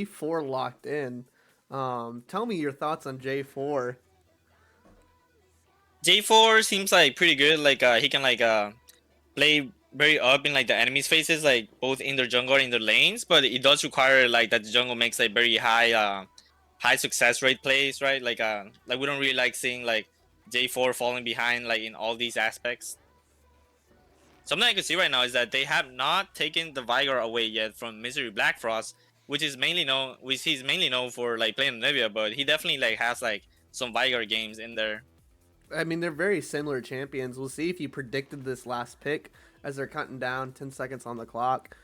J4 locked in. Tell me your thoughts on J4. J4 seems like pretty good. Like he can like play very up in like the enemy's faces, like both in their jungle and in their lanes. But it does require like that the jungle makes like very high success rate plays, right? Like we don't really like seeing like J4 falling behind like in all these aspects. Something I can see right now is that they have not taken the Vigor away yet from MZRY Blackfrost, which he's mainly known for like playing Olivia, but he definitely like has like some Vigor games in there. I mean, they're very similar champions. We'll see if you predicted this last pick as they're cutting down 10 seconds on the clock.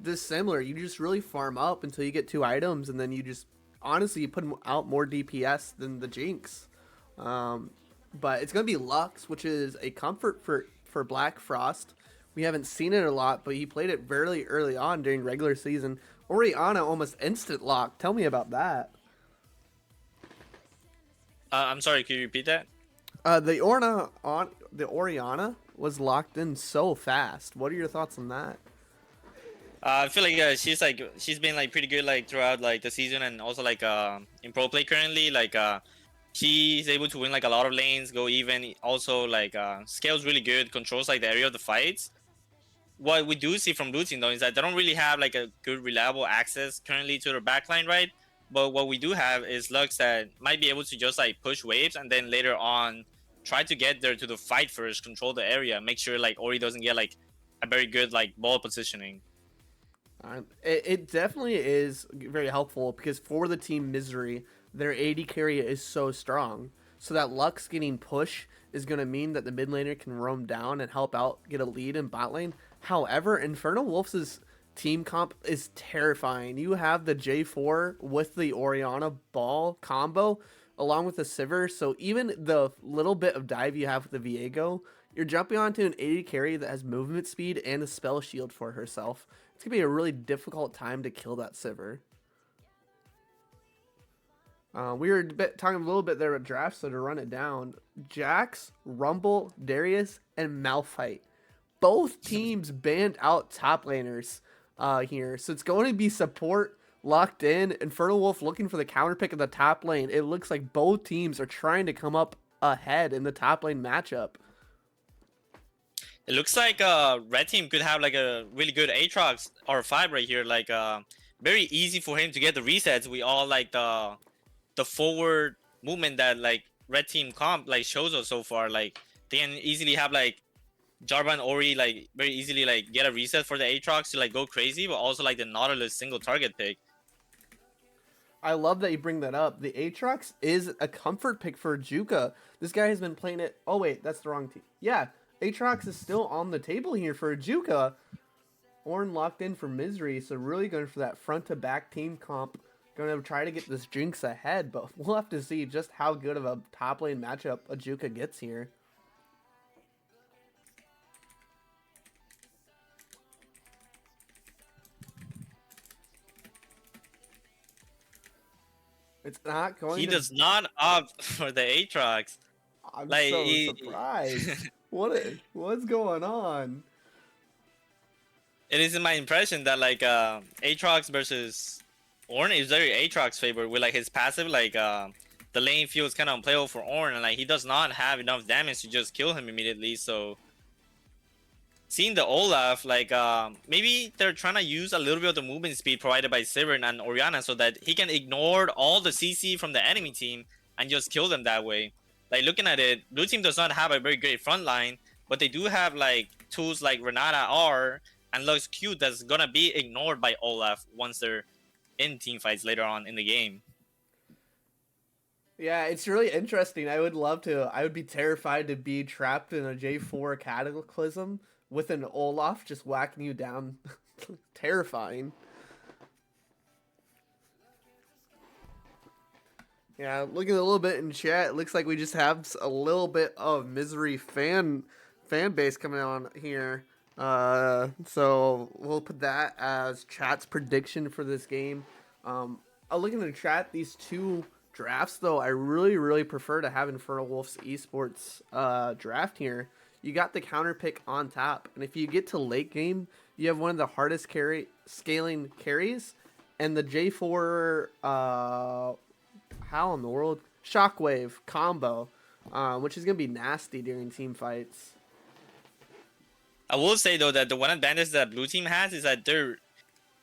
This similar, you just really farm up until you get 2 items, and then you just honestly you put out more DPS than the Jinx. But it's gonna be Lux, which is a comfort for Black Frost. We haven't seen it a lot, but he played it very early on during regular season. Orianna almost instant lock. Tell me about that. I'm sorry, can you repeat that? The Orianna was locked in so fast. What are your thoughts on that? I feel like she's been like pretty good like throughout like the season and also like in pro play currently she's able to win like a lot of lanes, go even. Also like scales really good, controls like the area of the fights. What we do see from blue team though is that they don't really have like a good reliable access currently to their backline, right? But what we do have is Lux that might be able to just like push waves and then later on try to get there to the fight first, control the area, make sure like Ori doesn't get like a very good like ball positioning. It definitely is very helpful because for the team MZRY, their AD carry is so strong. So that Lux getting push is going to mean that the mid laner can roam down and help out get a lead in bot lane. However, InfernoWolf's team comp is terrifying. You have the J4 with the Orianna ball combo along with the Sivir. So even the little bit of dive you have with the Viego, you're jumping onto an AD carry that has movement speed and a spell shield for herself. It's going to be a really difficult time to kill that Sivir. We were talking a little bit there about drafts, so to run it down, Jax, Rumble, Darius, and Malphite. Both teams banned out top laners here. So it's going to be support locked in. InfernoWolf looking for the counter pick of the top lane. It looks like both teams are trying to come up ahead in the top lane matchup. It looks like red team could have like a really good Aatrox R5 right here. Like very easy for him to get the resets. We all like the forward movement that like red team comp like shows us so far. Like they can easily have like Jarvan Ori like very easily like get a reset for the Aatrox to like go crazy, but also like the Nautilus single target pick. I love that you bring that up. The Aatrox is a comfort pick for Juka. This guy has been playing it. Oh wait, that's the wrong team. Yeah, Aatrox is still on the table here for Juka. Ornn locked in for MZRY, so really going for that front to back team comp. Going to try to get this Jinx ahead, but we'll have to see just how good of a top lane matchup a Juka gets here. It's not going He to. does not opt for the Aatrox. I'm Like so surprised. What's going on? it is my impression that like Aatrox versus Ornn is very Aatrox favorite with like his passive like the lane feels kind of unplayable for Ornn and like he does not have enough damage to just kill him immediately. So seeing the Olaf like maybe they're trying to use a little bit of the movement speed provided by Sivir and Orianna so that he can ignore all the CC from the enemy team and just kill them that way. Like looking at it, blue team does not have a very great front line, but they do have like tools like Renata R and Lux Q that's gonna be ignored by Olaf once they're in team fights later on in the game. Yeah, it's really interesting. I would love to. I would be terrified to be trapped in a J4 cataclysm with an Olaf just whacking you down. Terrifying. Yeah, looking a little bit in chat, it looks like we just have a little bit of MZRY fan base coming on here. So we'll put that as chat's prediction for this game. I'll look in the chat. These two drafts, though, I really prefer to have InfernoWolf's eSports draft here. You got the counter pick on top, and if you get to late game, you have one of the hardest scaling carries and the J4 how in the world Shockwave combo, which is gonna be nasty during team fights. I will say though that the one advantage that blue team has is that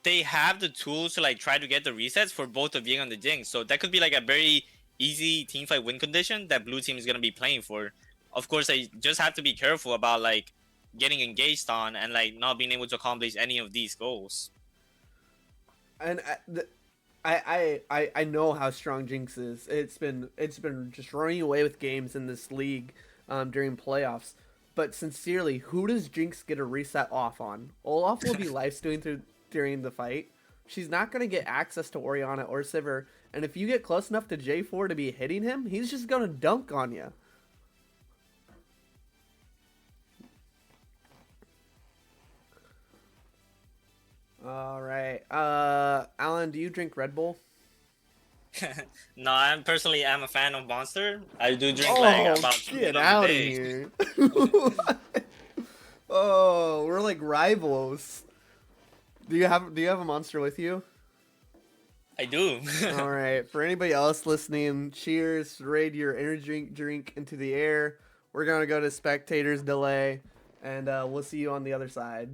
they have the tools to like try to get the resets for both the Ying and the Jing. So that could be like a very easy team fight win condition that blue team is gonna be playing for. Of course, they just have to be careful about like getting engaged on and like not being able to accomplish any of these goals. And I know how strong Jinx is. It's been just running away with games in this league during playoffs. But sincerely, who does Jinx get a reset off on? Olaf will be live streaming during the fight. She's not gonna get access to Orianna or Sivir, and if you get close enough to J4 to be hitting him, he's just gonna dunk on you. All right, Alan, do you drink Red Bull? No, I'm personally am a fan of Monster. I do drink Oh, like about 2 get a out of day. here! Oh, we're like rivals. Do you have a Monster with you? I do. All right. For anybody else listening, cheers! Raid your energy drink into the air. We're gonna go to spectators delay, and we'll see you on the other side.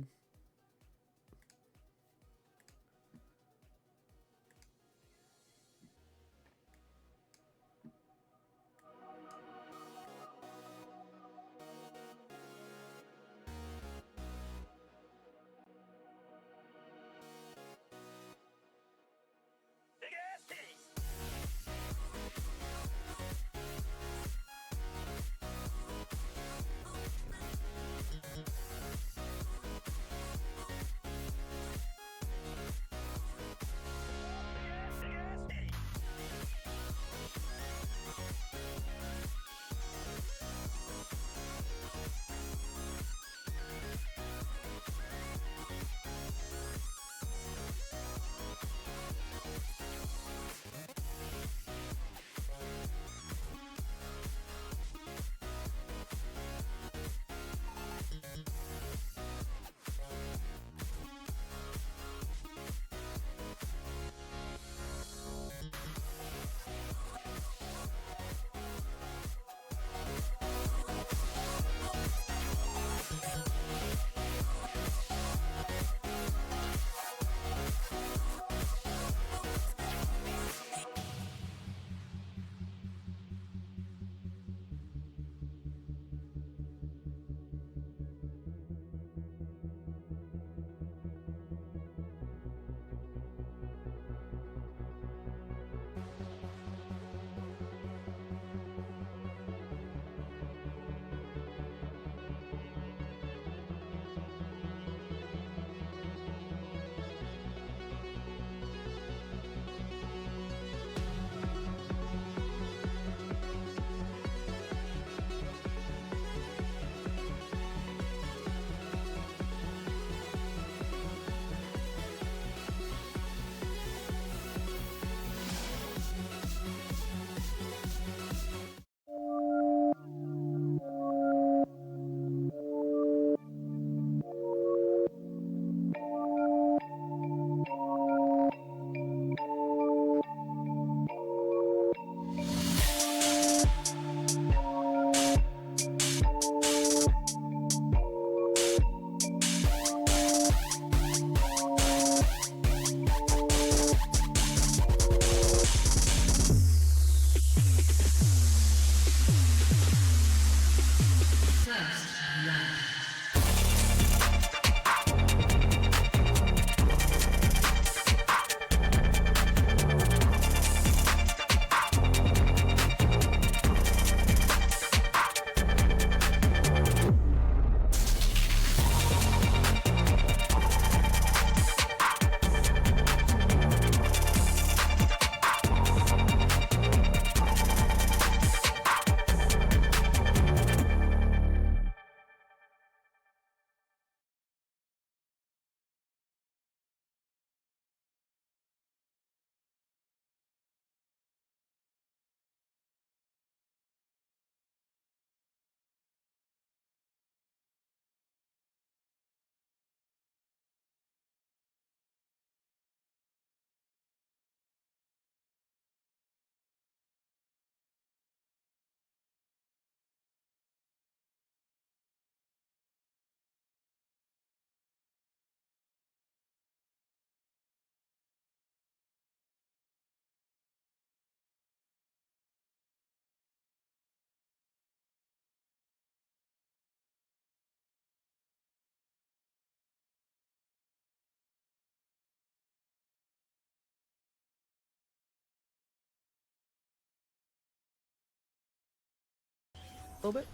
little bit.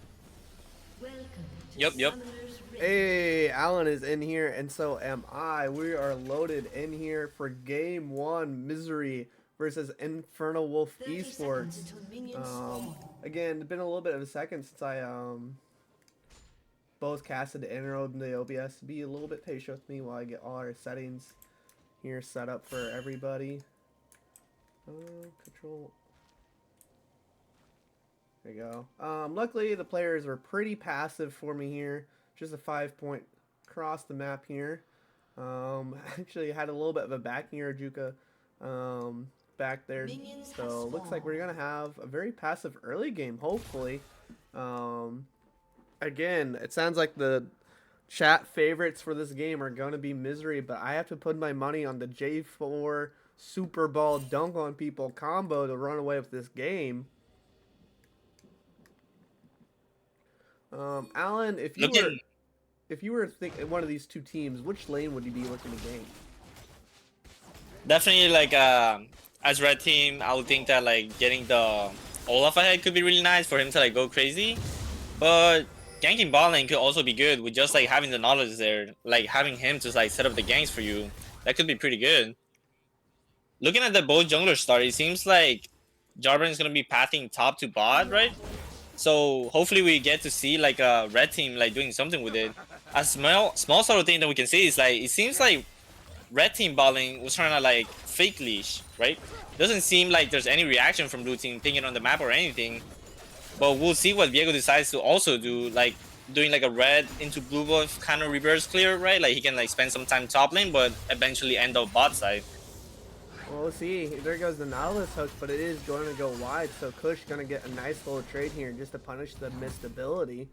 Yep, yep. Hey, Alan is in here, and so am I. We are loaded in here for game 1, MZRY versus InfernoWolf eSports. Again, it's been a little bit of a second since I both casted and enrolled in the OBS. Be a little bit patient with me while I get all our settings here set up for everybody. Control. There you go. Luckily, the players were pretty passive for me here. Just a 5-point across the map here. Actually had a little bit of a backing here, Juka, back there. So looks like we're going to have a very passive early game, hopefully. Again, it sounds like the chat favorites for this game are going to be MZRY, but I have to put my money on the J4 Super Ball dunk on people combo to run away with this game. Alan, if you were thinking one of these two teams, which lane would you be looking to gain? Definitely, like as red team, I would think that like getting the Olaf ahead could be really nice for him to like go crazy. But ganking bot lane could also be good with just like having the knowledge there, like having him just like set up the ganks for you. That could be pretty good. Looking at the both jungler start, it seems like Jarvan is gonna be pathing top to bot, right? So hopefully we get to see like a red team like doing something with it. A small sort of thing that we can see is like it seems like red team balling was trying to like fake leash, right? Doesn't seem like there's any reaction from blue team pinging on the map or anything. But we'll see what Viego decides to also do, like doing like a red into blue buff kind of reverse clear, right? Like he can like spend some time top lane, but eventually end up bot side. Well, we'll see. There goes the Nautilus hook, but it is going to go wide, so Kush going to get a nice little trade here just to punish the missed ability.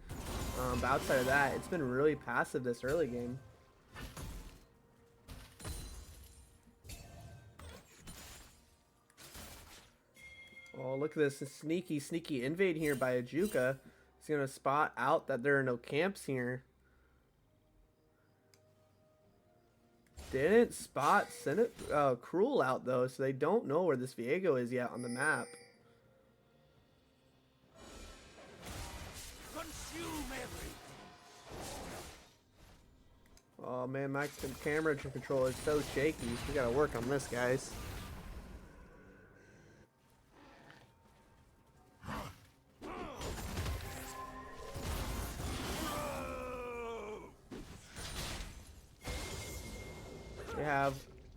But outside of that, it's been really passive this early game. Oh, look at this sneaky invade here by Ajuka. He's going to spot out that there are no camps here. Didn't spot Cruel out though, so they don't know where this Viego is yet on the map. Oh man, my camera control is so shaky. We gotta work on this, guys. We have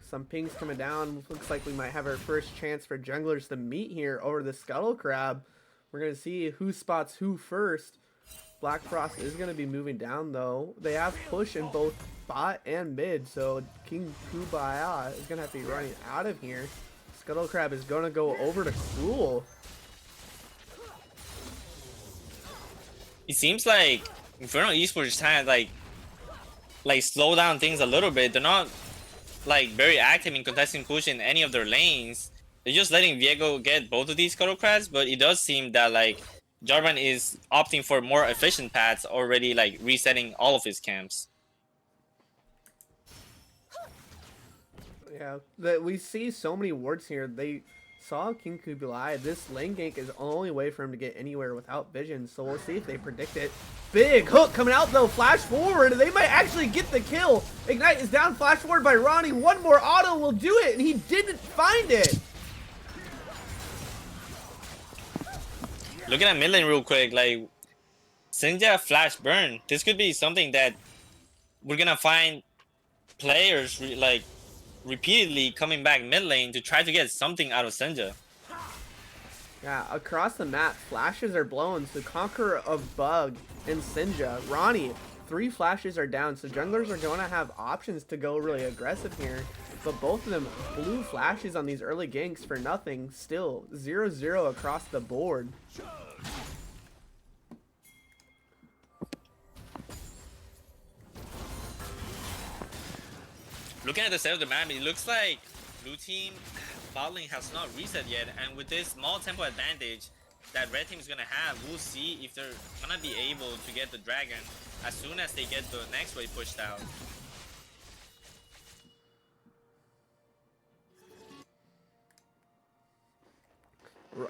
some pings coming down. Looks like we might have our first chance for junglers to meet here over the Scuttle Crab. We're going to see who spots who first. Black Frost is going to be moving down though. They have push in both bot and mid, so King Kubaya is going to have to be running out of here. Scuttle Crab is going to go over to Cruel. It seems like Inferno eSports is trying to like slow down things a little bit. They're not like very active in contesting push in any of their lanes. They're just letting Viego get both of these Scuttle Crabs, but it does seem that like Jarvan is opting for more efficient paths, already like resetting all of his camps. Yeah, we see so many wards here. They saw King Kubilai. This lane gank is the only way for him to get anywhere without vision, so we'll see if they predict it. Big hook coming out though, flash forward, and they might actually get the kill. Ignite is down, flash forward by Ronnie. One more auto will do it, and he didn't find it. Looking at mid lane real quick, like Sinja flash burn. This could be something that we're gonna find players like repeatedly coming back mid lane to try to get something out of Sinja. Yeah, across the map, flashes are blown, so Conqueror of Bug and Sinja. Ronnie, 3 flashes are down, so junglers are going to have options to go really aggressive here. But both of them blew flashes on these early ganks for nothing. Still, 0-0 across the board. Looking at the side of the map, it looks like blue team bot lane has not reset yet, and with this small tempo advantage that red team is gonna have, we'll see if they're gonna be able to get the dragon as soon as they get the next wave pushed out.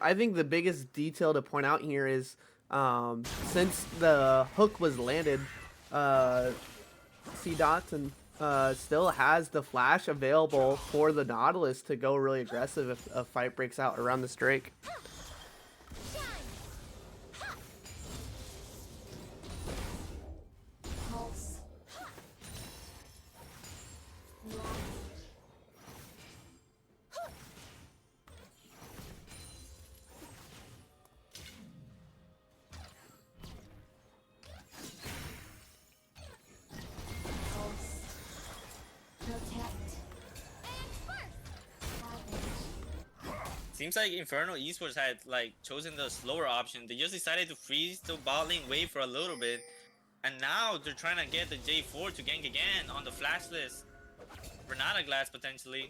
I think the biggest detail to point out here is Since the hook was landed, C Dots and still has the flash available for the Nautilus to go really aggressive if a fight breaks out around this Drake. Seems like Inferno eSports had like chosen the slower option. They just decided to freeze the bot lane wave for a little bit, and now they're trying to get the J4 to gank again on the flash list. Renata Glass potentially.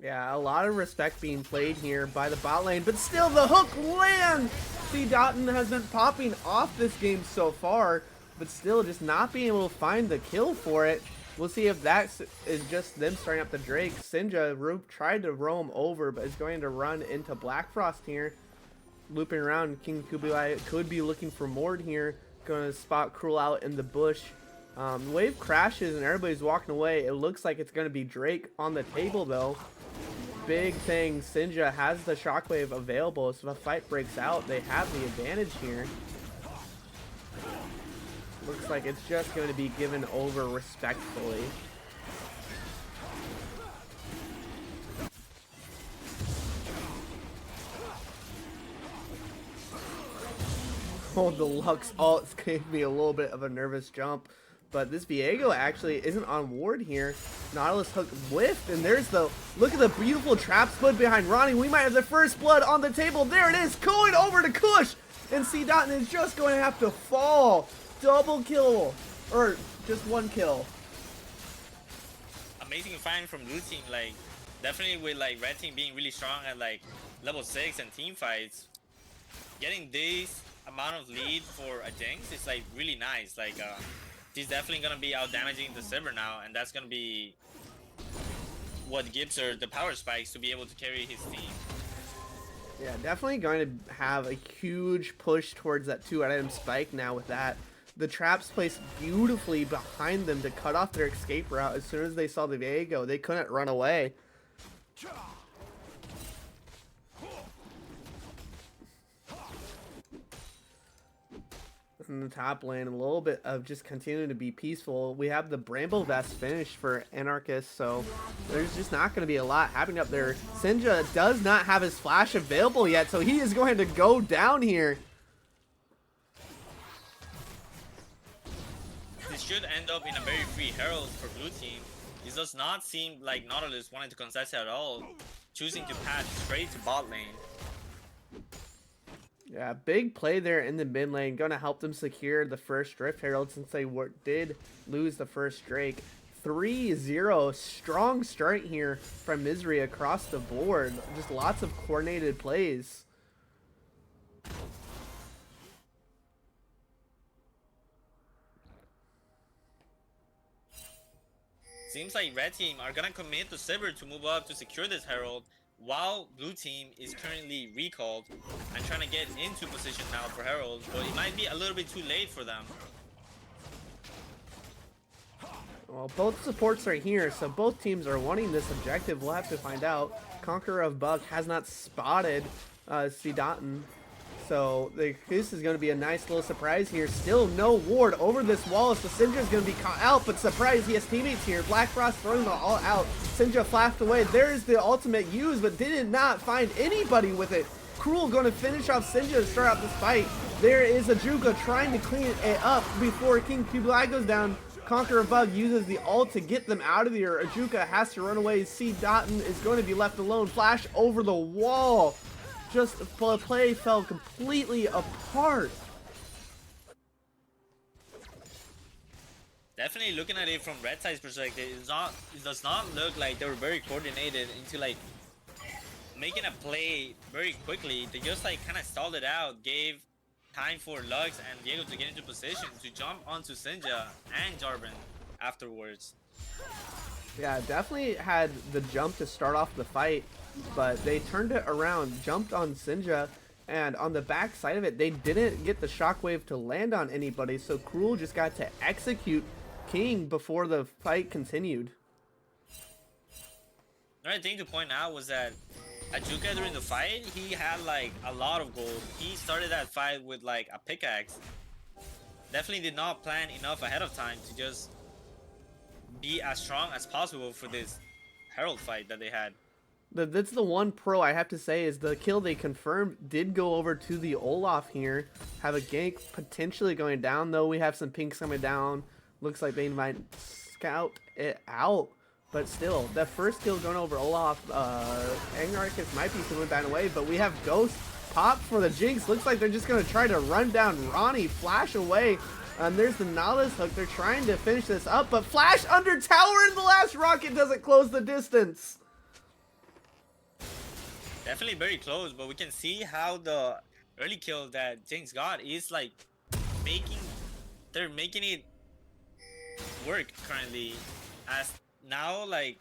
Yeah, a lot of respect being played here by the bot lane, but still the hook lands! C Dotton has been popping off this game so far, but still just not being able to find the kill for it. We'll see if that is just them starting up the Drake. Sinja tried to roam over, but is going to run into Black Frost here. Looping around, King Kublai could be looking for Mord here. Going to spot Cruel out in the bush. The wave crashes and everybody's walking away. It looks like it's going to be Drake on the table though. Big thing, Sinja has the shockwave available, so if a fight breaks out, they have the advantage here. Looks like it's just going to be given over respectfully. Oh, the Lux ult gave me a little bit of a nervous jump. But this Viego actually isn't on ward here. Nautilus hook whiffed, and there's the, look at the beautiful trap split behind Ronnie. We might have the first blood on the table. There it is, going over to Kush. And C Dotton is just going to have to fall. Double kill, or just one kill. Amazing find from blue team, like definitely with like red team being really strong at like level 6 and team fights. Getting this amount of lead for a Jinx is like really nice. Like he's definitely gonna be out damaging the Sivir now, and that's gonna be what gives her the power spikes to be able to carry his team. Yeah, definitely going to have a huge push towards that 2-item spike now with that. The traps placed beautifully behind them to cut off their escape route. As soon as they saw the Viego, they couldn't run away. In the top lane, a little bit of just continuing to be peaceful. We have the Bramble Vest finish for Anarchist, so there's just not going to be a lot happening up there. Sinja does not have his flash available yet, so he is going to go down here. This should end up in a very free Herald for blue team. This does not seem like Nautilus wanted to contest at all, choosing to pass straight to bot lane. Yeah, big play there in the mid lane. Going to help them secure the first Drift Herald since they did lose the first Drake. 3-0. Strong start here from MZRY across the board. Just lots of coordinated plays. Seems like red team are gonna commit to Sivir to move up to secure this Herald, while blue team is currently recalled and trying to get into position now for Herald, but it might be a little bit too late for them. Well, both supports are here, so both teams are wanting this objective. We'll have to find out. Conqueror of Bug has not spotted C Dotton, so this is going to be a nice little surprise here. Still no ward over this wall, so Sinja is going to be caught out, but surprise, he has teammates here. Black Frost throwing them all out. Sinja flashed away. There's the ultimate used, but did not find anybody with it. Cruel going to finish off Sinja to start out this fight. There is Ajuka trying to clean it up before King Kublai goes down. Conqueror Bug uses the ult to get them out of here. Ajuka has to run away. C Dotton is going to be left alone. Flash over the wall. Just the play fell completely apart. Definitely looking at it from red side's perspective, it does not look like they were very coordinated into like making a play very quickly. They just like kind of stalled it out, gave time for Lux and Diego to get into position to jump onto Sinja and Jarvan afterwards. Yeah, definitely had the jump to start off the fight, but they turned it around, jumped on Sinja, And on the back side of it, they didn't get the shockwave to land on anybody, so Cruel just got to execute King before the fight continued. Another thing to point out was that Ajuka during the fight, he had like a lot of gold. He started that fight with like a pickaxe. Definitely did not plan enough ahead of time to just be as strong as possible for this Herald fight that they had. That's the one pro I have to say is the kill they confirmed did go over to the Olaf here. Have a gank potentially going down, though we have some pinks coming down. Looks like they might scout it out. But still, that first kill going over Olaf, Anarchist might be throwing that away, but we have Ghost pop for the Jinx. Looks like they're just going to try to run down Ronnie, flash away. And there's the Nautilus hook. They're trying to finish this up, but flash under tower and the last rocket doesn't close the distance. Definitely very close, but we can see how the early kill that Jinx got is like they're making it work currently, as now like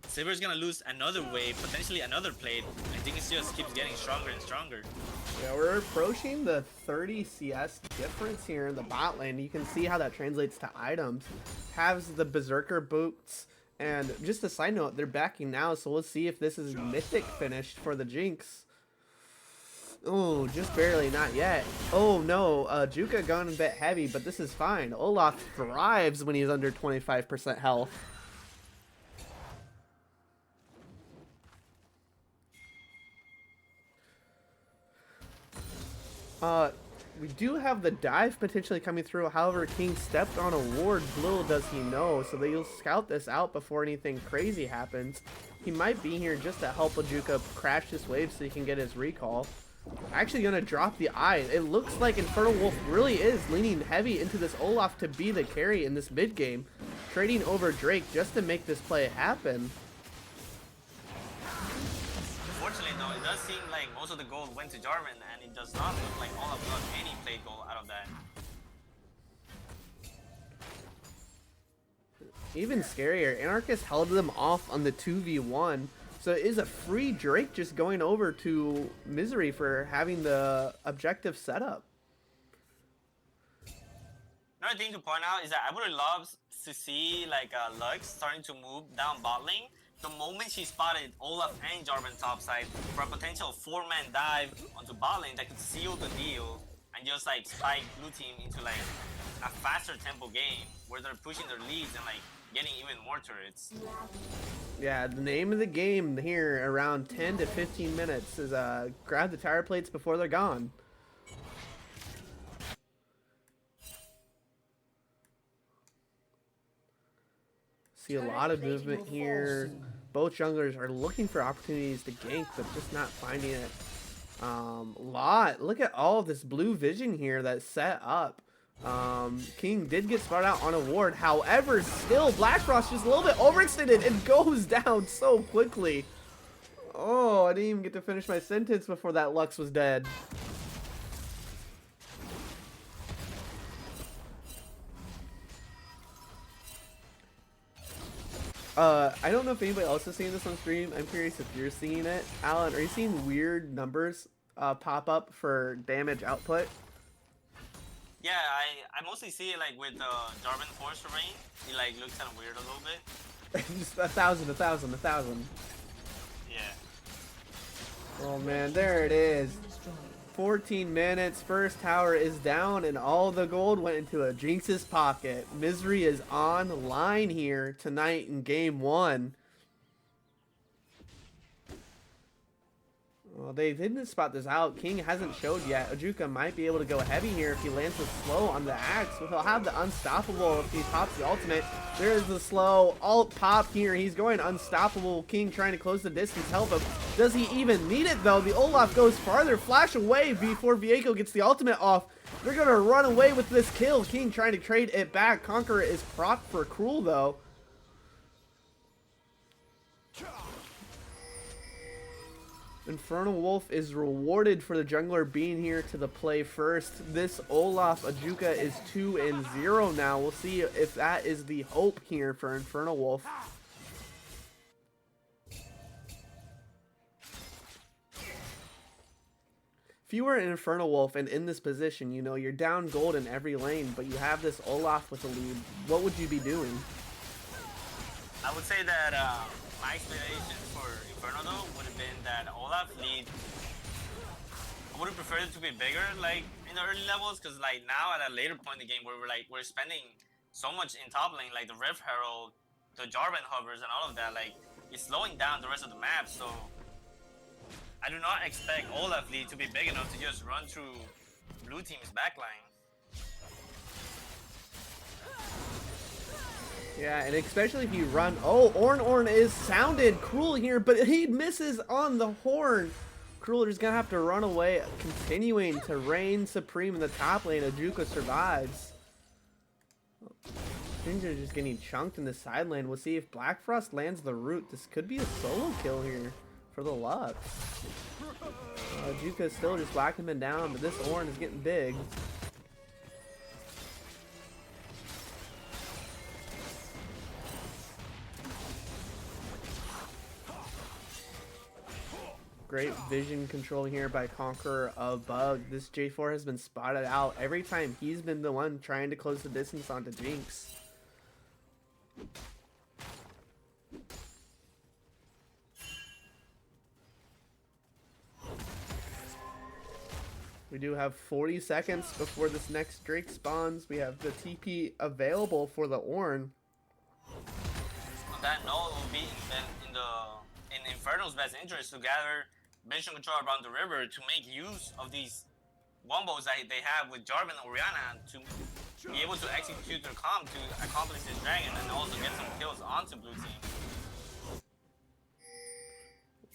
Silver's gonna lose another wave, potentially another plate, and Jinx just keeps getting stronger and stronger. Yeah, we're approaching the 30 CS difference here in the bot lane. You can see how that translates to items. Has the Berserker boots. And just a side note, they're backing now, so we'll see if this is mythic finished for the Jinx. Oh, just barely, not yet. Oh no, Juka gone a bit heavy, but this is fine. Olaf thrives when he's under 25% health. We do have the dive potentially coming through. However, King stepped on a ward. Little does he know. So they'll scout this out before anything crazy happens. He might be here just to help Ajuka crash this wave so he can get his recall. Actually going to drop the eye. It looks like InfernoWolf really is leaning heavy into this Olaf to be the carry in this mid game. Trading over Drake just to make this play happen. Unfortunately though, it does seem like most of the gold went to Jarvan, and it does not look like Olaf got any plate gold out of that. Even scarier, Anarchist held them off on the 2v1. So it is a free Drake just going over to MZRY for having the objective set up. Another thing to point out is that I would love to see like Lux starting to move down bot lane the moment she spotted Olaf and Jarvan topside for a potential 4-man dive onto bot lane that could seal the deal and just like spike blue team into like a faster tempo game where they're pushing their leads and like getting even more turrets. Yeah, the name of the game here around 10 to 15 minutes is grab the tower plates before they're gone. See a lot of movement here. Both junglers are looking for opportunities to gank, but just not finding it. Look at all of this blue vision here that's set up. King did get spotted out on a ward. However, still Black Frost just a little bit overextended and goes down so quickly. Oh, I didn't even get to finish my sentence before that Lux was dead. I don't know if anybody else is seeing this on stream. I'm curious if you're seeing it. Alan, are you seeing weird numbers pop up for damage output? Yeah, I mostly see it like with the Jarvan Force Terrain. It like looks kind of weird a little bit. Just 1,000, 1,000, 1,000. Yeah. Oh man, there it is. 14 minutes, first tower is down, and all the gold went into a Jinx's pocket. MZRY is online here tonight in game 1. Well, they didn't spot this out. King hasn't showed yet. Ajuka might be able to go heavy here if he lands the slow on the axe. But he'll have the unstoppable if he pops the ultimate. There's the slow alt pop here. He's going unstoppable. King trying to close the distance. Help him. Does he even need it though? The Olaf goes farther. Flash away before Viego gets the ultimate off. They're going to run away with this kill. King trying to trade it back. Conqueror is proc for Cruel though. InfernoWolf is rewarded for the jungler being here to the play first. This Olaf Ajuka is 2-0 now. We'll see if that is the hope here for InfernoWolf. If you were an InfernoWolf and in this position, you know, you're down gold in every lane, but you have this Olaf with a lead, what would you be doing? I would say that my expectation for Inferno though would have been that Olaf lead. I would have preferred it to be bigger, like in the early levels, because like now at a later point in the game where we're spending so much in top lane, like the Rift Herald, the Jarvan hovers, and all of that, like it's slowing down the rest of the map. So I do not expect Olaf lead to be big enough to just run through blue team's backline. Yeah, and especially if you run... Oh, Ornn is sounded Cruel here, but he misses on the horn. Cruel is going to have to run away, continuing to reign supreme in the top lane. Ajuka survives. Things are just getting chunked in the side lane. We'll see if Black Frost lands the root. This could be a solo kill here for the Lux. Ajuka is still just whacking him down, but this Ornn is getting big. Great vision control here by Conqueror of Bug. This J4 has been spotted out every time he's been the one trying to close the distance onto Jinx. We do have 40 seconds before this next Drake spawns. We have the TP available for the Ornn. On that note, it will be in Inferno's best interest to gather mission control around the river to make use of these wombos that they have with Jarvan and Orianna to be able to execute their comp to accomplish this dragon and also get some kills onto blue team.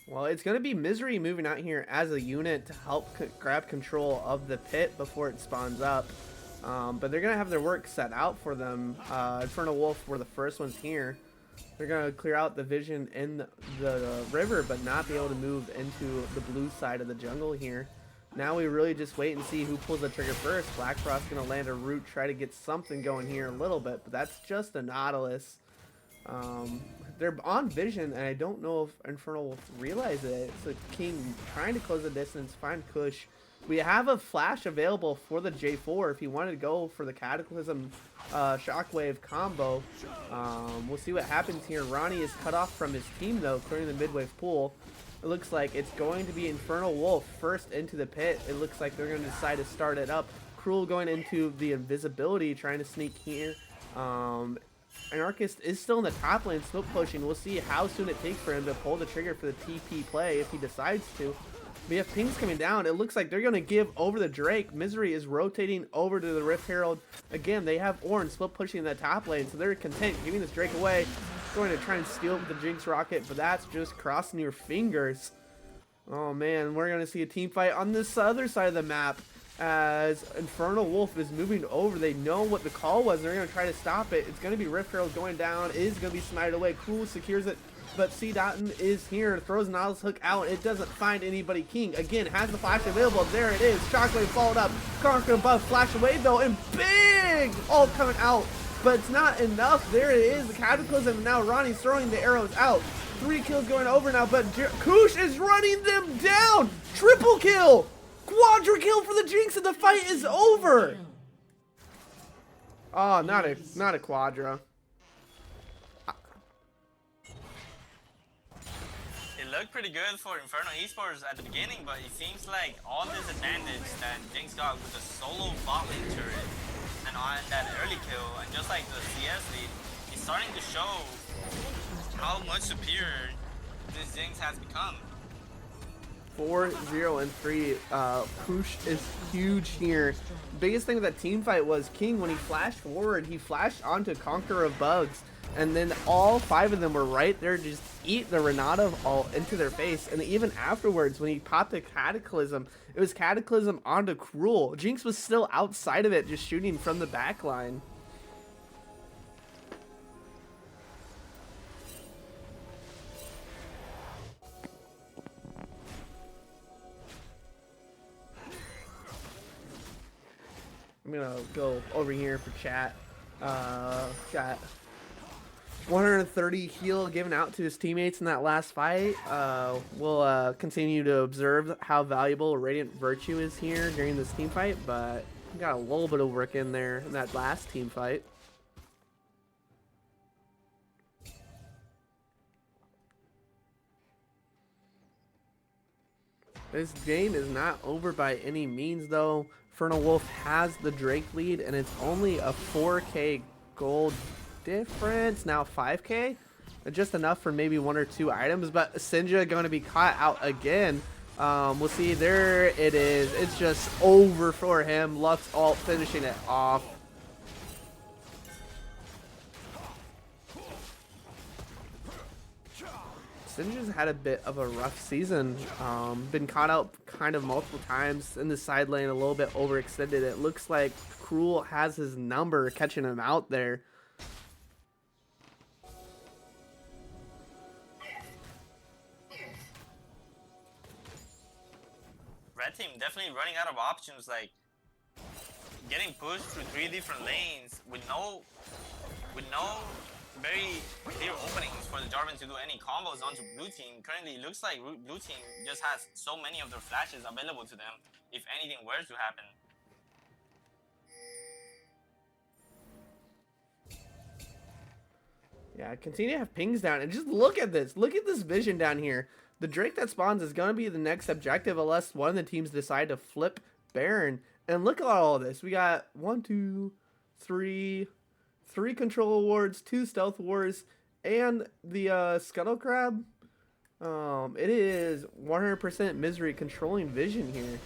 Well, it's going to be MZRY moving out here as a unit to help grab control of the pit before it spawns up. But they're going to have their work set out for them. InfernoWolf were the first ones here. They're going to clear out the vision in the river, but not be able to move into the blue side of the jungle here. Now we really just wait and see who pulls the trigger first. Black Frost going to land a root, try to get something going here a little bit, but that's just a Nautilus. They're on vision, and I don't know if InfernoWolf realize it. It's a King trying to close the distance, find Kush. We have a flash available for the J4 if he wanted to go for the Cataclysm Shockwave combo. We'll see what happens here. Ronnie is cut off from his team, though, clearing the mid-wave pool. It looks like it's going to be InfernoWolf first into the pit. It looks like they're going to decide to start it up. Cruel going into the invisibility, trying to sneak here. Anarchist is still in the top lane, smoke pushing. We'll see how soon it takes for him to pull the trigger for the TP play if he decides to. We have pings coming down. It looks like they're going to give over the Drake. MZRY is rotating over to the Rift Herald. Again, they have Ornn split pushing in the top lane, so they're content giving this Drake away. Going to try and steal the Jinx rocket, but that's just crossing your fingers. Oh man, we're going to see a team fight on this other side of the map as InfernoWolf is moving over. They know what the call was. They're going to try to stop it. It's going to be Rift Herald going down. It is going to be smited away. Cool secures it. But C. Dotton is here, throws Nautilus hook out. It doesn't find anybody. King, again, has the flash available. There it is. Shockwave followed up. Conquer above, flash away though, and big ult coming out. But it's not enough. There it is. The Cataclysm. Now Ronnie's throwing the arrows out. 3 kills going over now, but Kush is running them down. Triple kill. Quadra kill for the Jinx, and the fight is over. Oh, not a quadra. It looked pretty good for Inferno eSports at the beginning, but it seems like all this advantage that Jinx got with the solo bot lane turret and on that early kill, and just like the CS lead, is starting to show how much superior this Jinx has become. 4-0-3. Kush is huge here. Biggest thing with that team fight was King, when he flashed forward, he flashed onto Conqueror of Bugs, and then all 5 of them were right there, just eat the Renata all into their face. And even afterwards, when he popped the Cataclysm, it was Cataclysm onto Cruel. Jinx was still outside of it, just shooting from the back line. I'm gonna go over here for chat. Got 130 heal given out to his teammates in that last fight. We'll continue to observe how valuable Radiant Virtue is here during this team fight, but got a little bit of work in there in that last team fight. This game is not over by any means, though. InfernoWolf has the Drake lead, and it's only a 4K gold difference. Now 5K, just enough for maybe 1 or 2 items, but Sinja going to be caught out again. We'll see. There it is. It's just over for him. Lux ult finishing it off. Sinja's had a bit of a rough season. Been caught out kind of multiple times in the side lane, a little bit overextended. It looks like Cruel has his number, catching him out there. Red team definitely running out of options, like getting pushed through 3 different lanes with no very clear openings for the Jarvan to do any combos onto blue team. Currently, it looks like blue team just has so many of their flashes available to them if anything were to happen. Yeah, continue to have pings down, and just look at this. Look at this vision down here. The Drake that spawns is going to be the next objective unless one of the teams decide to flip Baron. And look at all of this. We got 1, 2, 3 control awards, 2 stealth wars, and the Scuttle Crab. It is 100% MZRY controlling vision here.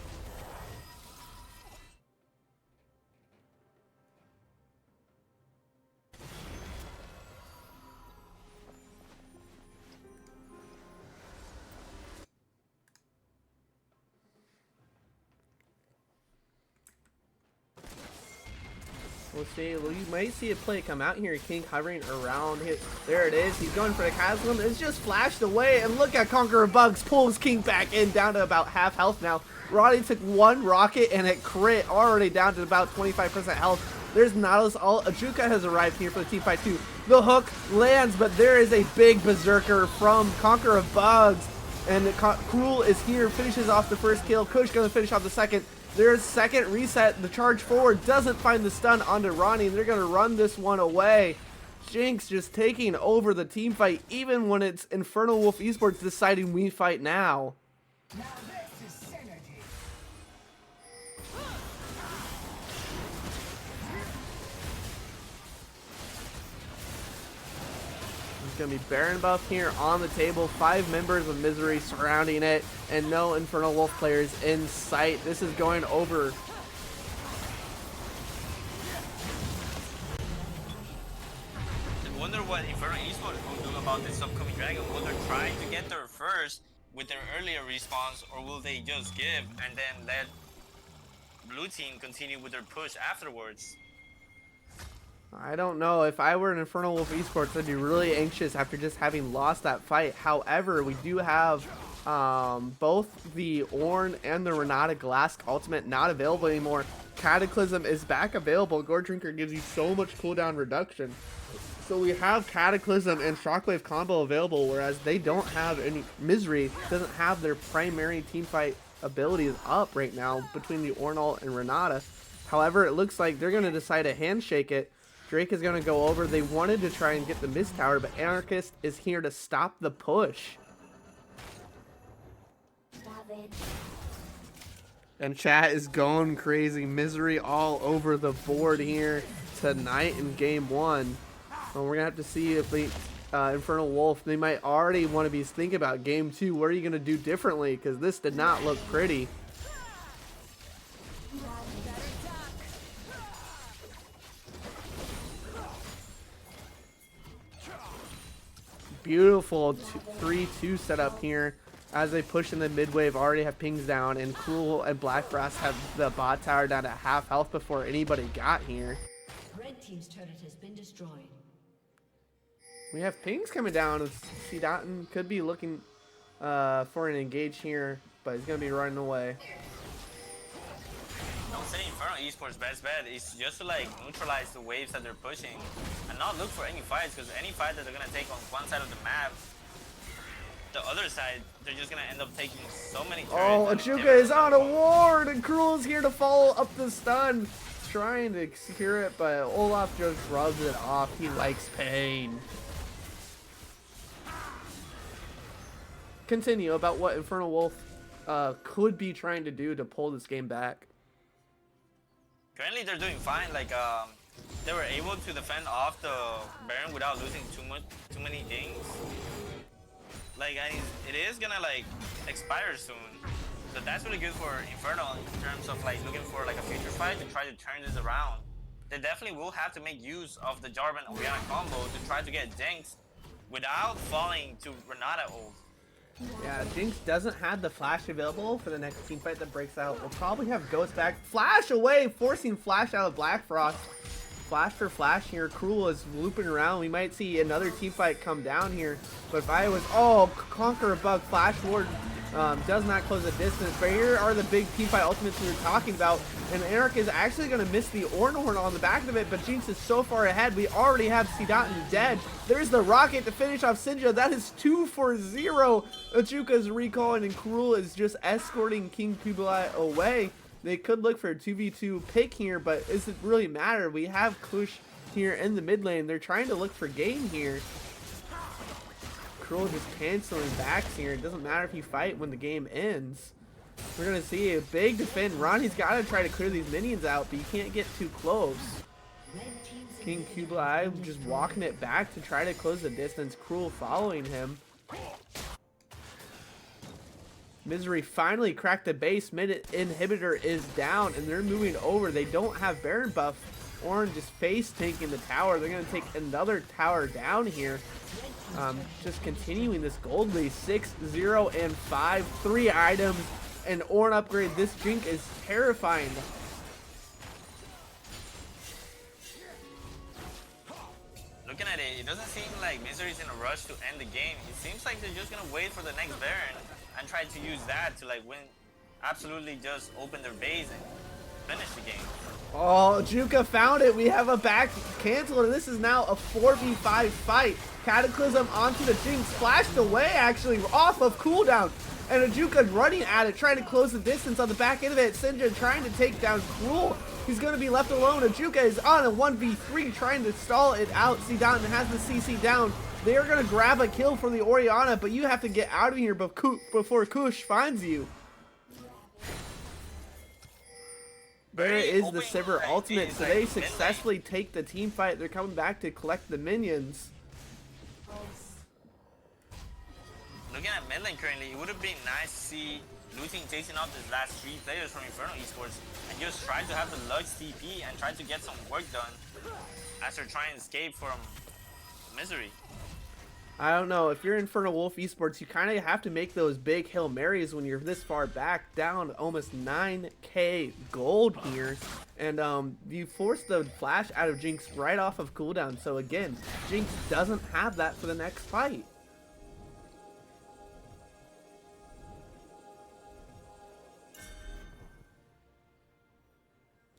We'll see. You might see a play come out here. King hovering around it. There it is. He's going for the chasm. It's just flashed away. And look at Conqueror Bugs pulls King back in, down to about half health now. Roddy took 1 rocket and it crit, already down to about 25% health. There's Nautilus ult. Ajuka has arrived here for the team fight too. The hook lands, but there is a big berserker from Conqueror Bugs. And Cruel is here, finishes off the first kill. Kush gonna finish off the second. There's second reset. The charge forward doesn't find the stun onto Ronnie. They're going to run this one away. Jinx just taking over the team fight, even when it's InfernoWolf eSports deciding we fight now. Now this is synergy. There's going to be Baron buff here on the table. 5 members of MZRY surrounding it, and no InfernoWolf players in sight. This is going over. I wonder what Inferno eSports will do about this upcoming dragon. Will they try to get there first with their earlier response, or will they just give and then let blue team continue with their push afterwards? I don't know. If I were an InfernoWolf eSports, I'd be really anxious after just having lost that fight. However, we do have both the Ornn and the Renata Glask Ultimate not available anymore. Cataclysm is back available. Gore Drinker gives you so much cooldown reduction. So we have Cataclysm and Shockwave combo available, whereas they don't have any. MZRY doesn't have their primary teamfight abilities up right now between the Ornn ult and Renata. However, it looks like they're going to decide to handshake it. Drake is going to go over. They wanted to try and get the Mist Tower, but Anarchist is here to stop the push. And chat is going crazy. MZRY all over the board here tonight in game 1. And we're going to have to see if they, InfernoWolf, they might already want to be thinking about game 2. What are you going to do differently? Because this did not look pretty. Beautiful 3-2 setup here as they push in the mid wave. Already have pings down, and Cruel and Black Brass have the bot tower down to half health before anybody got here. Red team's turret has been destroyed. We have pings coming down. C. Dotton could be looking for an engage here, but he's going to be running away. No say Inferno eSports best bet is just to like neutralize the waves that they're pushing and not look for any fights, because any fight that they're gonna take on one side of the map, the other side, they're just gonna end up taking so many turns. Oh, Achuka is on a ward, and Cruel is here to follow up the stun. Trying to secure it, but Olaf just rubs it off. He likes pain. Continue about what InfernoWolf could be trying to do to pull this game back. Currently, they're doing fine. Like, they were able to defend off the Baron without losing too many things. Like, it is gonna like expire soon, so that's really good for Inferno in terms of like looking for like a future fight to try to turn this around. They definitely will have to make use of the Jarvan Orianna combo to try to get Jinx without falling to Renata ult. Yeah, Jinx doesn't have the flash available for the next team fight that breaks out. We'll probably have Ghost back. Flash away, forcing Flash out of Black Frost. Flash for Flash here. Cruel is looping around. We might see another team fight come down here. But if I was, oh, Conquer a Bug, Flash Ward does not close the distance. But here are the big team fight ultimates we were talking about. And Eric is actually going to miss the Ornhorn on the back of it. But Jinx is so far ahead. We already have Sidaten dead. There's the rocket to finish off Sinja. That is 2 for 0. Achuka's recalling, and Cruel is just escorting King Kublai away. They could look for a 2v2 pick here, but does it really matter? We have Kush here in the mid lane. They're trying to look for game here. Cruel just canceling backs here. It doesn't matter if you fight when the game ends. We're going to see a big defend. Ronnie's got to try to clear these minions out, but you can't get too close. King Kublai just walking it back to try to close the distance. Cruel following him. MZRY finally cracked the base. Mid inhibitor is down, and they're moving over. They don't have Baron buff. Orange just face tanking the tower. They're going to take another tower down here. Just continuing this gold lead. 6, 0, and 5. 3 items. And Ornn upgrade. This Jink is terrifying. Looking at it, it doesn't seem like MZRY is in a rush to end the game. It seems like they're just going to wait for the next Baron and try to use that to like win, absolutely just open their base and finish the game. Oh, Juka found it. We have a back cancel, and this is now a 4v5 fight. Cataclysm onto the Jinx, flashed away actually off of cooldown. And Ajuka running at it, trying to close the distance on the back end of it. Sinja trying to take down Cruel. He's going to be left alone. Ajuka is on a 1v3 trying to stall it out. Sidaten has the CC down. They are going to grab a kill for the Orianna, but you have to get out of here before Kush finds you. There is the Sivir ultimate, so they successfully take the team fight. They're coming back to collect the minions. Looking at mid lane currently, it would have been nice to see Looting chasing out these last 3 players from Inferno eSports and just try to have the Lux TP and try to get some work done as they're trying to escape from MZRY. I don't know, if you're InfernoWolf eSports, you kind of have to make those big Hail Marys when you're this far back, down almost 9k gold here. And you force the flash out of Jinx right off of cooldown. So again, Jinx doesn't have that for the next fight.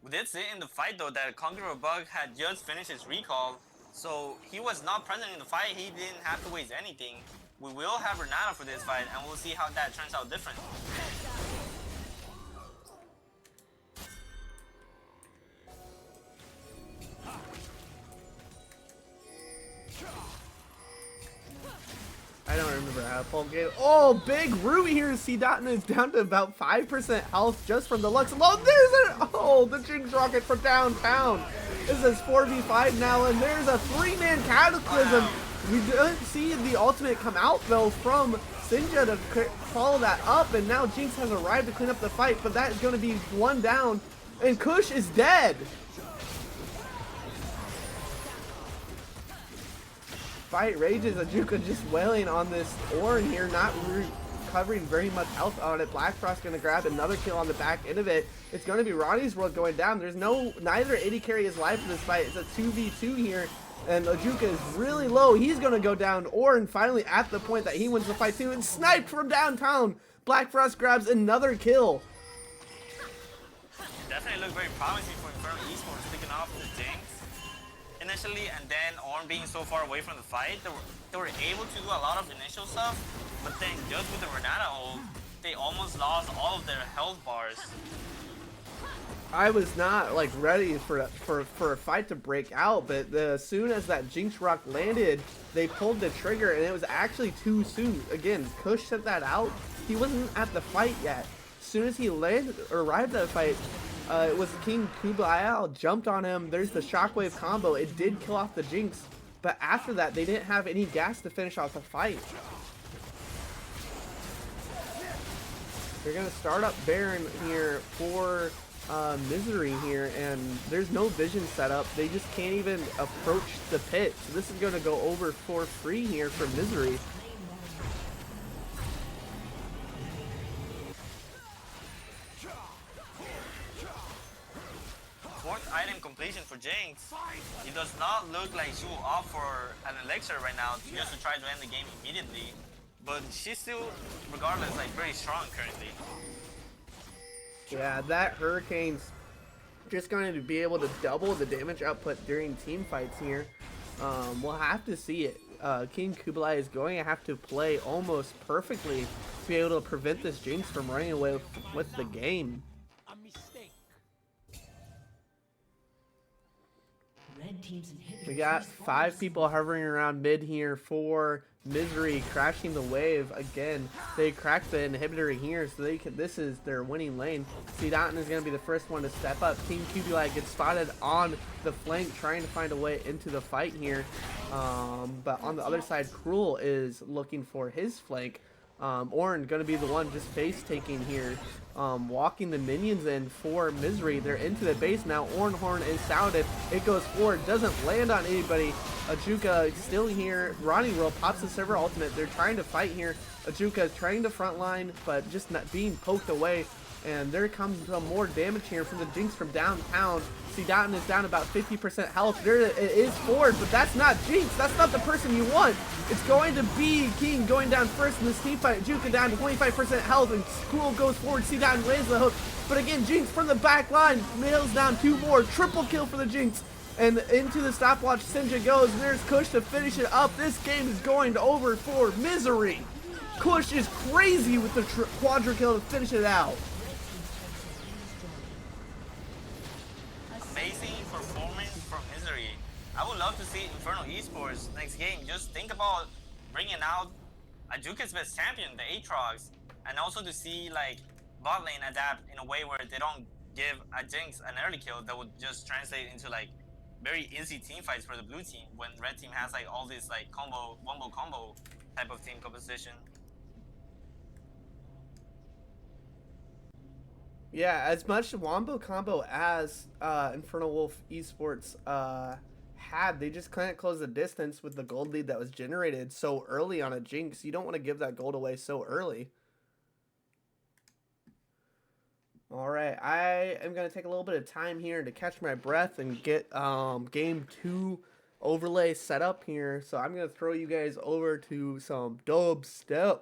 We did see in the fight though that Conqueror Bug had just finished his recall, so he was not present in the fight. He didn't have to waste anything. We will have Renata for this fight, and we'll see how that turns out different. I don't remember how to pull game. Oh, big root here. Sidaten is down to about 5% health just from the Lux alone. There's a, oh, the Jinx rocket from downtown. This is 4v5 now, and there's a 3-man Cataclysm. We didn't see the ultimate come out though from Sinja to follow that up, and now Jinx has arrived to clean up the fight, but that is going to be 1 down, and Kush is dead. Fight rages. Ajuka just wailing on this Ornn here, not recovering very much health on it. Black Frost gonna grab another kill on the back end of it. It's gonna be Ronnie's world going down. There's neither AD carry is life in this fight. It's a 2v2 here, and Ajuka is really low. He's gonna go down. Ornn finally at the point that he wins the fight too, and sniped from downtown. Black Frost grabs another kill. Definitely looked very promising for Inferno eSports, picking off the Jinx initially, and then Ornn being so far away from the fight, they were able to do a lot of initial stuff, but then just with the Renata ult, they almost lost all of their health bars. I was not like ready for a fight to break out, but as soon as that Jinx Rock landed, they pulled the trigger, and it was actually too soon. Again, Kush sent that out. He wasn't at the fight yet. As soon as he arrived at the fight, it was King Kublai jumped on him. There's the shockwave combo. It did kill off the Jinx, but after that, they didn't have any gas to finish off the fight. They're gonna start up Baron here for MZRY here, and there's no vision set up. They just can't even approach the pit. So this is gonna go over for free here for MZRY. Fourth item completion for Jinx. It does not look like she will opt for an elixir right now just to try to end the game immediately, but she's still, regardless, like very strong currently. Yeah, that Hurricane's just going to be able to double the damage output during team fights here. We'll have to see it. King Kublai is going to have to play almost perfectly to be able to prevent this Jinx from running away with the game. Red team's inhibitor We got 5 people hovering around mid here for MZRY, crashing the wave again. They cracked the inhibitor here, so they can. This is their winning lane. Seadotten is going to be the first one to step up. King Kublai gets spotted on the flank, trying to find a way into the fight here. But on the other side, Cruel is looking for his flank. Ornn going to be the one just face taking here, walking the minions in for MZRY. They're into the base now. Ornn Horn is sounded. It goes forward, doesn't land on anybody. Ajuka still here. Ronnie Roll pops the server ultimate. They're trying to fight here. Ajuka is trying to frontline, but just not being poked away. And there comes some more damage here from the Jinx from downtown. Seadotten is down about 50% health. There it is Ford, but that's not Jinx. That's not the person you want. It's going to be King going down first in this team fight. Ajuka down to 25% health, and Cruel goes forward. Seadotten lands the hook. But again, Jinx from the back line. Nails down 2 more. Triple kill for the Jinx. And into the stopwatch, Sinja goes. And there's Kush to finish it up. This game is going to over for MZRY. Kush is crazy with the quadra kill to finish it out. Amazing performance from MZRY. I would love to see Inferno eSports next game. Just think about bringing out Ajuka's best champion, the Aatrox, and also to see like bot lane adapt in a way where they don't give a Jinx an early kill that would just translate into like very easy team fights for the blue team when red team has like all this like wombo combo type of team composition. Yeah, as much Wombo combo as InfernoWolf eSports had, they just couldn't close the distance with the gold lead that was generated so early on a Jinx. You don't want to give that gold away so early. All right, I am going to take a little bit of time here to catch my breath and get game 2 overlay set up here. So I'm going to throw you guys over to some dubstep.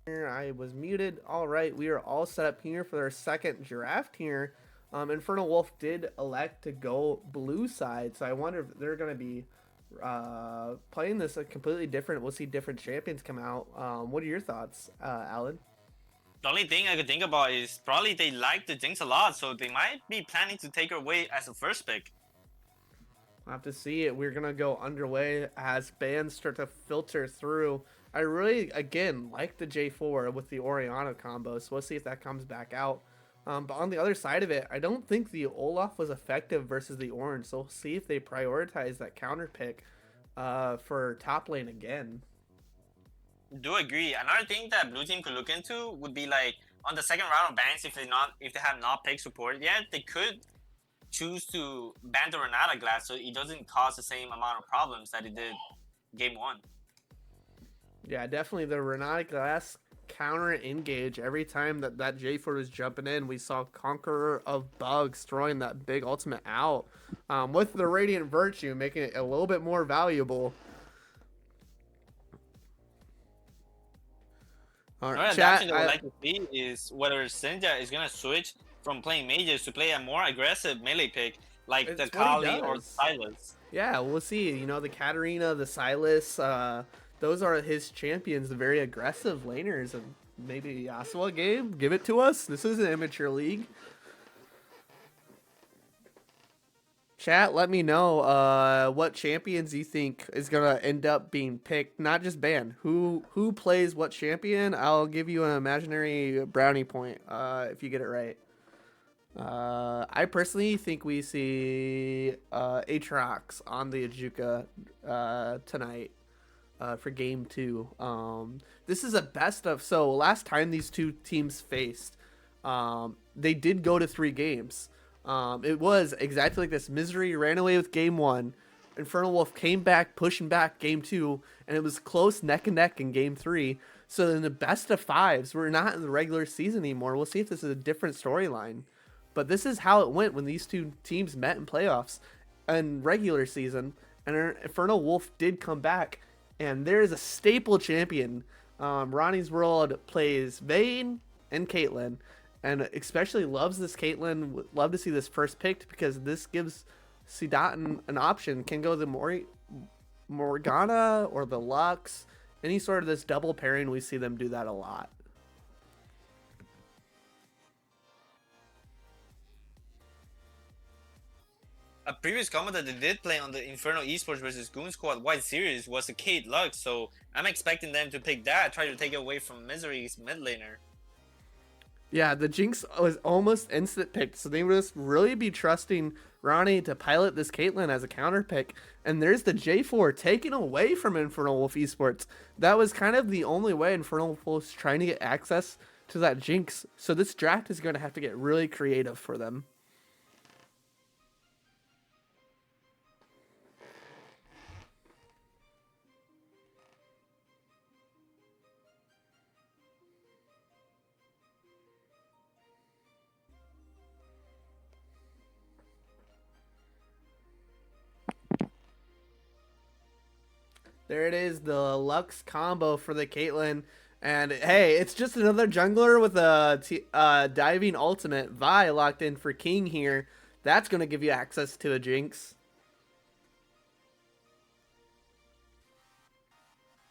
I was muted. All right, we are all set up here for our second draft here. InfernoWolf did elect to go blue side, so I wonder if they're going to be playing this completely different. We'll see different champions come out. What are your thoughts, Alan? The only thing I could think about is probably they like the Jinx a lot, so they might be planning to take her away as a first pick. We'll have to see it. We're going to go underway as bands start to filter through. I really, again, like the J4 with the Oriana combo, so we'll see if that comes back out. But on the other side of it, I don't think the Olaf was effective versus the Orange, so we'll see if they prioritize that counter pick for top lane again. Do agree. Another thing that blue team could look into would be like on the second round of bans, if they have not picked support yet, they could choose to ban the Renata glass so it doesn't cause the same amount of problems that it did game 1. Yeah, definitely the Renata glass counter engage every time that J4 was jumping in. We saw Conqueror of Bugs throwing that big ultimate out with the Radiant Virtue, making it a little bit more valuable. All right, Another chat. adaptation that I would like to see is whether Senja is gonna switch from playing mages to play a more aggressive melee pick like the Kali or the Silas. Yeah, we'll see. You know, the Katarina, the Silas, those are his champions, the very aggressive laners. And maybe Yasuo game, give it to us. This is an amateur league. Chat, let me know what champions you think is gonna end up being picked, not just banned. Who plays what champion? I'll give you an imaginary brownie point if you get it right. I personally think we see Aatrox on the Ajuka tonight for game 2. This is a best of. So last time these two teams faced, they did go to 3 games. It was exactly like this. MZRY ran away with game 1. InfernoWolf came back, pushing back game 2, and it was close neck and neck in game 3. So in the best of 5s, we're not in the regular season anymore. We'll see if this is a different storyline. But this is how it went when these two teams met in playoffs and regular season. And InfernoWolf did come back, and there is a staple champion. Ronnie's World plays Vayne and Caitlyn, and especially loves this Caitlyn. Would love to see this first picked because this gives Sidatin an option. Can go the Morgana or the Lux. Any sort of this double pairing, we see them do that a lot. A previous comment that they did play on the Inferno eSports versus Goon Squad White Series was a Kate Lux, so I'm expecting them to pick that, try to take it away from MZRY's mid laner. Yeah, the Jinx was almost instant picked, so they would just really be trusting Ronnie to pilot this Caitlyn as a counter pick. And there's the J4 taken away from InfernoWolf eSports. That was kind of the only way InfernoWolf was trying to get access to that Jinx. So this draft is going to have to get really creative for them. There it is, the Lux combo for the Caitlyn. And hey, it's just another jungler with a diving ultimate. Vi locked in for King here. That's going to give you access to a Jinx.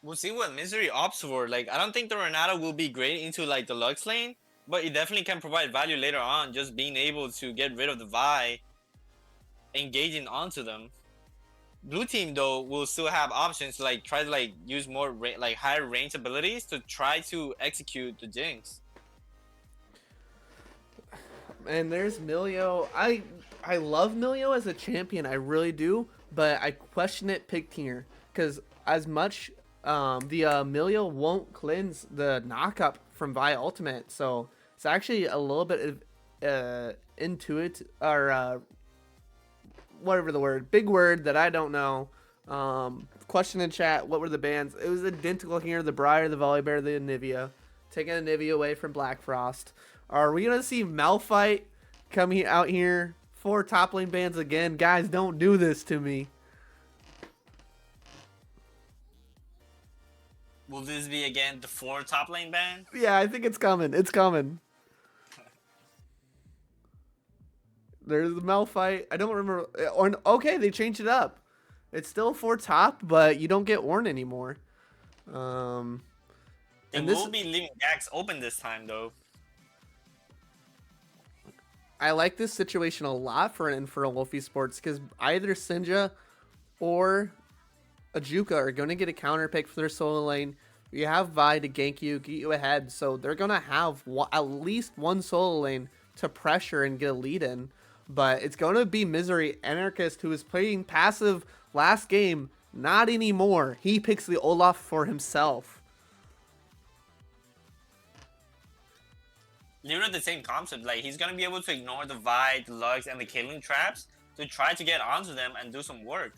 We'll see what MZRY opts for. Like, I don't think the Renata will be great into like the Lux lane, but it definitely can provide value later on, just being able to get rid of the Vi, engaging onto them. Blue team though will still have options to like try to like use more like higher range abilities to try to execute the Jinx. And there's Milio. I love Milio as a champion, I really do, but I question it picked here because as much the Milio won't cleanse the knockup from Vi ultimate, so it's actually a little bit of intuit or whatever the word, big word that I don't know. Question in chat, what were the bans? It was identical here, the Briar, the Volibear, the Anivia. Taking Anivia away from Black Frost. Are we going to see Malphite coming out here for top lane bans again? Guys, don't do this to me. Will this be again the 4 top lane ban? Yeah, I think it's coming. It's coming. There's the Malphite. I don't remember. Or okay, they changed it up. It's still 4 top, but you don't get Ornn anymore. They And this, will be leaving Gax open this time, though. I like this situation a lot for an InfernoWolf eSports because either Sinja or Ajuka are going to get a counter pick for their solo lane. You have Vi to gank you, get you ahead, so they're going to have at least one solo lane to pressure and get a lead in. But it's going to be MZRY Anarchist, who was playing passive last game. Not anymore. He picks the Olaf for himself. Literally the same concept. Like, he's gonna be able to ignore the Vi, the Lux, and the Caitlyn traps to try to get onto them and do some work.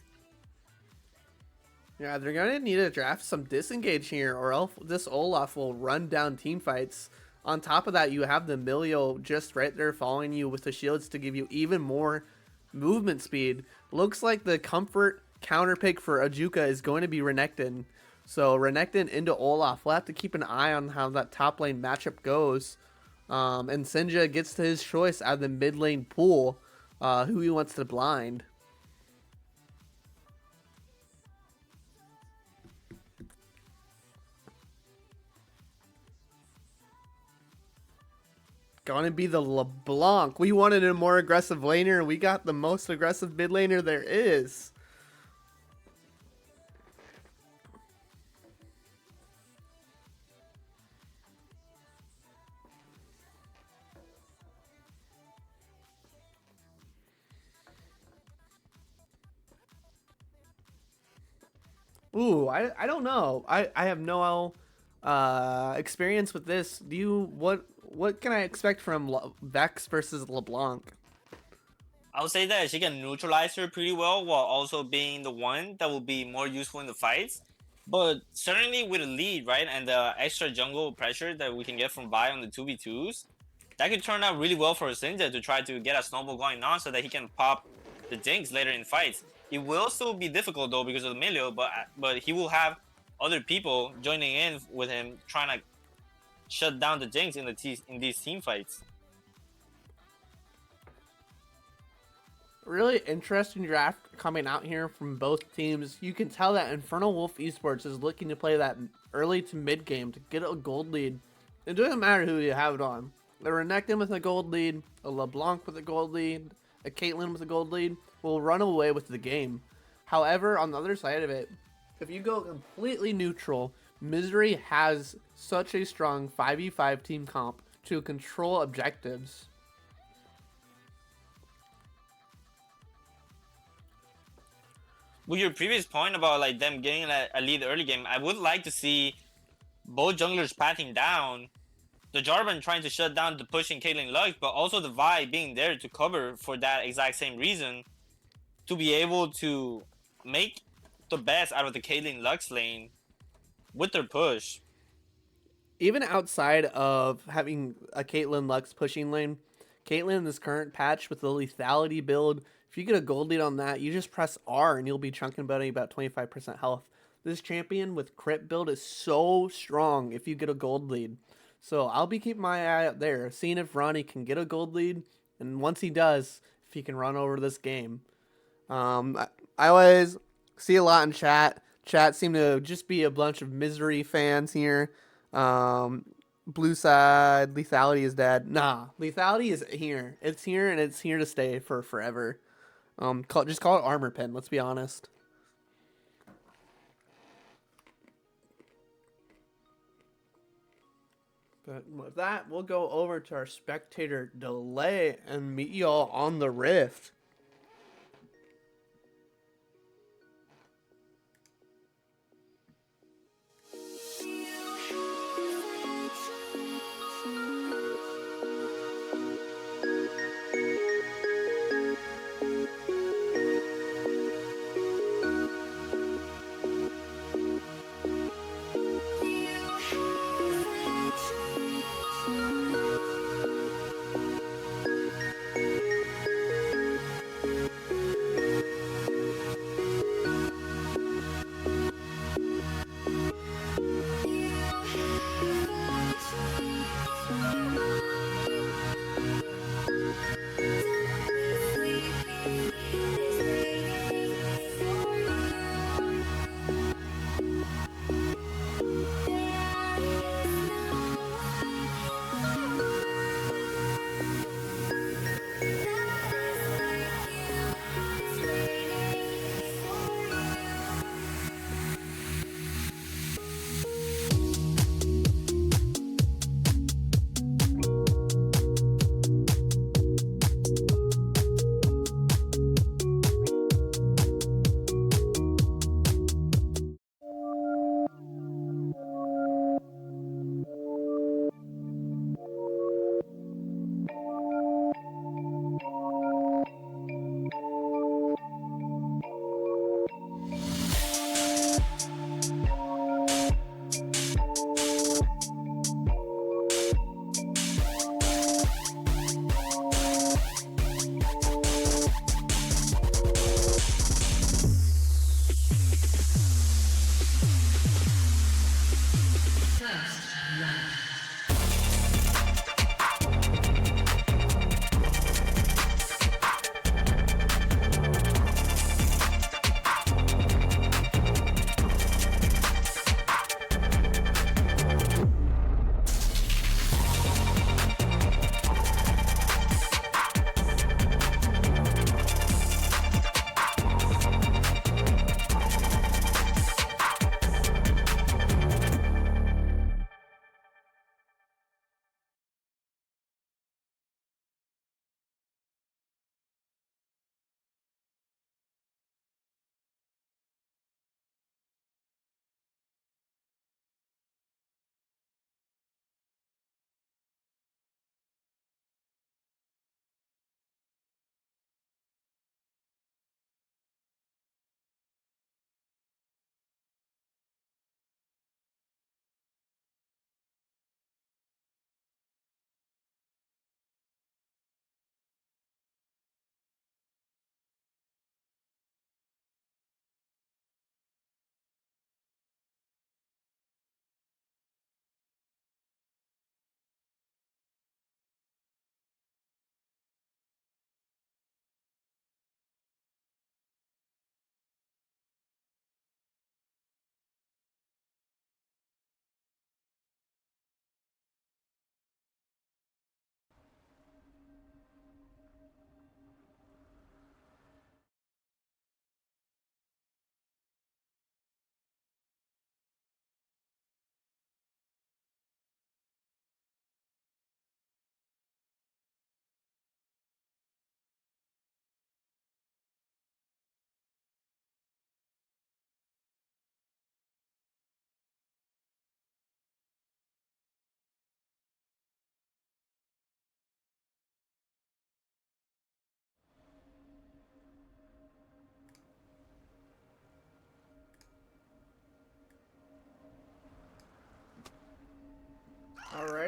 Yeah, they're going to need to draft some disengage here, or else this Olaf will run down team fights. On top of that, you have the Milio just right there following you with the shields to give you even more movement speed. Looks like the comfort counter pick for Ajuka is going to be Renekton. So Renekton into Olaf. We'll have to keep an eye on how that top lane matchup goes. And Sinja gets to his choice out of the mid lane pool, who he wants to blind. Gonna be the LeBlanc. We wanted a more aggressive laner. We got the most aggressive mid laner there is. Ooh, I don't know. I have no experience with this. Do you what can I expect from Vex versus LeBlanc? I would say that she can neutralize her pretty well while also being the one that will be more useful in the fights. But certainly with a lead, right, and the extra jungle pressure that we can get from Vi on the 2v2s, that could turn out really well for Sinja to try to get a snowball going on so that he can pop the Jinx later in fights. It will still be difficult though because of the Milio, but he will have other people joining in with him trying to shut down the Jinx in these team fights. Really interesting draft coming out here from both teams. You can tell that InfernoWolf Esports is looking to play that early to mid game to get a gold lead. It doesn't matter who you have it on. A Renekton with a gold lead, a LeBlanc with a gold lead, a Caitlyn with a gold lead will run away with the game. However, on the other side of it, if you go completely neutral, MZRY has such a strong 5v5 team comp to control objectives. With your previous point about like them getting a lead early game, I would like to see both junglers patting down, the Jarvan trying to shut down the pushing Caitlyn Lux, but also the Vi being there to cover for that exact same reason, to be able to make the best out of the Caitlyn Lux lane with their push. Even outside of having a Caitlyn Lux pushing lane, Caitlyn in this current patch with the lethality build, if you get a gold lead on that, you just press R and you'll be chunking about 25% health. This champion with crit build is so strong if you get a gold lead. So I'll be keeping my eye out there, seeing if Ronnie can get a gold lead, and once he does, if he can run over this game. I always see a lot in chat. Chat seem to just be a bunch of MZRY fans here. Blue side, lethality is dead. Nah, lethality is here. It's here and it's here to stay for forever. Just call it armor pin. Let's be honest. But with that, we'll go over to our spectator delay and meet y'all on the Rift.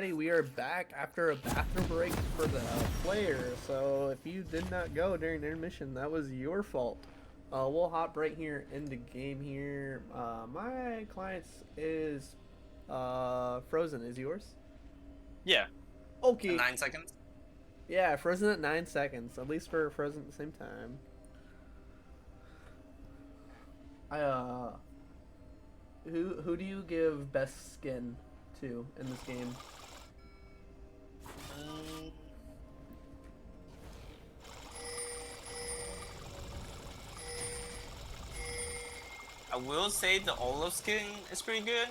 Alrighty, we are back after a bathroom break for the player. So if you did not go during intermission, that was your fault. We'll hop right here into game here. My client's is frozen. Is yours? Yeah. Okay. 9 seconds. Yeah, frozen at 9 seconds. At least we're frozen at the same time. Who do you give best skin to in this game? I will say the Olaf skin is pretty good,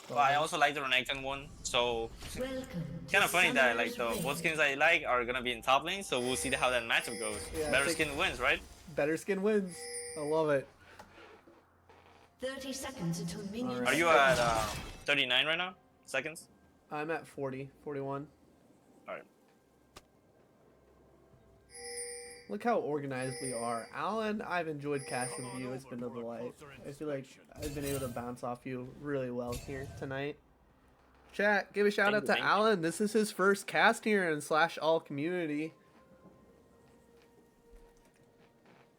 but I also like the Renekton one. So Welcome. kind of funny that like the both skins I like are gonna be in top lane. So we'll see how that matchup goes. Yeah, Better skin wins, right? Better skin wins. I love it. 30 seconds until minions. Are you at 39 right now? Seconds? I'm at 40, 41. Alright. Look how organized we are. Alan, I've enjoyed casting with you. It's been a delight. I feel like I've been able to bounce off you really well here tonight. Chat, give a shout out to Alan. This is his first cast here in /all community.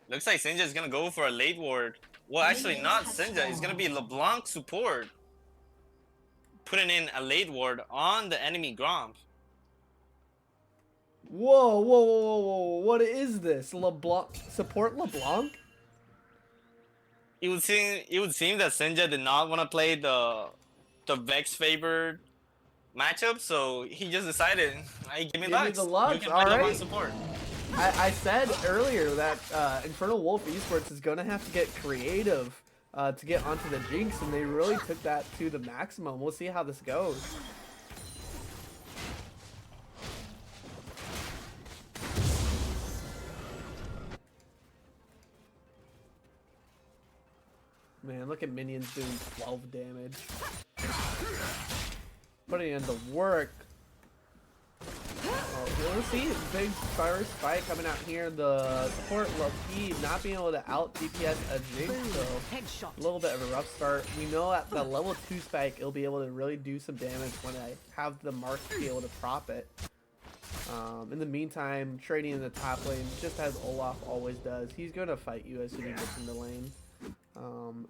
Looks like Sinja is gonna go for a late ward. Well, actually not Sinja. It's gonna be LeBlanc support. Putting in a late ward on the enemy Gromp. Whoa, whoa, whoa, whoa, whoa. What is this? LeBlanc support LeBlanc? It would seem that Sinja did not want to play the Vex favored matchup, so he just decided, hey, give me Lux. The Lux. You can All play LeBlanc right. support. I said earlier that InfernoWolf eSports is going to have to get creative to get onto the Jinx, and they really took that to the maximum. We'll see how this goes. Man, look at minions doing 12 damage. Putting in the work. We'll see big first fight coming out here. The support low-key not being able to out DPS a Jinx, so a little bit of a rough start. We know at the level 2 spike it'll be able to really do some damage when I have the mark to be able to prop it. In the meantime, trading in the top lane, just as Olaf always does, he's going to fight you as soon as he gets in the lane.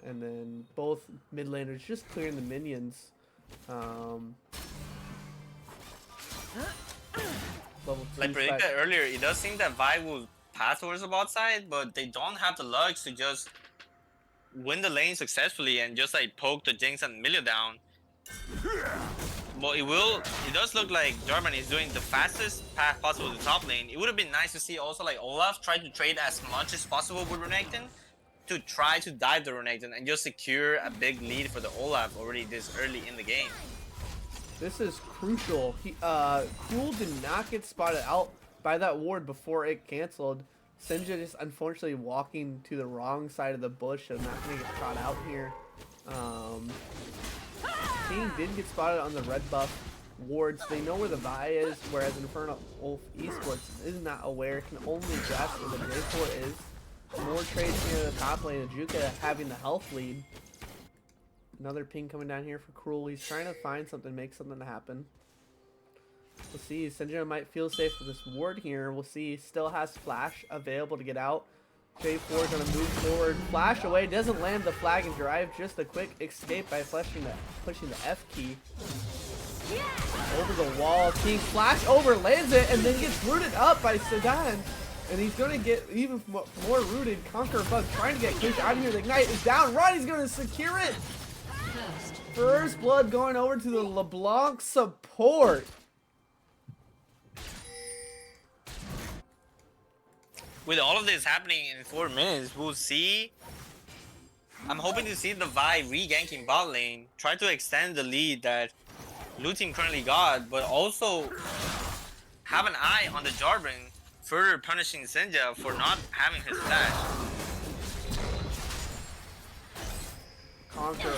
And then both mid laners just clearing the minions. Like predicted earlier, it does seem that Vi will pass towards the bot side, but they don't have the Lux to just win the lane successfully and just like poke the Jinx and Millia down. Well, it does look like Jarvan is doing the fastest path possible to the top lane. It would have been nice to see also like Olaf try to trade as much as possible with Renekton to try to dive the Renekton and just secure a big lead for the Olaf already this early in the game. This is crucial. Cruel did not get spotted out by that ward before it canceled. Sinja just unfortunately walking to the wrong side of the bush and not going to get caught out here. King did get spotted on the red buff wards. They know where the Vi is, whereas InfernoWolf eSports is not aware, can only guess where the J4 is. More trades here in the top lane, Ajuka having the health lead. Another ping coming down here for Cruel. He's trying to find something, make something happen. We'll see. Sinja might feel safe with this ward here. We'll see. Still has Flash available to get out. J4 going to move forward. Flash away. Doesn't land the flag and drive. Just a quick escape by pushing the F key. Over the wall. King Flash over, lands it, and then gets rooted up by Sedan. And he's going to get even more rooted. Conquer Bug trying to get Kush out of here. The Ignite is down. Ronnie's going to secure it. First blood going over to the LeBlanc support. With all of this happening in 4 minutes, we'll see. I'm hoping to see the Vi re-ganking bot lane, try to extend the lead that Blue Team currently got, but also have an eye on the Jarvan, further punishing Sinja for not having his flash.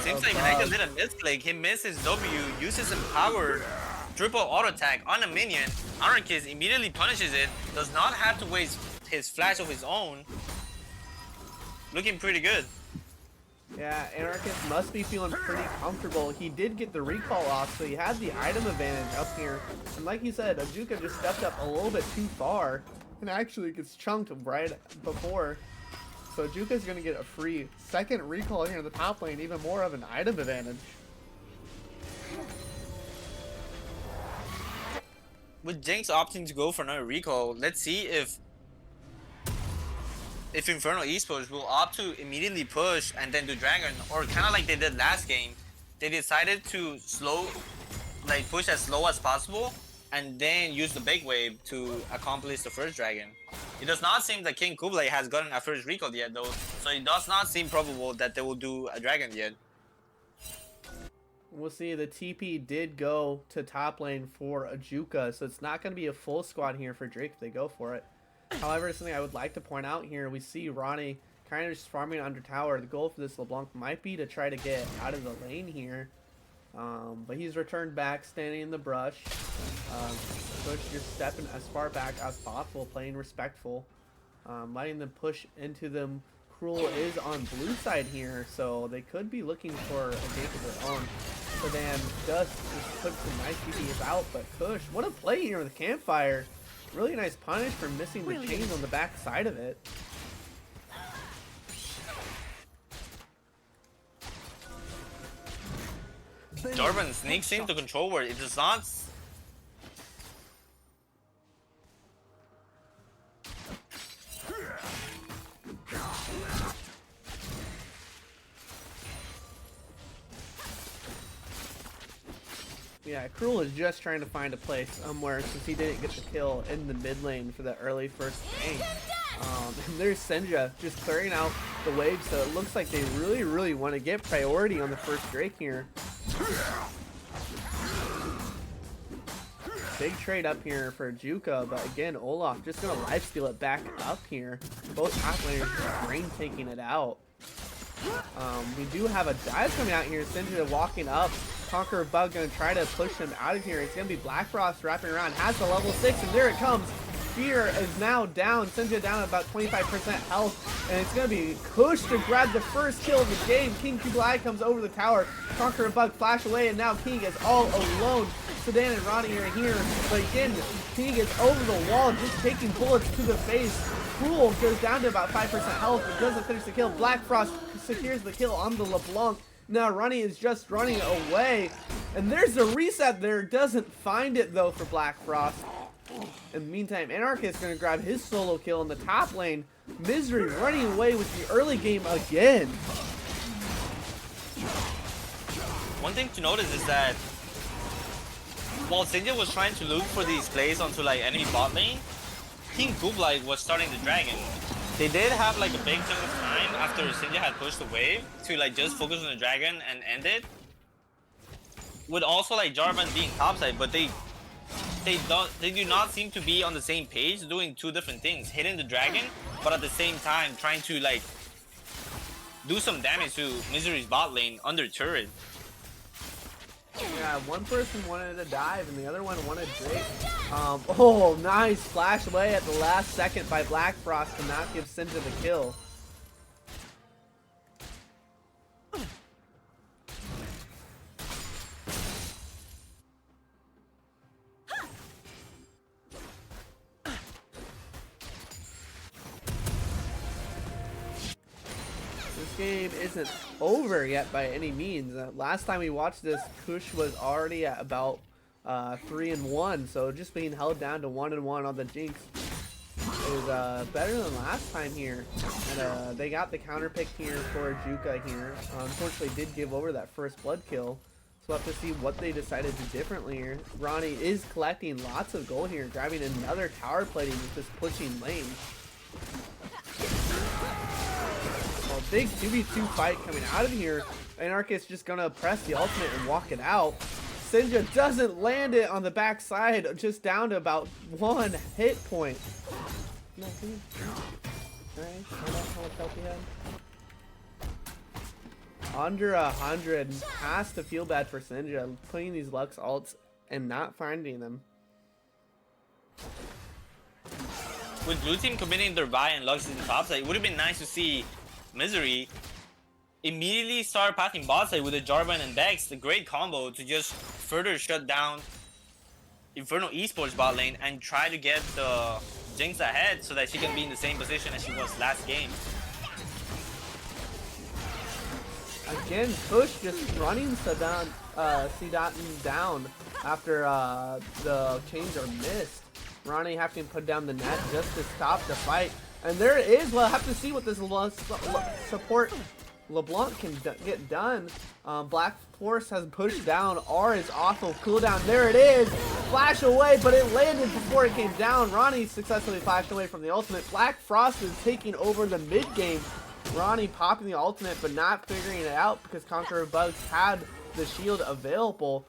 Seems like Renekton did a misclick. He missed his W, uses empowered triple auto attack on a minion. Anarchist immediately punishes it, does not have to waste his flash of his own. Looking pretty good. Yeah, Anarchist must be feeling pretty comfortable. He did get the recall off, so he had the item advantage up here. And like you said, Ajuka just stepped up a little bit too far and actually gets chunked right before. So Ajuka's going to get a free second recall here in the top lane, even more of an item advantage. With Jinx opting to go for another recall, let's see if Inferno eSports will opt to immediately push and then do Dragon, or kind of like they did last game. They decided to push as slow as possible and then use the big wave to accomplish the first Dragon. It does not seem that King Kublai has gotten a first recall yet though, so it does not seem probable that they will do a Dragon yet. We'll see. The TP did go to top lane for Ajuka, so it's not going to be a full squad here for Drake if they go for it. However, something I would like to point out here, we see Ronnie kind of just farming under tower. The goal for this LeBlanc might be to try to get out of the lane here. But he's returned back, standing in the brush. Push, just stepping as far back as possible, playing respectful. Letting them push into them. Cruel is on blue side here, so they could be looking for a gank of their own. Sedan does just put some nice PPs out, but Kush, what a play here with the campfire. Really nice punish for missing the chains on the back side of it. Jarvan sneaks into control where it does not. Yeah, Cruel is just trying to find a place somewhere since he didn't get the kill in the mid lane for the early first game. And there's Senja just clearing out the wave, so it looks like they really want to get priority on the first Drake here. Big trade up here for Juka, but again, Olaf just going to lifesteal it back up here. Both top laners just brain taking it out. We do have a dive coming out here. Senja walking up. Conqueror Bug going to try to push him out of here. It's going to be Black Frost wrapping around. Has the level 6, and there it comes. Fear is now down. Senja down about 25% health. And it's going to be Kush to grab the first kill of the game. King Kublai comes over the tower. Conqueror Bug flash away, and now King is all alone. Sedan and Ronnie are here. But again, King is over the wall, just taking bullets to the face. Cruel goes down to about 5% health, but doesn't finish the kill. Black Frost secures the kill on the LeBlanc. Now Ronnie is just running away. And there's a reset there. Doesn't find it though for Black Frost. In the meantime, Anarchist is going to grab his solo kill in the top lane. MZRY running away with the early game again. One thing to notice is that while Senja was trying to look for these plays onto like enemy bot lane, King Kublai was starting the Dragon. They did have like a big chunk of time after Senja had pushed the wave to like just focus on the Dragon and end it. With also like Jarvan being topside, but they do not seem to be on the same page, doing two different things: hitting the Dragon, but at the same time trying to like do some damage to MZRY's bot lane under turret. Yeah, one person wanted to dive and the other one wanted Drake. Oh, nice flash away at the last second by Black Frost to not give Senja the kill. This game isn't over yet by any means. Last time we watched this, Kush was already at about 3-1, so just being held down to 1-1 on the Jinx is better than last time here. And they got the counter pick here for Juka here. Unfortunately, did give over that first blood kill. So we'll have to see what they decided to do differently here. Ronnie is collecting lots of gold here, grabbing another tower plating with this pushing lane. Well, big 2v2 fight coming out of here. Anarchist just gonna press the ultimate and walk it out. Senja doesn't land it on the back side, just down to about 1 hit point. Under 100. Has to feel bad for Senja, putting these Lux ults and not finding them. With blue team committing their buy and Lux in the top side, it would have been nice to see MZRY immediately start pathing bot side with the Jarvan and Dex, the great combo to just further shut down Inferno eSports bot lane and try to get the Jinx ahead so that she can be in the same position as she was last game. Again, Push just running Seadotten down after the chains are missed. Ronnie having to put down the net just to stop the fight. And there it is. We'll have to see what this support LeBlanc can get done. Black Force has pushed down. R is off of cooldown. There it is. Flash away, but it landed before it came down. Ronnie successfully flashed away from the ultimate. Black Frost is taking over the mid game. Ronnie popping the ultimate, but not figuring it out because Conqueror of Bugs had the shield available.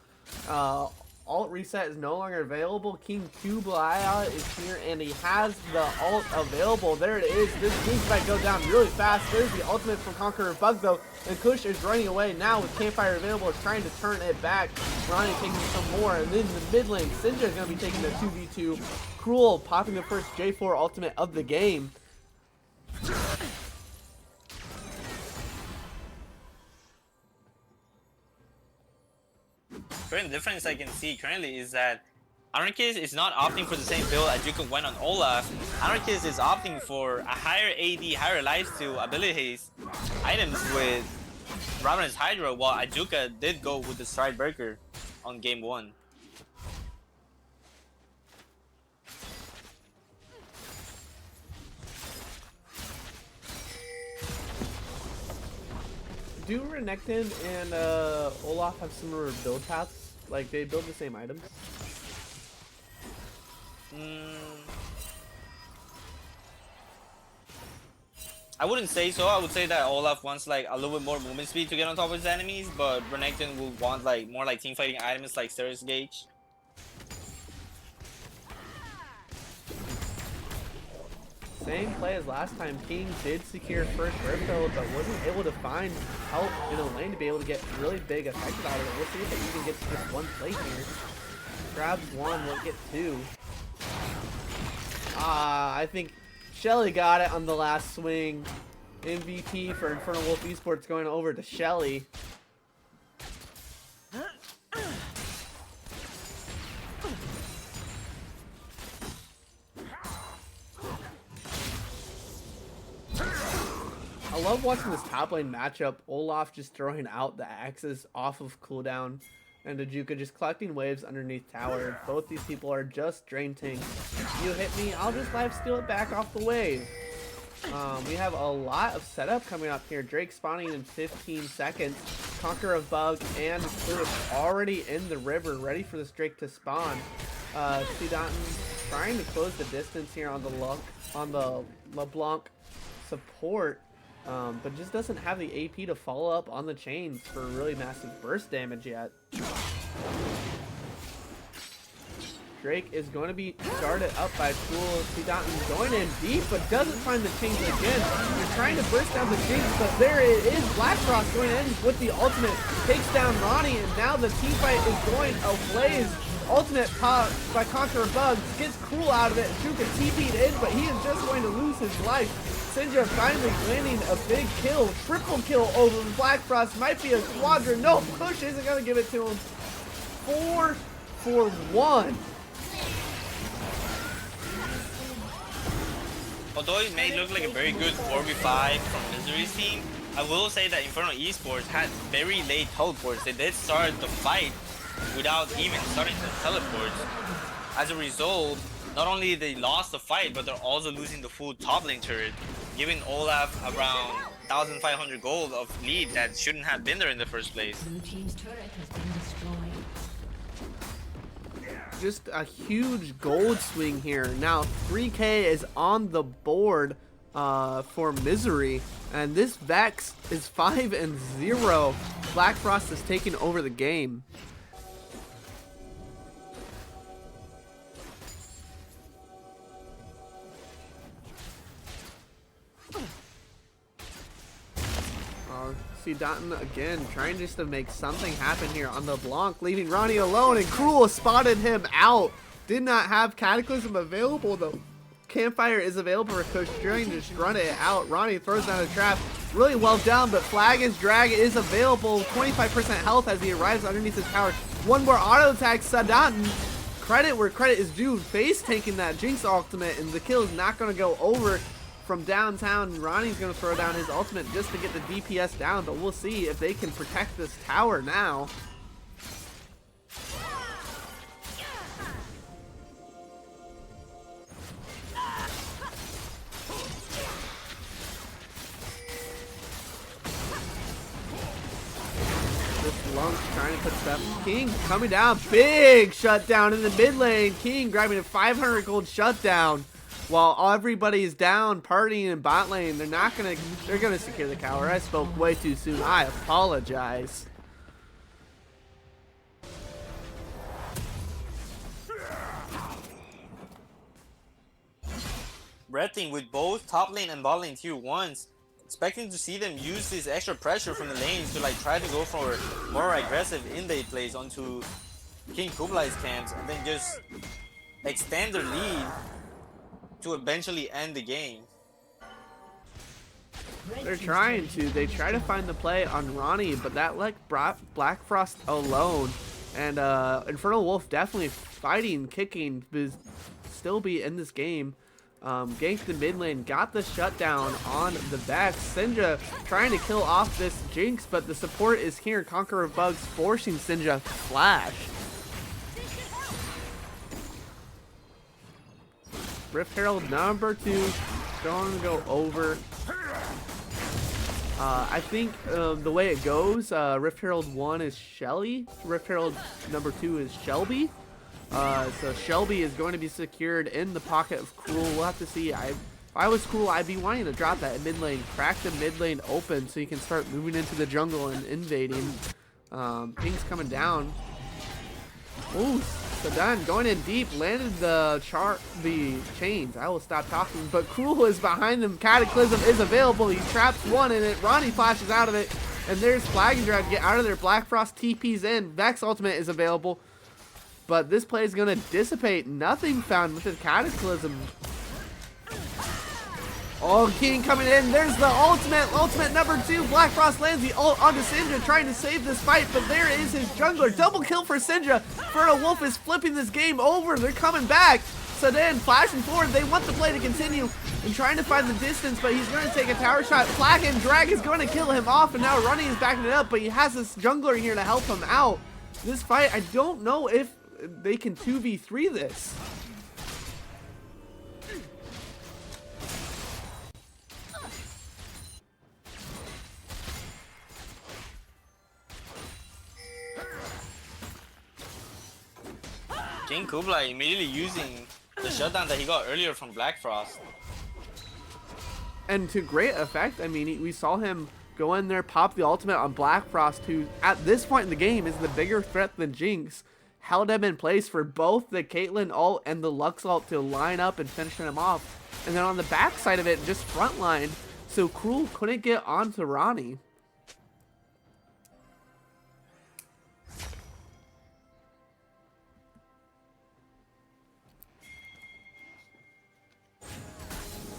Alt reset is no longer available. King Kublai is here, and he has the ult available. There it is. This Jinx might go down really fast. There's the ultimate from Conqueror of Bugs, though, and Kush is running away now with Campfire available. Is trying to turn it back. Ronnie taking some more, and then in the mid lane, Sinja is going to be taking the 2v2. Cruel popping the first J4 ultimate of the game. Current difference I can see currently is that Anarchist is not opting for the same build as Juka went on Olaf. Anarchist is opting for a higher AD, higher lifesteal abilities, items with Ravenous Hydra, while Ajuka did go with the Stride Breaker on game 1. Do Renekton and Olaf have similar build paths? Like, they build the same items? I wouldn't say so. I would say that Olaf wants like a little bit more movement speed to get on top of his enemies, but Renekton will want like more like team fighting items like Cirrus Gauge. Same play as last time. King did secure first Rift build, but wasn't able to find help in a lane to be able to get really big effect out of it. We'll see if it even gets just one play here. Grabs one, won't get two. I think Shelly got it on the last swing. MVP for InfernoWolf eSports going over to Shelly. I love watching this top lane matchup. Olaf just throwing out the axes off of cooldown, and Ajuka just collecting waves underneath tower. Both these people are just drain tanks. You hit me, I'll just lifesteal it back off the wave. We have a lot of setup coming up here. Drake spawning in 15 seconds. Conqueror of Bug and Clue already in the river, ready for this Drake to spawn. Seadotten trying to close the distance here on the LeBlanc support. But just doesn't have the AP to follow up on the chains for really massive burst damage yet. Drake is going to be started up by Cruel. Seadotten going in deep, but doesn't find the chains again. They're trying to burst down the chains, but there it is. Black Frost going in with the ultimate. Takes down Ronnie, and now the team fight is going ablaze. Ultimate pop by Conqueror Bugs gets Cruel out of it. Juka TP'd in, but he is just going to lose his life. Sinja finally landing a big kill. Triple kill over Black Frost. Might be a quadra. No, Push isn't going to give it to him. 4 for 1. Although it may look like a very good 4v5 from MZRY's team, I will say that Inferno eSports had very late teleports. They did start the fight without even starting the teleports. As a result, not only they lost the fight, but they're also losing the full top lane turret, giving Olaf around 1,500 gold of lead that shouldn't have been there in the first place. Blue team's turret has been destroyed. Just a huge gold swing here. Now 3K is on the board for MZRY, and this Vex is 5-0. Black Frost is taking over the game. Seadotten again trying just to make something happen here on the Blanc, leaving Ronnie alone, and Cruel spotted him out. Did not have Cataclysm available though. Campfire is available for Kush, trying to just run it out. Ronnie throws down a trap, really well done, but Flagon's drag is available. 25% health as he arrives underneath his tower. One more auto attack. Sadanten, credit where credit is due, face tanking that Jinx ultimate, and the kill is not going to go over from downtown. Ronnie's going to throw down his ultimate just to get the DPS down, but we'll see if they can protect this tower now. Lunk trying to put stuff. King coming down. Big shutdown in the mid lane. King grabbing a 500 gold shutdown while everybody is down partying in bot lane. They're gonna secure the tower. I spoke way too soon. I apologize. Red team with both top lane and bot lane tier 1s. Expecting to see them use this extra pressure from the lanes to like try to go for more aggressive invade plays onto King Kublai's camps and then just extend their lead to eventually end the game. They're trying to. They try to find the play on Ronnie, but that like brought Black Frost alone. And InfernoWolf definitely fighting, kicking, but still be in this game. Ganked the mid lane, got the shutdown on the back. Sinja trying to kill off this Jinx, but the support is here. Conqueror of Bugs forcing Sinja to flash. Rift Herald number 2 going to go over. I think the way it goes, Rift Herald 1 is Shelly. Rift Herald number 2 is Shelby. So Shelby is going to be secured in the pocket of Cruel. We'll have to see. If I was Cruel, I'd be wanting to drop that mid lane, crack the mid lane open so you can start moving into the jungle and invading. Pink's coming down. Ooh, Sadan going in deep, landed the chains. I will stop talking, but Cruel is behind them. Cataclysm is available. He traps one in it. Ronnie flashes out of it, and there's Flag and Drive. Get out of there. Black Frost TP's in. Vex ultimate is available. But this play is going to dissipate. Nothing found with the Cataclysm. Oh, King coming in. There's the ultimate number 2. Black Frost lands the ult onto Syndra, trying to save this fight, but there is his jungler. Double kill for Syndra. InfernoWolf is flipping this game over. They're coming back. So then, flashing forward, they want the play to continue and trying to find the distance, but he's going to take a tower shot. Flag and Drag is going to kill him off, and now Running is backing it up, but he has this jungler here to help him out. This fight, I don't know if they can 2v3 this. King Kublai immediately using the shutdown that he got earlier from Black Frost. And to great effect. I mean, we saw him go in there, pop the ultimate on Black Frost, who at this point in the game is the bigger threat than Jinx. Held him in place for both the Caitlyn ult and the Lux ult to line up and finish him off. And then on the back side of it, just frontline, so Cruel couldn't get onto Ronnie.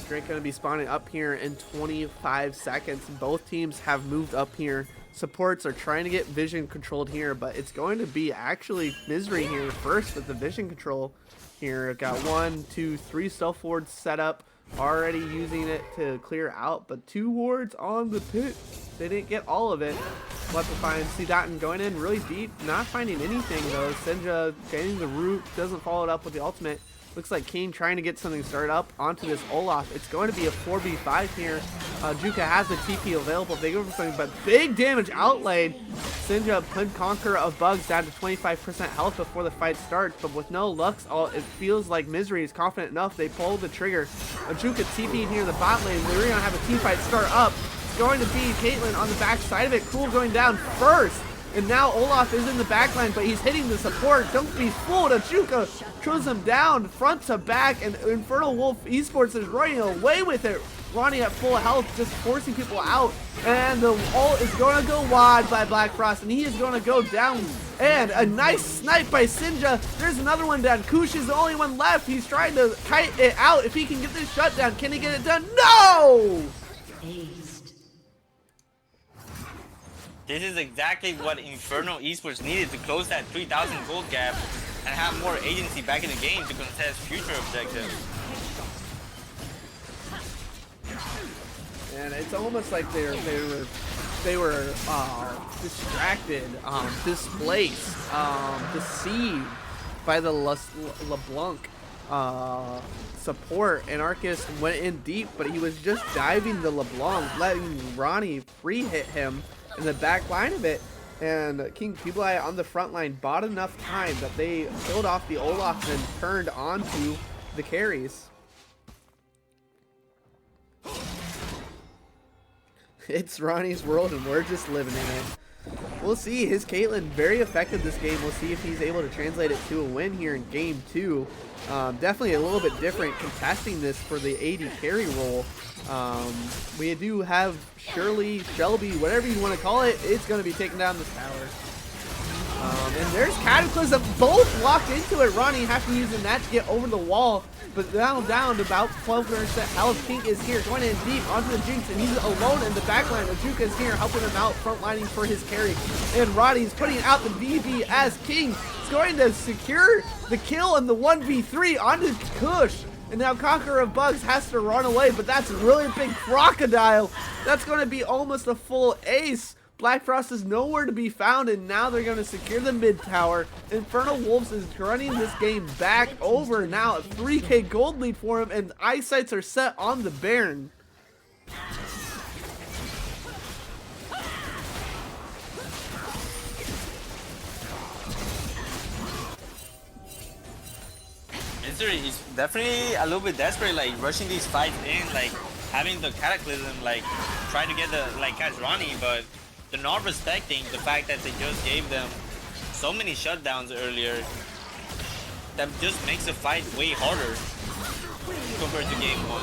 Drake going to be spawning up here in 25 seconds. Both teams have moved up here. Supports are trying to get vision controlled here, but it's going to be actually MZRY here first with the vision control here. Got 1, 2, 3 stealth wards set up, already using it to clear out, but 2 wards on the pit. They didn't get all of it. Leprifying Sadan going in really deep, not finding anything though. Sinja getting the root, doesn't follow it up with the ultimate. Looks like King trying to get something started up onto this Olaf. It's going to be a 4v5 here. Juka has the TP available. They go for something, but big damage outlaid. Sinja put Conqueror of Bugs down to 25% health before the fight starts, but with no Lux ult, it feels like MZRY is confident enough. They pull the trigger. Juka TP here in the bot lane. They're going to have a team fight start up. It's going to be Caitlyn on the back side of it. Cruel going down first. And now Olaf is in the backline, but he's hitting the support. Don't be fooled. Achuka throws him down front to back, and InfernoWolf eSports is running away with it. Ronnie at full health, just forcing people out. And the ult is going to go wide by Black Frost, and he is going to go down. And a nice snipe by Sinja. There's another one down. Kush is the only one left. He's trying to kite it out. If he can get this shutdown, can he get it done? No! This is exactly what Inferno eSports needed to close that 3,000 gold gap and have more agency back in the game to contest future objectives. And it's almost like they were distracted, displaced, deceived by the LeBlanc support. And Arcus went in deep, but he was just diving the LeBlanc, letting Ronnie free hit him in the back line of it. And King Kublai on the front line bought enough time that they killed off the Olaf and turned onto the carries. It's Ronnie's world and we're just living in it. We'll see. His Caitlyn very effective this game. We'll see if he's able to translate it to a win here in game 2. Definitely a little bit different contesting this for the AD carry role. We do have Shirley, Shelby, whatever you want to call it. It's going to be taking down this tower. And there's Cataclysm, both locked into it. Ronnie having to use the net to get over the wall, but now down to about 12% health. Pink is here, going in deep onto the Jinx, and he's alone in the backline. Ajuka is here, helping him out, frontlining for his carry. And Ronnie's putting out the BB as King is going to secure the kill in the 1v3 onto Kush. And now Conqueror of Bugs has to run away, but that's a really big crocodile. That's going to be almost a full ace. Black Frost is nowhere to be found, and now they're going to secure the mid tower. InfernoWolf is running this game back over now. A 3k gold lead for him, and eyesights are set on the Baron. MZRY is definitely a little bit desperate, like rushing these fights in, like having the Cataclysm, like trying to get the catch Ronnie, but they're not respecting the fact that they just gave them so many shutdowns earlier. That just makes the fight way harder compared to game 1.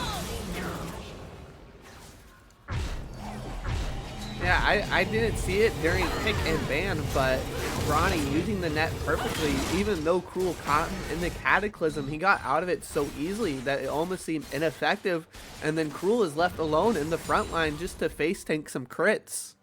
Yeah, I didn't see it during pick and ban, but Ronnie using the net perfectly, even though Cruel caught him in the Cataclysm, he got out of it so easily that it almost seemed ineffective, and then Cruel is left alone in the front line just to face tank some crits.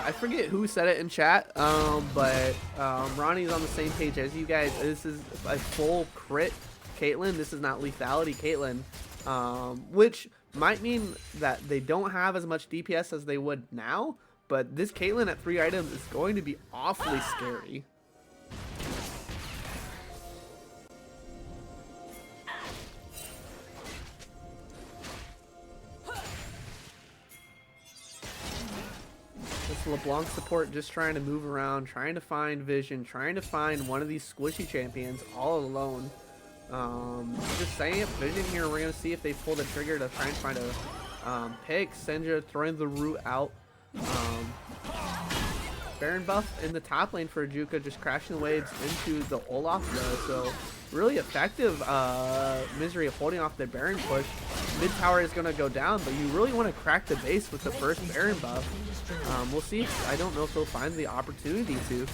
I forget who said it in chat, but Ronnie's on the same page as you guys. This is a full crit Caitlyn. This is not lethality Caitlyn, which might mean that they don't have as much DPS as they would now, but this Caitlyn at 3 items is going to be awfully scary. This LeBlanc support just trying to move around, trying to find vision, trying to find one of these squishy champions all alone. Just saying it, vision here, we're going to see if they pull the trigger to try and find a pick. Senja throwing the root out. Baron buff in the top lane for Ajuka, just crashing the waves into the Olaf though, so really effective MZRY holding off the Baron push. Mid tower is going to go down, but you really want to crack the base with the first Baron buff. We'll see. I don't know if they'll find the opportunity to.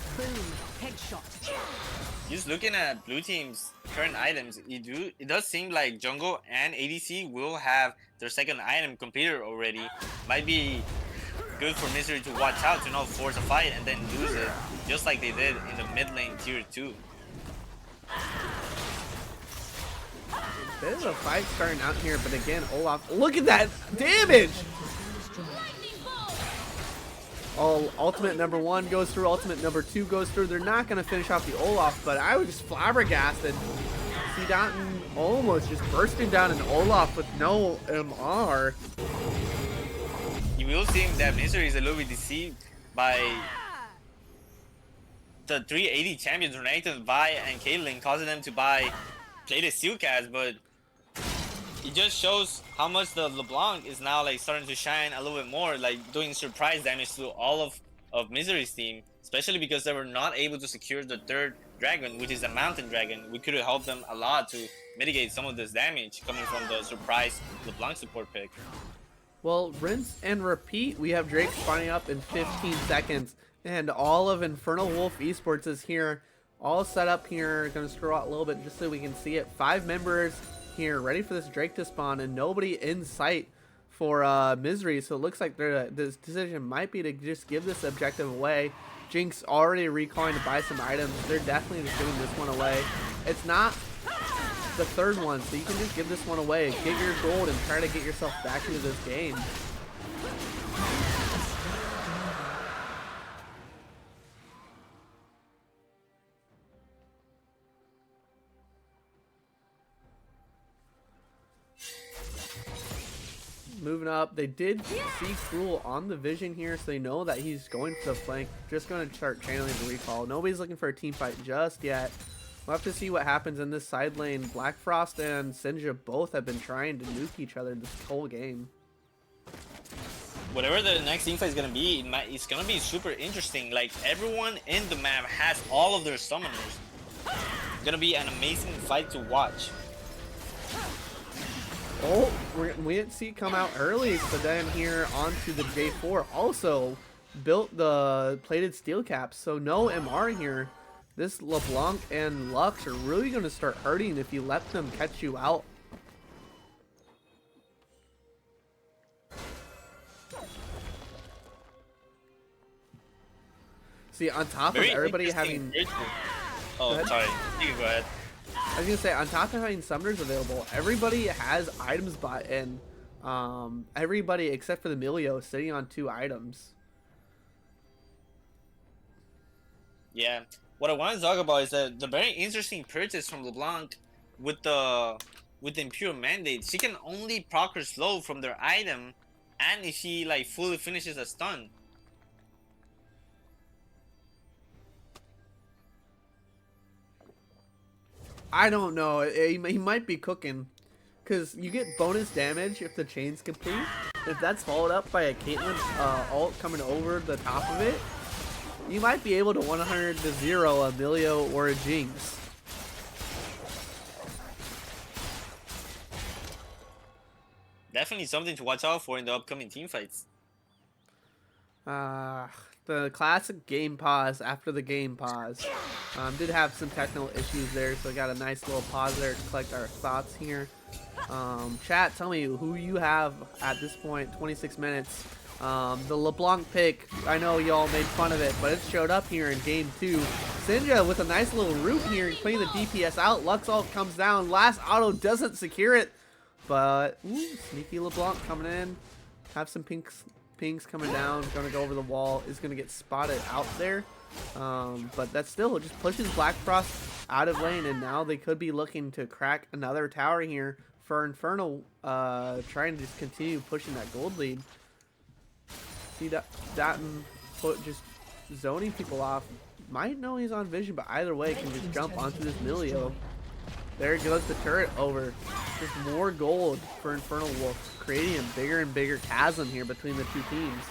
Just looking at blue team's current items, it does seem like jungle and ADC will have their second item completed already. Might be good for MZRY to watch out to not force a fight and then lose it, just like they did in the mid lane tier 2. Bit of a fight starting out here, but again, Olaf, look at that damage! Oh, ultimate number 1 goes through, ultimate number 2 goes through. They're not going to finish off the Olaf, but I was just flabbergasted. See Danton almost just bursting down an Olaf with no MR. You will see that MZRY is a little bit deceived by the 380 champions Renekton, Vi, and Caitlyn, causing them to play the Steelcats, but it just shows how much the LeBlanc is now like starting to shine a little bit more, like doing surprise damage to all of MZRY's team, especially because they were not able to secure the third dragon, which is a mountain dragon. We could have helped them a lot to mitigate some of this damage coming from the surprise LeBlanc support pick. Well, rinse and repeat. We have Drake spawning up in 15 seconds. And all of InfernoWolf eSports is here. All set up here. Gonna scroll out a little bit just so we can see it. 5 members here ready for this Drake to spawn. And nobody in sight for MZRY. So it looks like this decision might be to just give this objective away. Jinx already recalling to buy some items. They're definitely just giving this one away. It's not the third one, so you can just give this one away. Get your gold and try to get yourself back into this game. Moving up, they did see Cruel on the vision here, so they know that he's going for the flank. Just going to start channeling the recall. Nobody's looking for a team fight just yet. We'll have to see what happens in this side lane. Black Frost and Sinja both have been trying to nuke each other this whole game. Whatever the next team fight is gonna be, it's gonna be super interesting. Like, everyone in the map has all of their summoners. It's gonna be an amazing fight to watch. Oh, we didn't see it come out early, but then here onto the J4 also built the plated steel caps, so no MR here. This LeBlanc and Lux are really going to start hurting if you let them catch you out. See, on top of everybody having... Oh, sorry. You can go ahead. I was going to say, on top of having summoners available, everybody has items bought in. Everybody except for the Milio sitting on 2 items. Yeah. What I want to talk about is the very interesting purchase from LeBlanc with the Impure Mandate. She can only proc her slow from their item, and if she like fully finishes a stun. I don't know. He might be cooking, because you get bonus damage if the chain's complete. If that's followed up by a Caitlyn ult coming over the top of it, you might be able to 100 to 0 a Milio or a Jinx. Definitely something to watch out for in the upcoming team fights. The classic game pause after the game pause. Did have some technical issues there, so I got a nice little pause there to collect our thoughts here. Chat, tell me who you have at this point, 26 minutes. The LeBlanc pick, I know y'all made fun of it, but it showed up here in game 2. Sinja with a nice little root here, playing the DPS out. Lux ult comes down. Last auto doesn't secure it, but sneaky LeBlanc coming in. Have some pings coming down. Gonna go over the wall. Is gonna get spotted out there, but that still just pushes Black Frost out of lane, and now they could be looking to crack another tower here for Inferno, trying to just continue pushing that gold lead. See that and put just zoning people off. Might know he's on vision, but either way can just jump onto this Milio. There goes the turret over. Just more gold for InfernoWolf, creating a bigger and bigger chasm here between the two teams.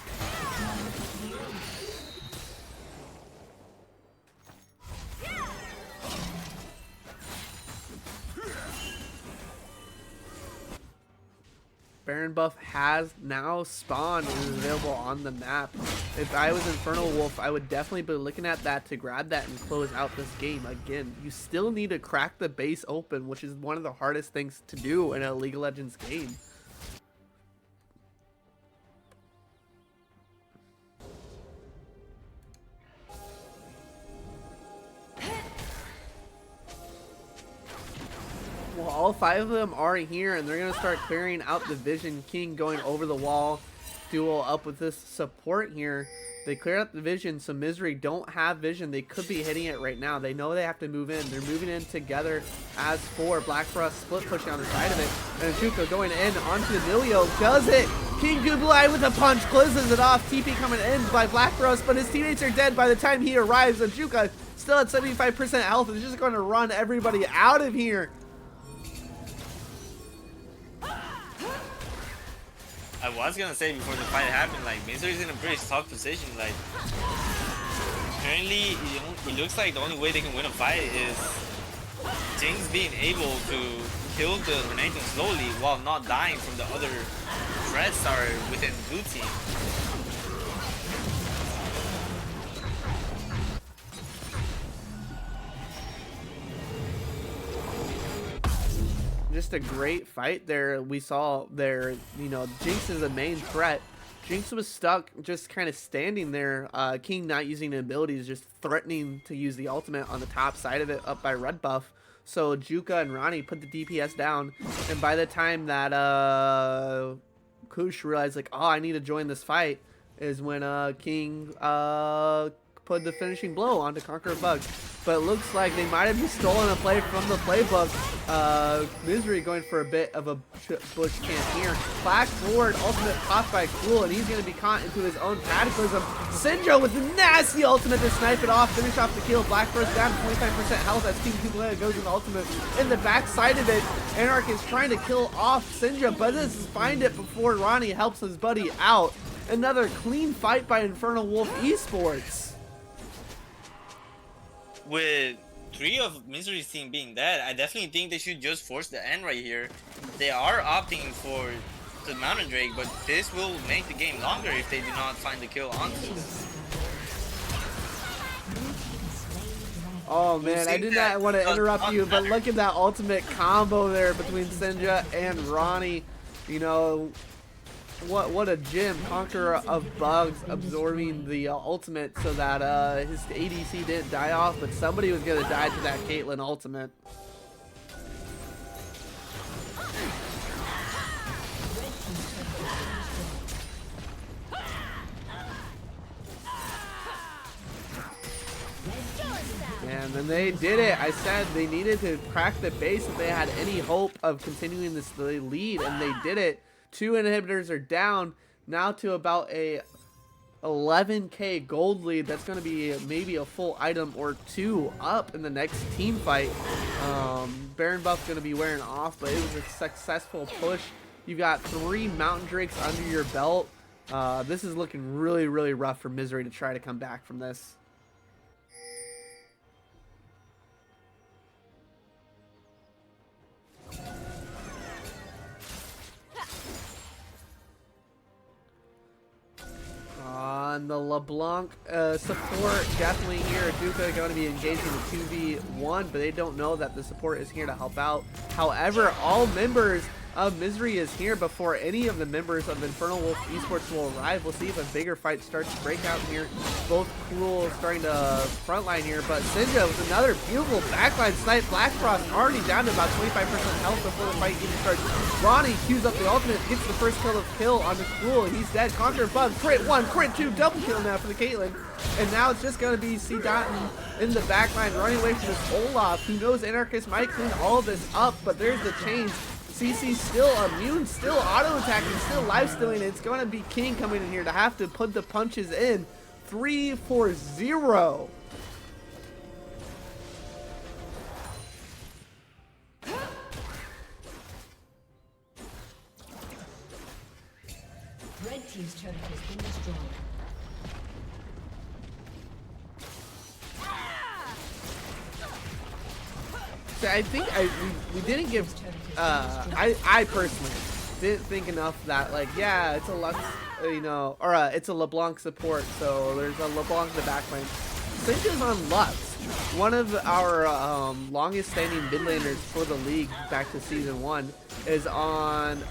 Baron buff has now spawned and is available on the map. If I was InfernoWolf, I would definitely be looking at that to grab that and close out this game. Again, you still need to crack the base open, which is one of the hardest things to do in a League of Legends game. Well, all 5 of them are here, and they're going to start clearing out the Vision King going over the wall. Duel up with this support here. They cleared up the Vision, so MZRY don't have Vision. They could be hitting it right now. They know they have to move in. They're moving in together as for Black Frost split pushing on the side of it. And Chuka going in onto the Milio. Does it! King Gublai with a punch closes it off. TP coming in by Black Frost, but his teammates are dead by the time he arrives. And Chuka still at 75% health is just going to run everybody out of here. I was gonna say before the fight happened, like, MZRY's in a pretty tough position. Like, currently, it looks like the only way they can win a fight is Jinx being able to kill the Renato slowly while not dying from the other threat starter within blue team. Just a great fight there. We saw there, you know, Jinx is a main threat. Jinx was stuck just kind of standing there. King not using abilities, just threatening to use the ultimate on the top side of it up by red buff. So Juka and Ronnie put the DPS down, and by the time that Kush realized like, oh, I need to join this fight, is when King put the finishing blow onto Conqueror Bug. But it looks like they might have just stolen a play from the playbook. MZRY going for a bit of a bush camp here. Flash forward, ultimate popped by Cruel, and he's going to be caught into his own cataclysm. Sinjo with the nasty ultimate to snipe it off, finish off the kill. Black Forest down to 25% health as King Kublea goes with ultimate. In the backside of it, Anarch is trying to kill off Sinjo, but does find it before Ronnie helps his buddy out. Another clean fight by InfernoWolf eSports. With 3 of MZRY's team being dead, I definitely think they should just force the end right here. They are opting for the Mountain Drake, but this will make the game longer if they do not find the kill onto. Oh man, I did not want to interrupt you, but look at that ultimate combo there between Sinja and Ronnie. You know, what a gem. Conqueror of Bugs absorbing the ultimate so that his ADC didn't die off, but somebody was going to die to that Caitlyn ultimate. And then they did it. I said they needed to crack the base if they had any hope of continuing this lead, and they did it. 2 inhibitors are down now to about a 11k gold lead. That's going to be maybe a full item or 2 up in the next team fight. Baron buff going to be wearing off, but it was a successful push. You got 3 Mountain Drakes under your belt. This is looking really, really rough for MZRY to try to come back from this. On the LeBlanc support, definitely here. Duca going to be engaging the 2v1, but they don't know that the support is here to help out. However, all members of MZRY is here before any of the members of InfernoWolf eSports will arrive. We'll see if a bigger fight starts to break out here. Both Cruel starting to frontline here, but Sinja with another beautiful backline snipe. Black Frost already down to about 25% health before the fight even starts. Ronnie cues up the ultimate, gets the first kill on the Cruel. He's dead. Conqueror Bug, crit 1, crit 2, double kill now for the Caitlyn. And now it's just going to be C. Dotton in the backline running away from this Olaf, who knows Anarchist might clean all of this up, but there's the change. CC still immune, still auto-attacking, still life-stealing. It's going to be King coming in here to have to put the punches in. 3-4-0. Red team's turret has been destroyed. So I think we didn't give I personally didn't think enough that, like, yeah, it's a Lux, you know, or it's a LeBlanc support, so there's a LeBlanc in the backline. Sinja's on Lux, one of our longest standing mid laners for the league back to season 1 is on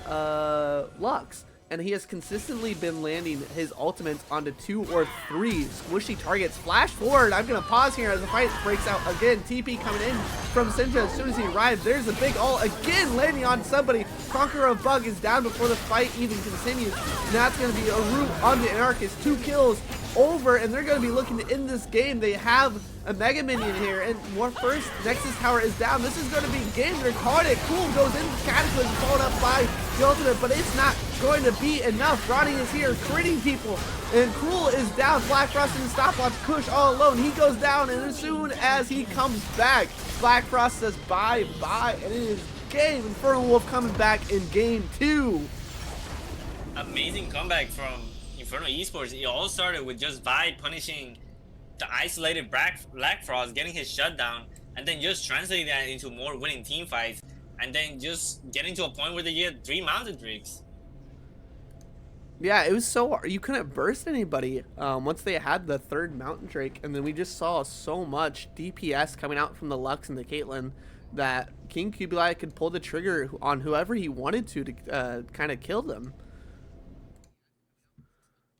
Lux. And he has consistently been landing his ultimates onto 2 or 3 squishy targets. Flash forward. I'm going to pause here as the fight breaks out again. TP coming in from Sinja as soon as he arrives. There's a big ult again landing on somebody. Conqueror of Bug is down before the fight even continues. Now it's going to be a root on the Anarchist. 2 kills over, and they're going to be looking to end this game. They have a Mega Minion here, and first Nexus Tower is down. This is going to be game. They're calling it. Cool goes into Cataclysm, followed up by the ultimate, but it's not going to be enough. Ronnie is here, critting people, and Cruel is down. Black Frost and Stopwatch Kush all alone. He goes down, and as soon as he comes back, Black Frost says bye-bye, and it is game. InfernoWolf coming back in game 2. Amazing comeback from Inferno eSports. It all started with just Vi punishing the isolated Black Frost, getting his shutdown, and then just translating that into more winning team fights, and then just getting to a point where they get 3 Mountain Drakes. Yeah, it was so hard. You couldn't burst anybody once they had the third Mountain Drake, and then we just saw so much DPS coming out from the Lux and the Caitlyn that King Kublai could pull the trigger on whoever he wanted to kind of kill them.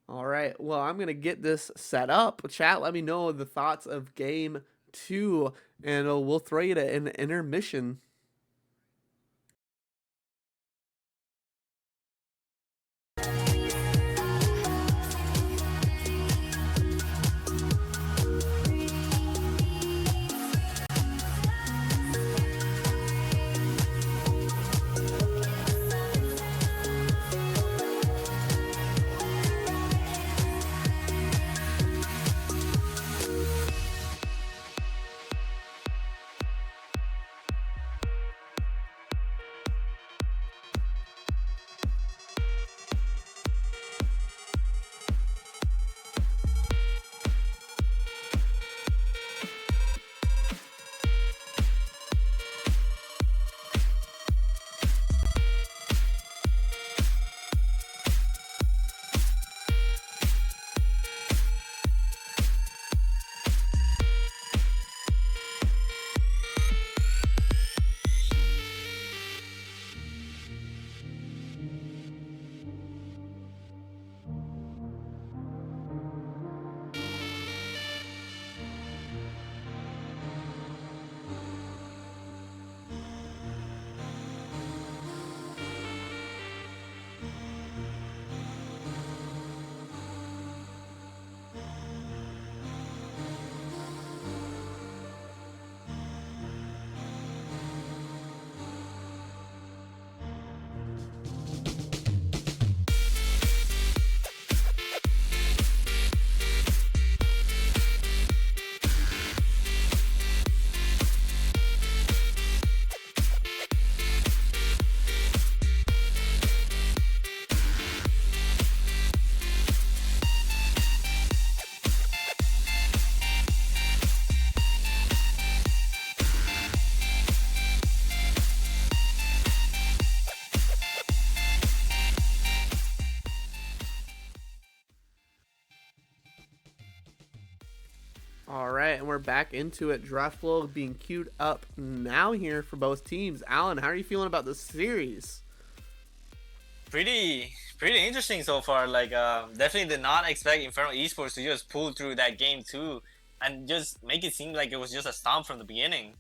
All right, well, I'm going to get this set up. Chat, let me know the thoughts of game 2, and we'll throw you to an intermission. All right, and we're back into it. Draft flow being queued up now here for both teams. Alan, how are you feeling about this series? Pretty interesting so far. Like, definitely did not expect Inferno eSports to just pull through that game too, and just make it seem like it was just a stomp from the beginning.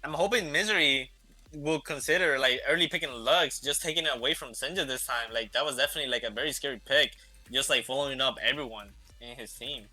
I'm hoping MZRY will consider like early picking Lux, just taking it away from Senja this time. Like that was definitely like a very scary pick, just like following up everyone in his team.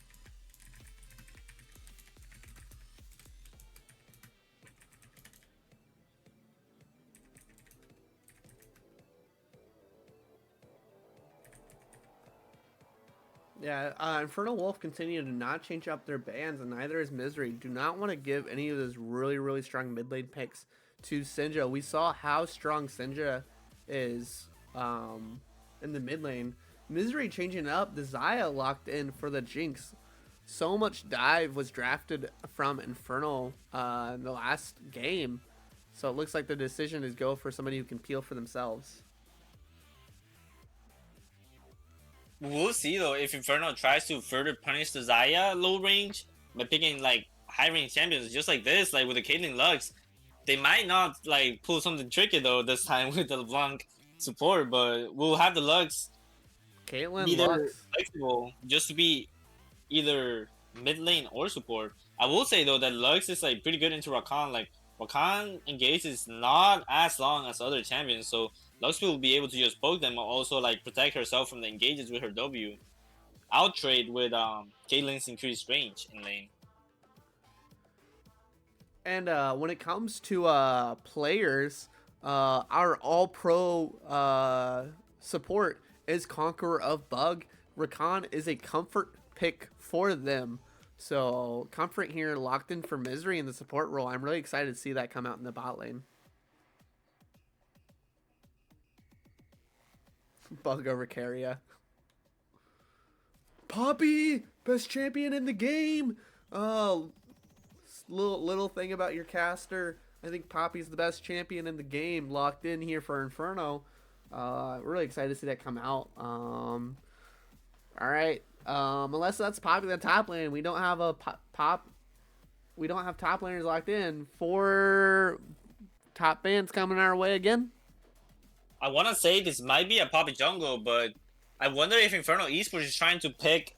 Yeah, InfernoWolf continue to not change up their bans, and neither is MZRY. Do not want to give any of those really strong mid lane picks to Senja. We saw how strong Senja is in the mid lane. MZRY changing up, the Xayah locked in for the Jinx. So much dive was drafted from Inferno in the last game. So it looks like the decision is go for somebody who can peel for themselves. We'll see though if Inferno tries to further punish the Xayah low range by picking like high range champions just like this, like with the Caitlyn Lux. They might not like pull something tricky though this time with the LeBlanc support, but we'll have the Lux be Caitlyn there Lux. flexible just to be either mid lane or support. I will say though that Lux is like pretty good into Rakan. Like Rakan engage is not as long as other champions, so Lux will be able to just poke them, but also like protect herself from the engages with her W. Out trade with Caitlyn's increased range in lane. And when it comes to players, our all pro support is Conqueror of Bug. Rakan is a comfort pick for them. So comfort here locked in for MZRY in the support role. I'm really excited to see that come out in the bot lane. Bug over Carrier. Poppy, best champion in the game. Oh, little thing about your caster. I think Poppy's the best champion in the game. Locked in here for Inferno. Really excited to see that come out. All right. Unless that's popping the top lane, we don't have a pop. We don't have top laners locked in. 4 top bans coming our way again. I want to say this might be a Poppy jungle, but I wonder if Inferno Esports is trying to pick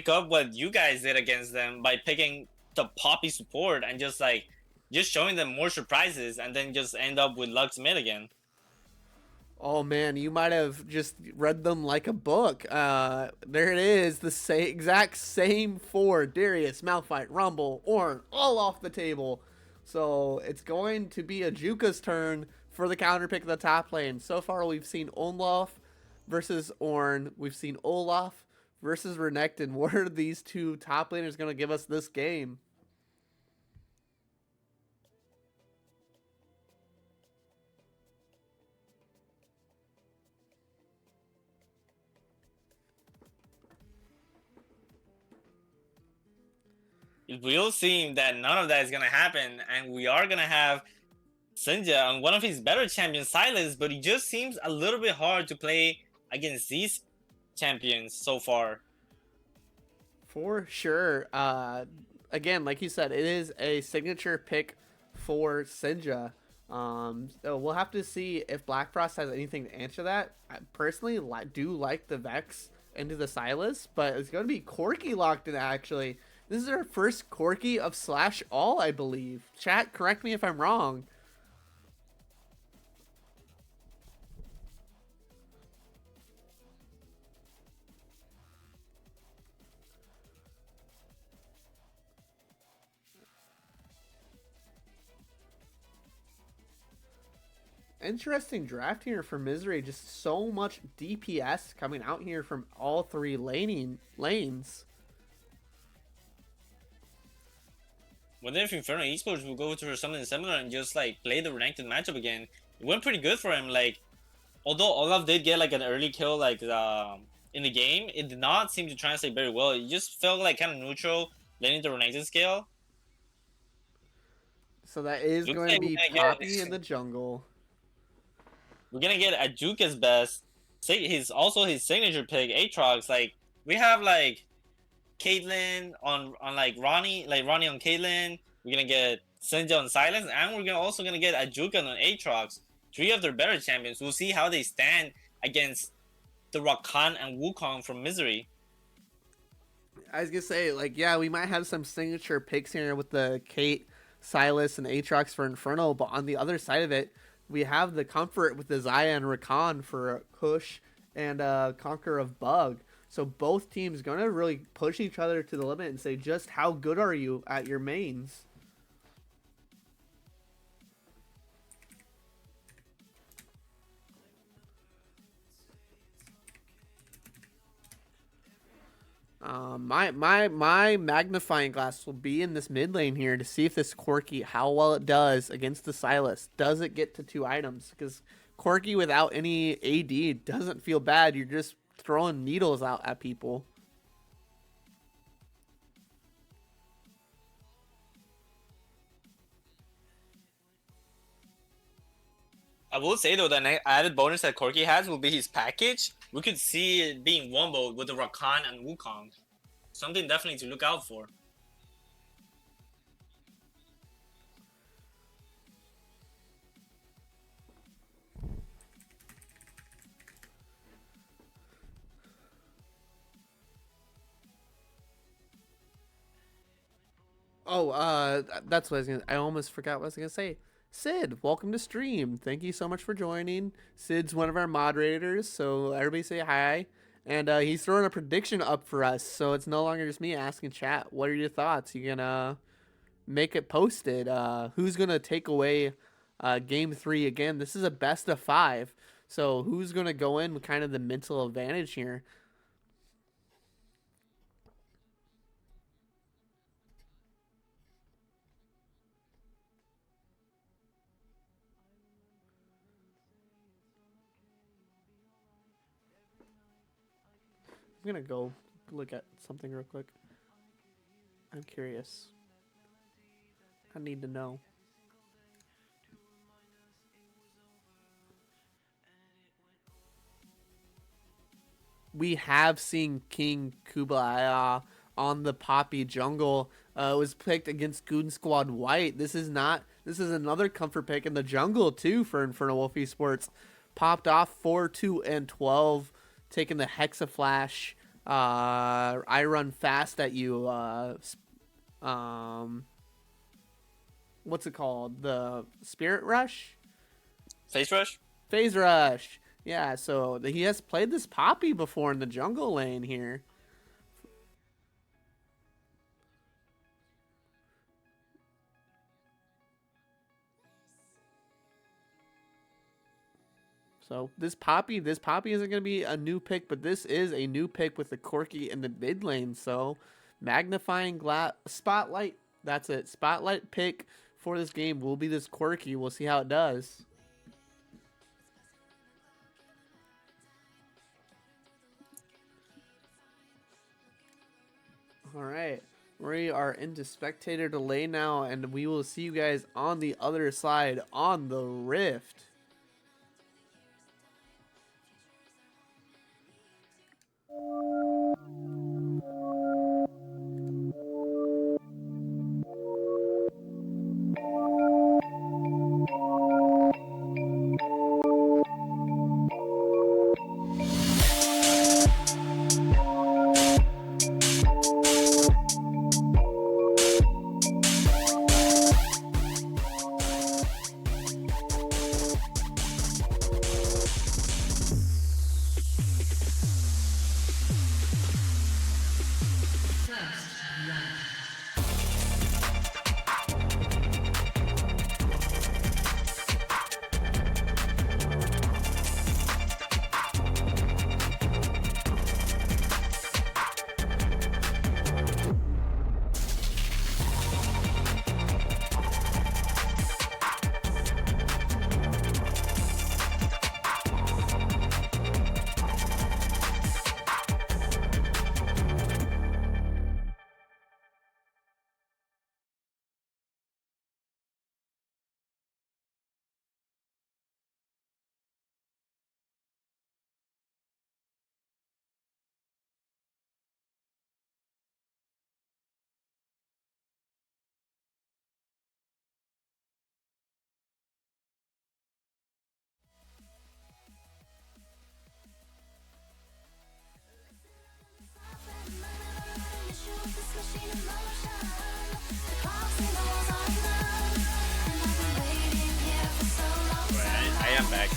up what you guys did against them by picking the Poppy support and just showing them more surprises and then just end up with Lux mid again. Oh man, you might have just read them like a book. There it is, the exact same 4: Darius, Malphite, Rumble, Ornn, all off the table. So it's going to be a Juka's turn for the counter pick of the top lane. So far, we've seen Olaf versus Ornn. We've seen Olaf versus Renekton. What are these 2 top laners going to give us this game? It will seem that none of that is gonna happen, and we are gonna have Sinja on one of his better champions, Silas, but it just seems a little bit hard to play against these champions so far. For sure. Again, like you said, it is a signature pick for Sinja. So we'll have to see if Black Frost has anything to answer that. I personally do like the Vex into the Silas, but it's going to be Corki locked in actually. This is our first Corki of Slash All, I believe. Chat, correct me if I'm wrong. Interesting draft here for MZRY. Just so much DPS coming out here from all 3 lanes. Wonder if Inferno Esports will go to something similar and just like play the Renekton matchup again. It went pretty good for him. Like, although Olaf did get like an early kill like in the game, it did not seem to translate very well. It just felt like kind of neutral, letting the Renekton scale. So that is Looks going like to be we're gonna Poppy in the jungle. We're gonna get Ajuka's best. His also his signature pick, Aatrox. Like, we have like Caitlyn on like Ronnie on Caitlyn. We're gonna get Sinja on Silence, and we're also gonna get Ajuka on Aatrox. 3 of their better champions. We'll see how they stand against the Rakan and Wukong from MZRY. I was gonna say, like, yeah, we might have some signature picks here with the Kate, Silas, and Aatrox for Inferno, but on the other side of it, we have the comfort with the Xayah and Rakan for Kush and Conqueror of Bug. So both teams gonna really push each other to the limit and say, just how good are you at your mains? My magnifying glass will be in this mid lane here to see if this Corki, how well it does against the Silas. Does it get to 2 items? Because Corki without any AD doesn't feel bad. You're just throwing needles out at people. I will say though, that added bonus that Corki has will be his package. We could see it being womboed with the Rakan and Wukong. Something definitely to look out for. Oh, that's what I was gonna. I almost forgot what I was gonna say. Sid, welcome to stream. Thank you so much for joining. Sid's one of our moderators, so everybody say hi. And he's throwing a prediction up for us, so it's no longer just me asking chat. What are your thoughts? You gonna make it posted? Who's gonna take away game 3 again? This is a best of 5, so who's gonna go in with kind of the mental advantage here? I'm gonna go look at something real quick. I'm curious. I need to know. we have seen King Kublai on the Poppy jungle. Was picked against Goon Squad White. This is not. This is another comfort pick in the jungle too for InfernoWolf eSports. Popped off 4, 2, and 12, taking the Hexa Flash. I run fast at you. What's it called? The Spirit Rush. Face rush. Phase Rush. Yeah, so he has played this Poppy before in the jungle lane here. So this Poppy isn't going to be a new pick, but this is a new pick with the Corki in the mid lane. So magnifying spotlight. That's it. Spotlight pick for this game will be this Corki. We'll see how it does. All right. We are into spectator delay now, and we will see you guys on the other side on the Rift. I am back.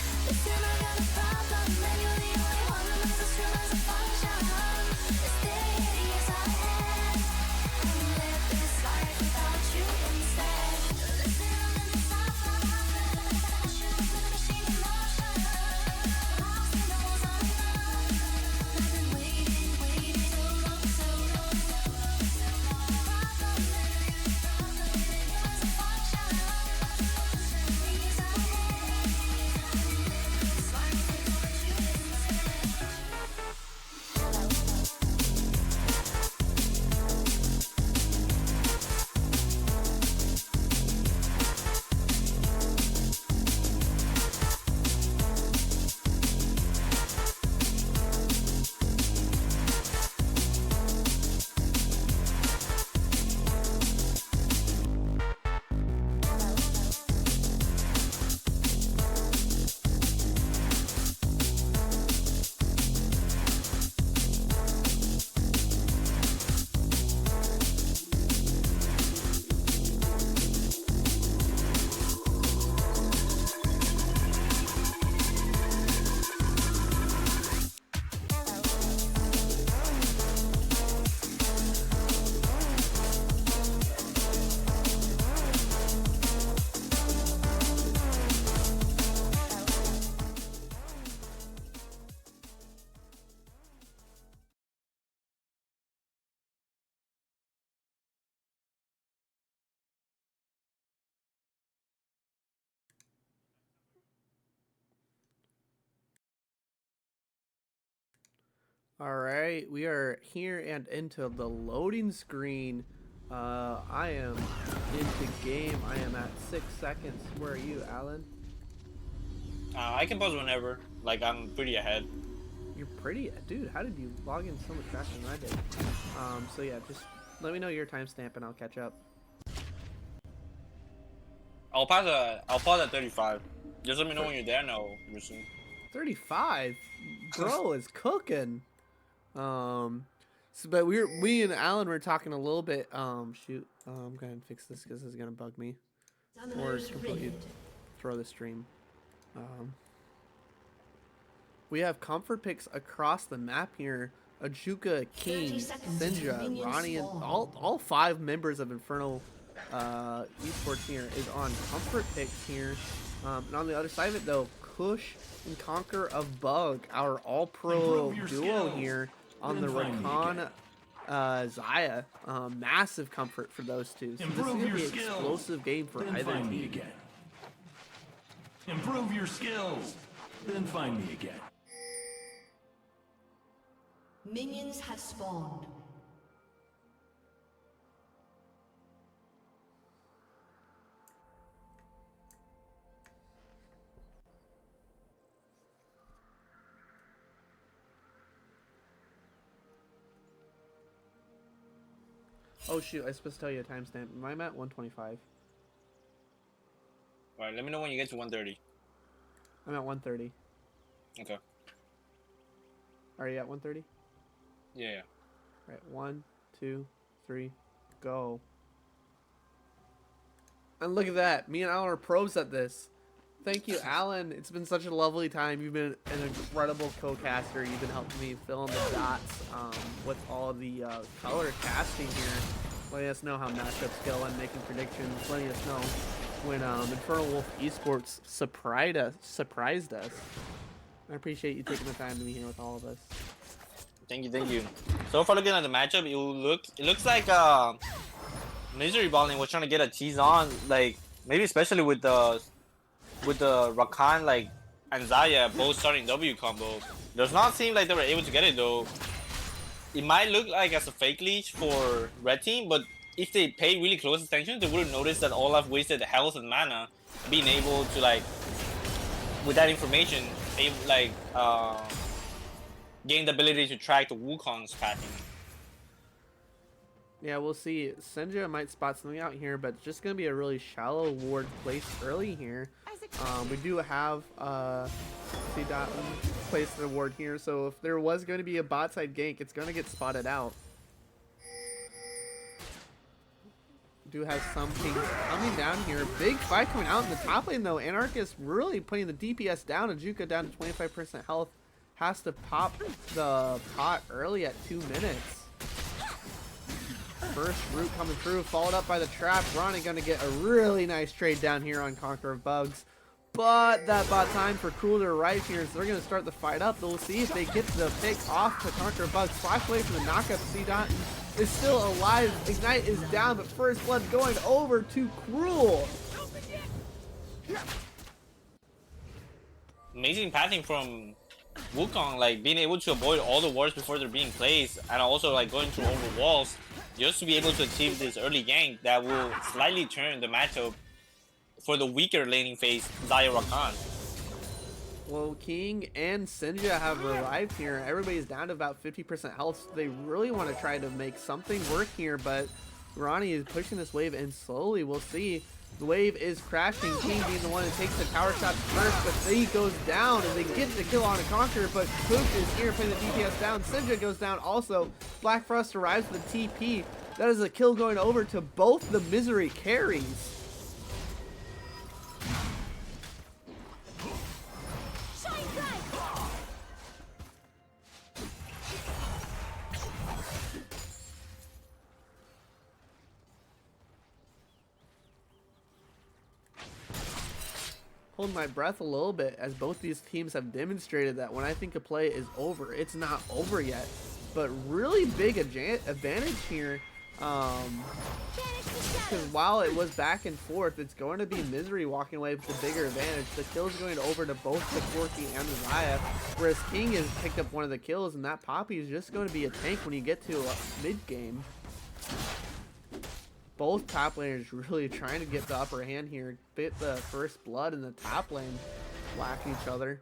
All right, we are here and into the loading screen. I am into game. I am at 6 seconds. Where are you, Alan? I can pause whenever. Like I'm pretty ahead. You're pretty, dude. How did you log in so much faster than I did? So yeah, just let me know your timestamp and I'll catch up. I'll pause at 35. Just let me know when you're there and I'll resume. 35, bro is cooking. So, but we and Alan were talking a little bit. Shoot, I'm gonna fix this because this is gonna bug me, or completely throw the stream. We have comfort picks across the map here. Ajuka, King, Sinja, Ronnie, and all 5 members of Inferno eSports here is on comfort picks here. And on the other side of it though, Kush and Conquer of Bug, our all-pro duo here on the Rakan Zaya. Massive comfort for those two. So this is going to be an explosive game for either team. Improve your skills, then find me again. Minions have spawned. Oh shoot, I was supposed to tell you a timestamp. I'm at 125. Alright, let me know when you get to 130. I'm at 130. Okay. Are you at 130? Yeah. Right, 1, 2, 3, go. And look at that. Me and Alan are pros at this. Thank you, Alan. It's been such a lovely time. You've been an incredible co-caster. You've been helping me fill in the dots with all of the color casting here. Letting us know how matchups go and making predictions. Letting us know when InfernoWolf eSports surprised us. I appreciate you taking the time to be here with all of us. Thank you. So far, looking at the matchup, it looks like MZRY Balling was trying to get a tease on, like maybe especially with the Rakan like and Zaya both starting W combo. Does not seem like they were able to get it though. It might look like as a fake leech for red team, but if they pay really close attention, they would have noticed that Olaf wasted health and mana, being able to like with that information, gain the ability to track the Wukong's pattern. Yeah, we'll see. Senja might spot something out here, but it's just going to be a really shallow ward placed early here. We do have C-Dot placed the ward here, so if there was going to be a bot side gank, it's going to get spotted out. Do have some things coming down here. Big fight coming out in the top lane though. Anarchist really putting the DPS down. Ajuka down to 25% health. Has to pop the pot early at 2 minutes. First root coming through, followed up by the trap. Ronnie gonna get a really nice trade down here on Conquer of Bugs. But that bot time for Cool to arrive here, so they're gonna start the fight up. They'll see if they get the pick off to Conquer of Bugs. Flash away from the knockup. C-Dot is still alive. Ignite is down, but First Blood going over to Cruel. Amazing pathing from Wukong, like being able to avoid all the wards before they're being placed, and also like going through over walls just to be able to achieve this early gank that will slightly turn the matchup for the weaker laning phase, Zaya Rakan. Well, King and Sinja have arrived here. Everybody's down to about 50% health, so they really want to try to make something work here, but Ronnie is pushing this wave, and slowly we'll see. The wave is crashing. King being the one that takes the tower shots first, but he goes down, and they get the kill on a Conqueror, but Cook is here putting the DPS down. Sinja goes down also. Black Frost arrives with the TP. That is a kill going over to both the MZRY carries. Hold my breath a little bit, as both these teams have demonstrated that when I think a play is over, it's not over yet. But really big advantage here, because while it was back and forth, it's going to be MZRY walking away with the bigger advantage. The kill is going over to both the Corki and the Zaya, whereas King has picked up one of the kills, and that Poppy is just going to be a tank when you get to mid game. Both top laners really trying to get the upper hand here. Bit the first blood in the top lane, whacking each other.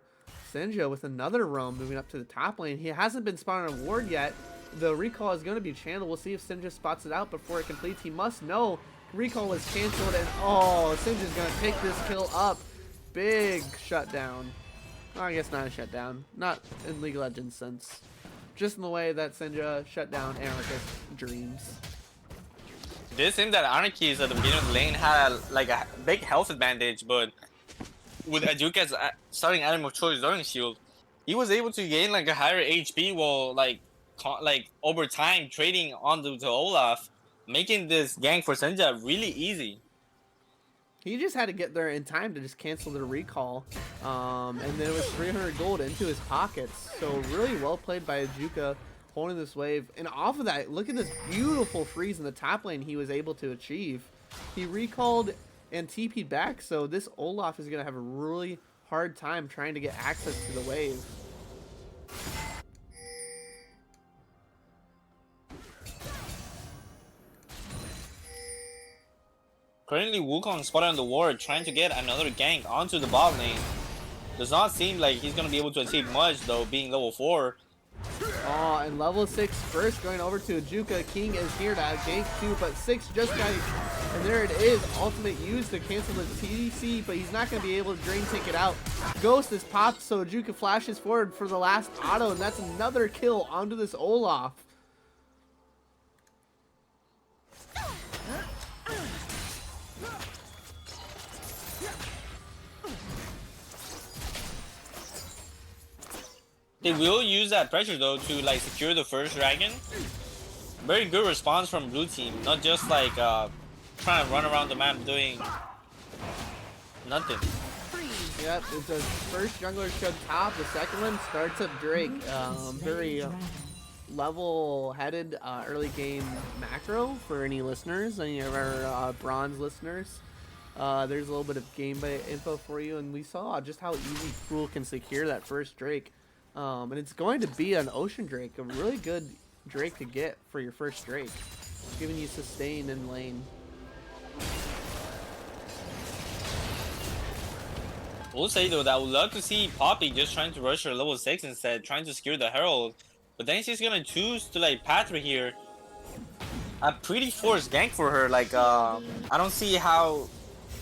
Senja with another roam moving up to the top lane. He hasn't been spotted on a ward yet. The recall is going to be channeled. We'll see if Senja spots it out before it completes. He must know recall was canceled, and oh, Senja's going to pick this kill up. Big shutdown. Well, I guess not a shutdown. Not in League of Legends sense. Just in the way that Senja shut down Anarchist dreams. It did seem that Anarchist at the beginning of the lane had like a big health advantage, but with Ajuka's starting item of choice, Learning Shield, he was able to gain like a higher HP while like over time trading onto to Olaf, making this gank for Senja really easy. He just had to get there in time to just cancel the recall, and then it was 300 gold into his pockets. So really well played by Ajuka, holding this wave. And off of that, look at this beautiful freeze in the top lane he was able to achieve. He recalled and TP'd back, so this Olaf is going to have a really hard time trying to get access to the wave. Currently, Wukong spotted on the ward, trying to get another gank onto the bot lane. Does not seem like he's going to be able to achieve much, though, being level 4. Oh, and level 6 first going over to Ajuka. King is here to gank too, but 6 just got, and there it is. Ultimate used to cancel the TDC, but he's not going to be able to drain ticket out. Ghost is popped, so Ajuka flashes forward for the last auto, and that's another kill onto this Olaf. They will use that pressure though to like secure the first dragon. Very good response from blue team, not just like trying to run around the map doing nothing. Yep, it's the first jungler showed top. The second one starts up Drake. Very level-headed early game macro for any listeners, any of our bronze listeners. There's a little bit of game info for you, and we saw just how easy Fool can secure that first Drake. And it's going to be an Ocean Drake, a really good Drake to get for your first Drake, giving you sustain in lane. We'll say though that I would love to see Poppy just trying to rush her level 6 instead, trying to secure the Herald. But then she's gonna choose to like Patra here. A pretty forced gank for her. Like I don't see how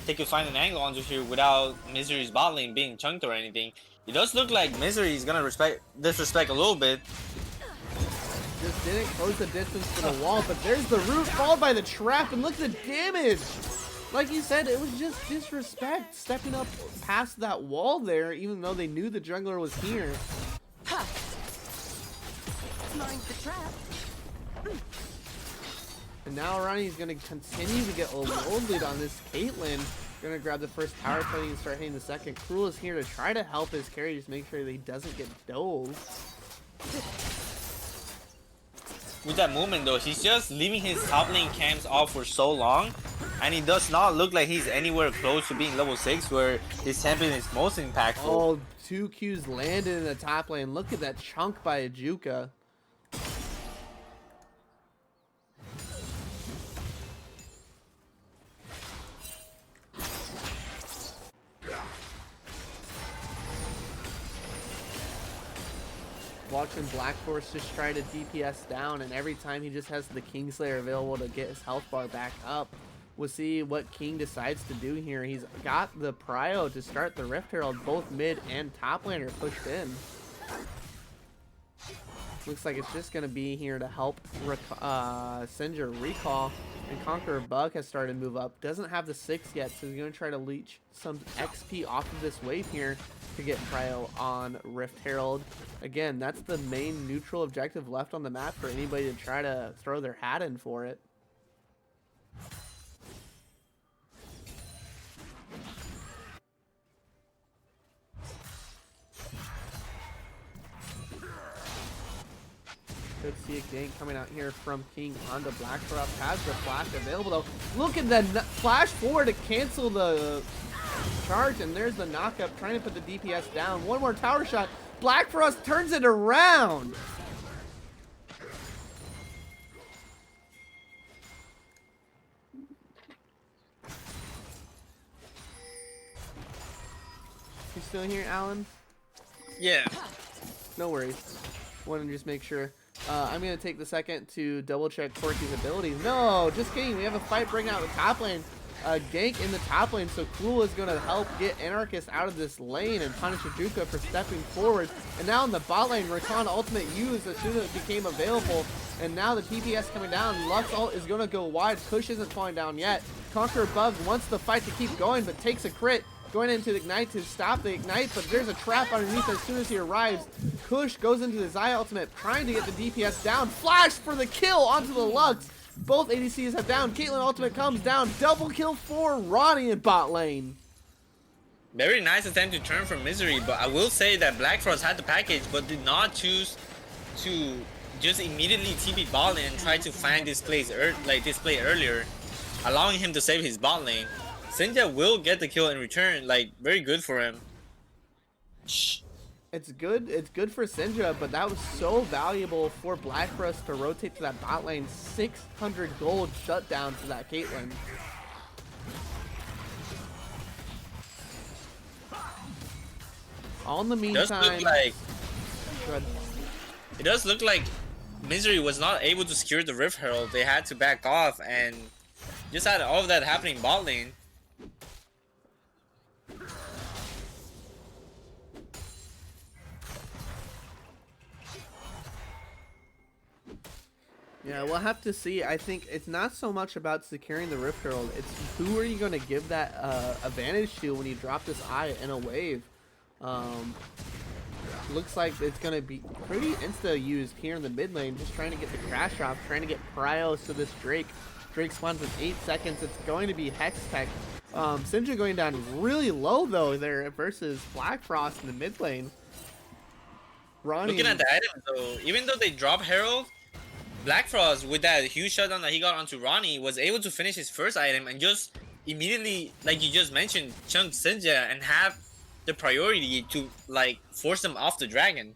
they could find an angle onto here without MZRY's bot lane being chunked or anything. It does look like MZRY is gonna disrespect a little bit. Just didn't close the distance for the wall, but there's the root followed by the trap, and look at the damage! Like you said, it was just disrespect, stepping up past that wall there, even though they knew the jungler was here. Ha! Mind the trap. And now Ronnie's gonna continue to get a load lead on this Caitlyn. Gonna grab the first tower plate and start hitting the second. Cruel is here to try to help his carry, just make sure that he doesn't get dove. With that movement though, he's just leaving his top lane camps off for so long, and he does not look like he's anywhere close to being level 6 where his champion is most impactful. Oh, 2 Qs landed in the top lane. Look at that chunk by Ajuka. Watching Black Force just try to DPS down, and every time he just has the Kingslayer available to get his health bar back up. We'll see what King decides to do here. He's got the prio to start the Rift Herald. Both mid and top lane are pushed in. Looks like it's just going to be here to help Senja recall, and Conqueror Bug has started to move up. Doesn't have the 6 yet, so he's going to try to leech some XP off of this wave here to get prio on Rift Herald. Again, that's the main neutral objective left on the map for anybody to try to throw their hat in for it. Could see a gank coming out here from King onto Blackcroft. Has the flash available though. Look at the flash forward to cancel the charge, and there's the knockup trying to put the DPS down. One more tower shot. Black Frost turns it around. You still here, Alan? Yeah. No worries. Want to just make sure. I'm going to take the second to double check Corky's abilities. No, just kidding. We have a fight breaking out in the top lane. Gank in the top lane, so Cruel is going to help get Anarchist out of this lane and punish Ajuka for stepping forward. And now in the bot lane, Rakan ultimate used as soon as it became available. And now the TPS coming down. Lux ult is going to go wide. Kush isn't falling down yet. Conqueror Bug wants the fight to keep going, but takes a crit. Going into the Ignite to stop the Ignite, but there's a trap underneath as soon as he arrives. Kush goes into the Xayah ultimate, trying to get the DPS down. Flash for the kill onto the Lux. Both ADCs have down. Caitlyn ultimate comes down. Double kill for Ronnie in bot lane. Very nice attempt to turn from MZRY, but I will say that Black Frost had the package, but did not choose to just immediately TP bot lane and try to find this play earlier, allowing him to save his bot lane. Sinja will get the kill in return, like, very good for him. Shh. It's good for Sinja, but that was so valuable for Black Frost to rotate to that bot lane. 600 gold shutdown to that Caitlyn. All in the meantime, it does look like MZRY was not able to secure the Rift Herald. They had to back off, and just had all of that happening bot lane. Yeah, we'll have to see. I think it's not so much about securing the Rift Herald. It's who are you going to give that advantage to when you drop this eye in a wave. Looks like it's going to be pretty insta-used here in the mid lane. Just trying to get the crash off, trying to get Pryos to this Drake. Drake spawns in 8 seconds. It's going to be Hex Tech. Sinja going down really low, though, there versus Black Frost in the mid lane. Ronnie, looking at the items, though, even though they drop Herald, Black Frost, with that huge shutdown that he got onto Ronnie, was able to finish his first item and just immediately, like you just mentioned, chunk Sinja and have the priority to, like, force them off the dragon.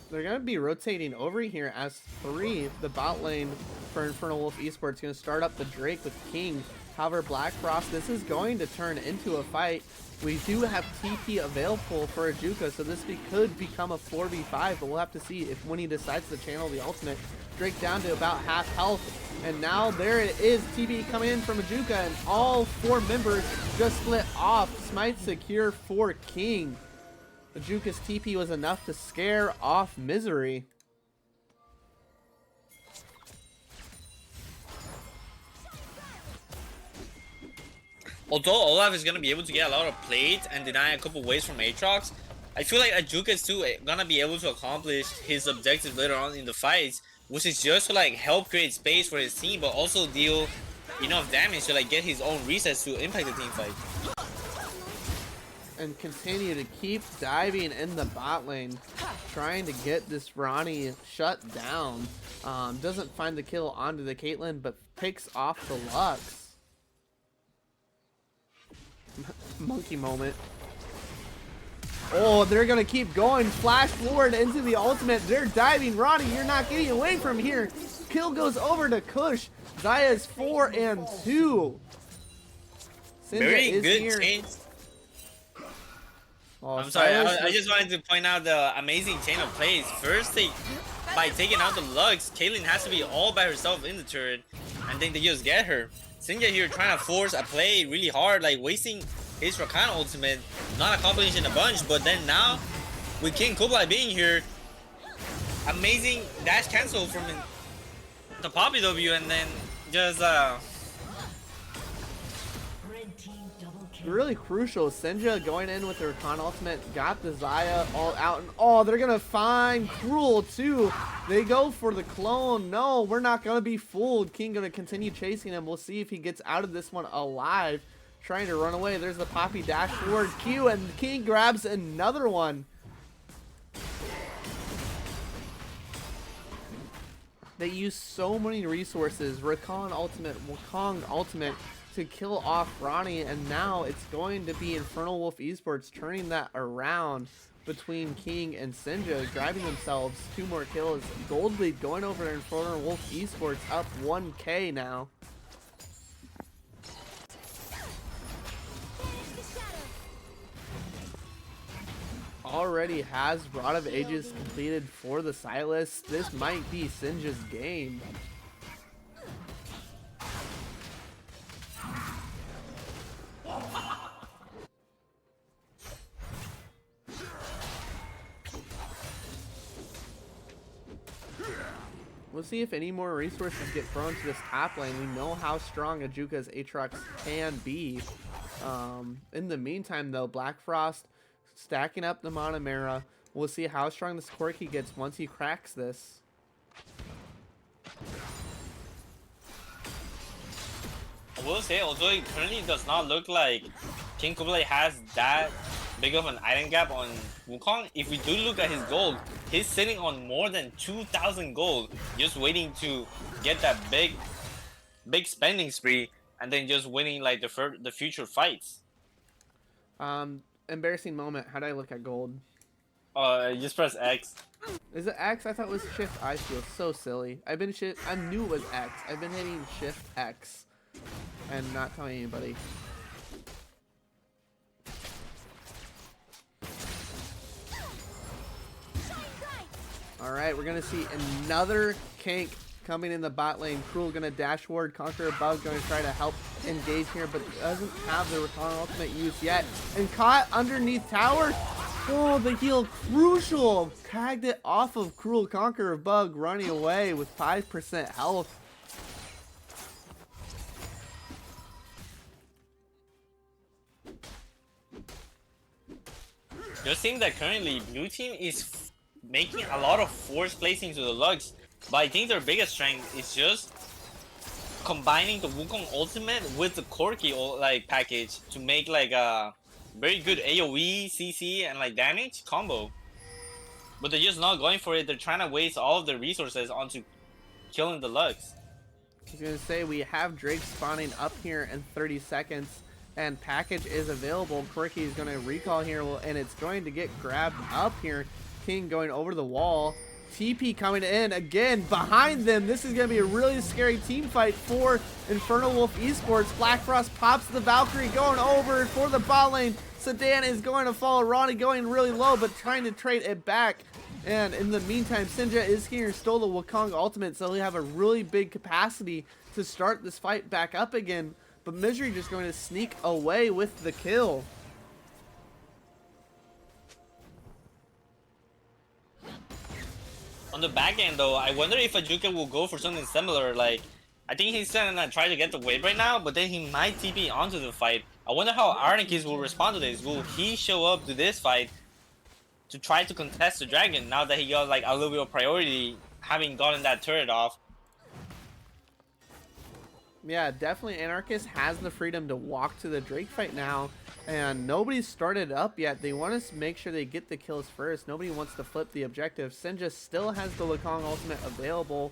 They're going to be rotating over here as 3, the bot lane for InfernoWolf eSports, going to start up the Drake with King. However, Black Frost, this is going to turn into a fight. We do have TP available for Ajuka, so this could become a 4v5, but we'll have to see if when he decides to channel the ultimate. Drake down to about half health, and now there it is, TP coming in from Ajuka, and all 4 members just split off. Smite secure for King. Ajuka's TP was enough to scare off MZRY. Although Olaf is gonna be able to get a lot of plates and deny a couple waves from Aatrox, I feel like Ajuka is too gonna be able to accomplish his objective later on in the fights, which is just to like help create space for his team, but also deal enough damage to like get his own resets to impact the team fight. And continue to keep diving in the bot lane, trying to get this Ronnie shut down. Doesn't find the kill onto the Caitlyn, but picks off the Lux. Monkey moment. Oh, they're gonna keep going. Flash forward into the ultimate. They're diving. Ronnie, you're not getting away from here. Kill goes over to Kush. Xayah is 4 and 2. Sinja Very is good here. change. Oh, I'm sorry, Silas I just wanted to point out the amazing chain of plays. First, by taking out the Lux, Caitlyn has to be all by herself in the turret, and then they just get her. Sinja here trying to force a play really hard, like wasting his Rakan ultimate, not accomplishing a bunch, but then now, with King Kublai being here, amazing dash cancel from the Poppy W, and then just really crucial. Sinja going in with the Rakan ultimate, got the Xayah all out, and oh, they're gonna find Cruel too. They go for the clone. No, we're not gonna be fooled. King gonna continue chasing him. We'll see if he gets out of this one alive. Trying to run away. There's the Poppy dash forward Q, and King grabs another one. They use so many resources. Rakan ultimate, Wukong ultimate, to kill off Ronnie, and now it's going to be InfernoWolf eSports turning that around between King and Sinja, grabbing themselves 2 more kills. Gold lead going over to InfernoWolf eSports, up 1K now. already has Rod of Ages completed for the Silas. This might be Sinja's game. We'll see if any more resources get thrown to this top lane. We know how strong Ajuka's Aatrox can be. In the meantime, though, Black Frost stacking up the Monomera. We'll see how strong this Corki gets once he cracks this. I will say, although it currently does not look like King Kublai has that big of an item gap on Wukong, if we do look at his gold, he's sitting on more than 2,000 gold, just waiting to get that big spending spree, and then just winning like the future fights. Embarrassing moment. How do I look at gold? Just press X. Is it X? I thought it was Shift. I feel so silly. I knew it was X. I've been hitting Shift X and not telling anybody. Alright, we're going to see another Kank coming in the bot lane. Cruel going to dash ward. Conqueror Bug going to try to help engage here, but doesn't have the Recon ultimate used yet. And caught underneath tower. Oh, the heal crucial. Tagged it off of Cruel. Conqueror Bug running away with 5% health. Just seeing that currently blue team is making a lot of force placing to the lugs, but I think their biggest strength is just combining the Wukong ultimate with the Corki like package to make like a very good AoE, CC, and like damage combo. But they're just not going for it. They're trying to waste all of their resources onto killing the lugs. I was gonna say we have Drake spawning up here in 30 seconds. And package is available. Quirky is going to recall here, and it's going to get grabbed up here. King going over the wall. TP coming in again behind them. This is going to be a really scary team fight for InfernoWolf eSports. Black Frost pops the Valkyrie going over for the bot lane. Sedan is going to follow. Ronnie going really low, but trying to trade it back. And in the meantime, Sinja is here, stole the Wukong ultimate, so he'll have a really big capacity to start this fight back up again. But MZRY just going to sneak away with the kill. On the back end though, I wonder if Ajuka will go for something similar. Like, I think he's gonna try to get the wave right now, but then he might TP onto the fight. I wonder how Arnikis will respond to this. Will he show up to this fight to try to contest the dragon now that he got like a little bit of priority having gotten that turret off? Yeah, definitely Anarchist has the freedom to walk to the Drake fight now, and nobody's started up yet. They want to make sure they get the kills first. Nobody wants to flip the objective. Sinja still has the Wukong ultimate available.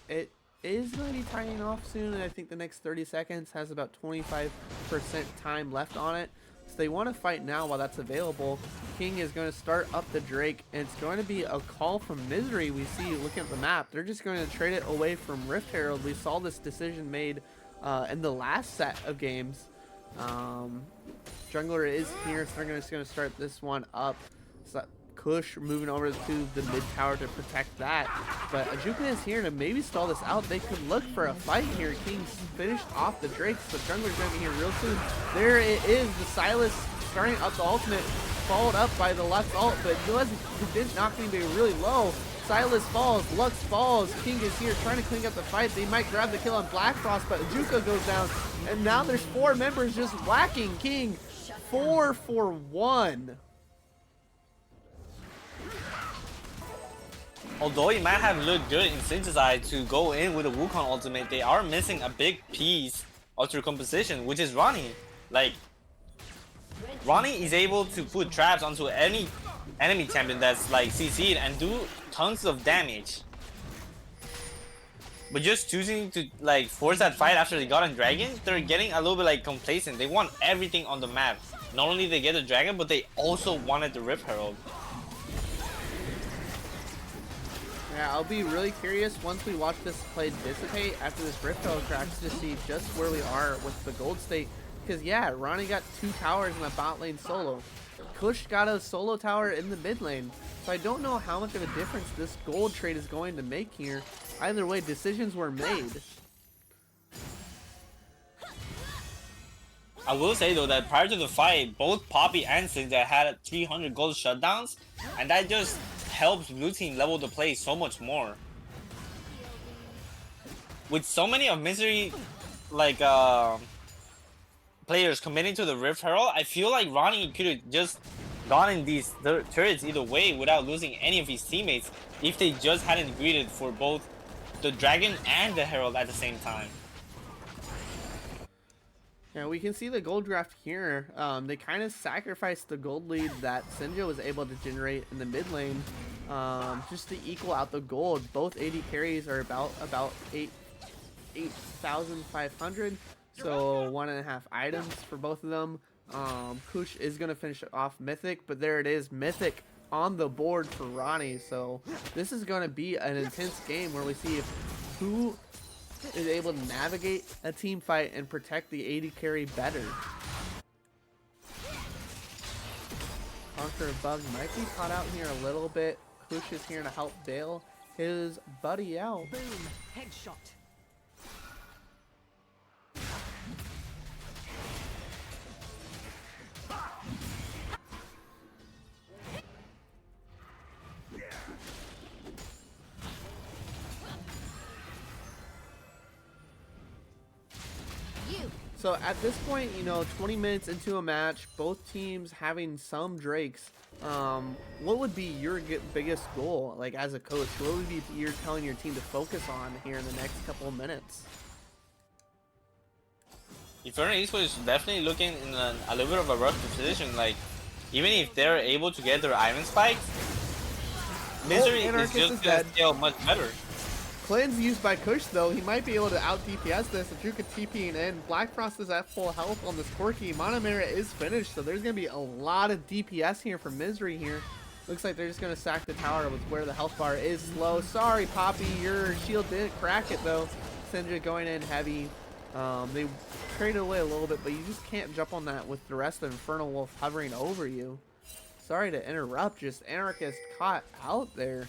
It is going to be tying off soon, and I think the next 30 seconds has about 25% time left on it. So they want to fight now while that's available. King is going to start up the Drake, and it's going to be a call from MZRY. We see, looking at the map, they're just going to trade it away from Rift Herald. We saw this decision made in the last set of games. Jungler is here, so they're just going to start this one up. So Kush moving over to the mid tower to protect that. But Ajuka is here to maybe stall this out. They could look for a fight here. King's finished off the Drake, so Jungler's going to be here real soon. There it is, the Silas starting up the ultimate, followed up by the Lux ult, but it's not going to be really low. Silas falls, Lux falls, King is here trying to clean up the fight. They might grab the kill on Black Frost, but Ajuka goes down, and now there's 4 members just whacking King. 4 for 1. Although it might have looked good in Sinja's eye to go in with a Wukong ultimate, they are missing a big piece of their composition, which is Ronnie. Like, Ronnie is able to put traps onto any enemy champion that's like CC'd and do tons of damage. But just choosing to like force that fight after they got on Dragon, they're getting a little bit like complacent. They want everything on the map. Not only they get the Dragon, but they also wanted the Rift Herald. Yeah, I'll be really curious once we watch this play dissipate after this Rift Herald cracks to see just where we are with the gold state. Because yeah, Ronnie got 2 towers in the bot lane solo. Kush got a solo tower in the mid lane. So I don't know how much of a difference this gold trade is going to make here. Either way, decisions were made. I will say though that prior to the fight, both Poppy and Sinja had 300 gold shutdowns, and that just helps blue team level the play so much more. With so many of MZRY like players committing to the Rift Herald, I feel like Ronnie could have just gotten these turrets either way without losing any of his teammates if they just hadn't greeted for both the Dragon and the Herald at the same time. Yeah, we can see the gold draft here. They kind of sacrificed the gold lead that Sinja was able to generate in the mid lane just to equal out the gold. Both AD carries are about 8,500, so 1.5 items for both of them. Kush is going to finish off Mythic, but there it is, Mythic on the board for Ronnie. So this is going to be an intense game where we see who is able to navigate a team fight and protect the AD carry better. Conqueror Bug might be caught out here a little bit. Kush is here to help bail his buddy out. Boom. Headshot. So at this point, you know, 20 minutes into a match, both teams having some Drakes. What would be your biggest goal, like as a coach? What would be you're telling your team to focus on here in the next couple of minutes? InfernoWolf is definitely looking in a little bit of a rough position. Like, even if they're able to get their Iron Spikes, MZRY is just gonna scale much better. Cleanse used by Kush though, he might be able to out DPS this. Ajuka TPing in. Black Frost is at full health on this Corki. Monomera is finished, so there's gonna be a lot of DPS here from MZRY here. Looks like they're just gonna sack the tower with where the health bar is low. Sorry, Poppy, your shield didn't crack it though. Syndra going in heavy. They traded away a little bit, but you just can't jump on that with the rest of InfernoWolf hovering over you. Sorry to interrupt, just Anarchist caught out there.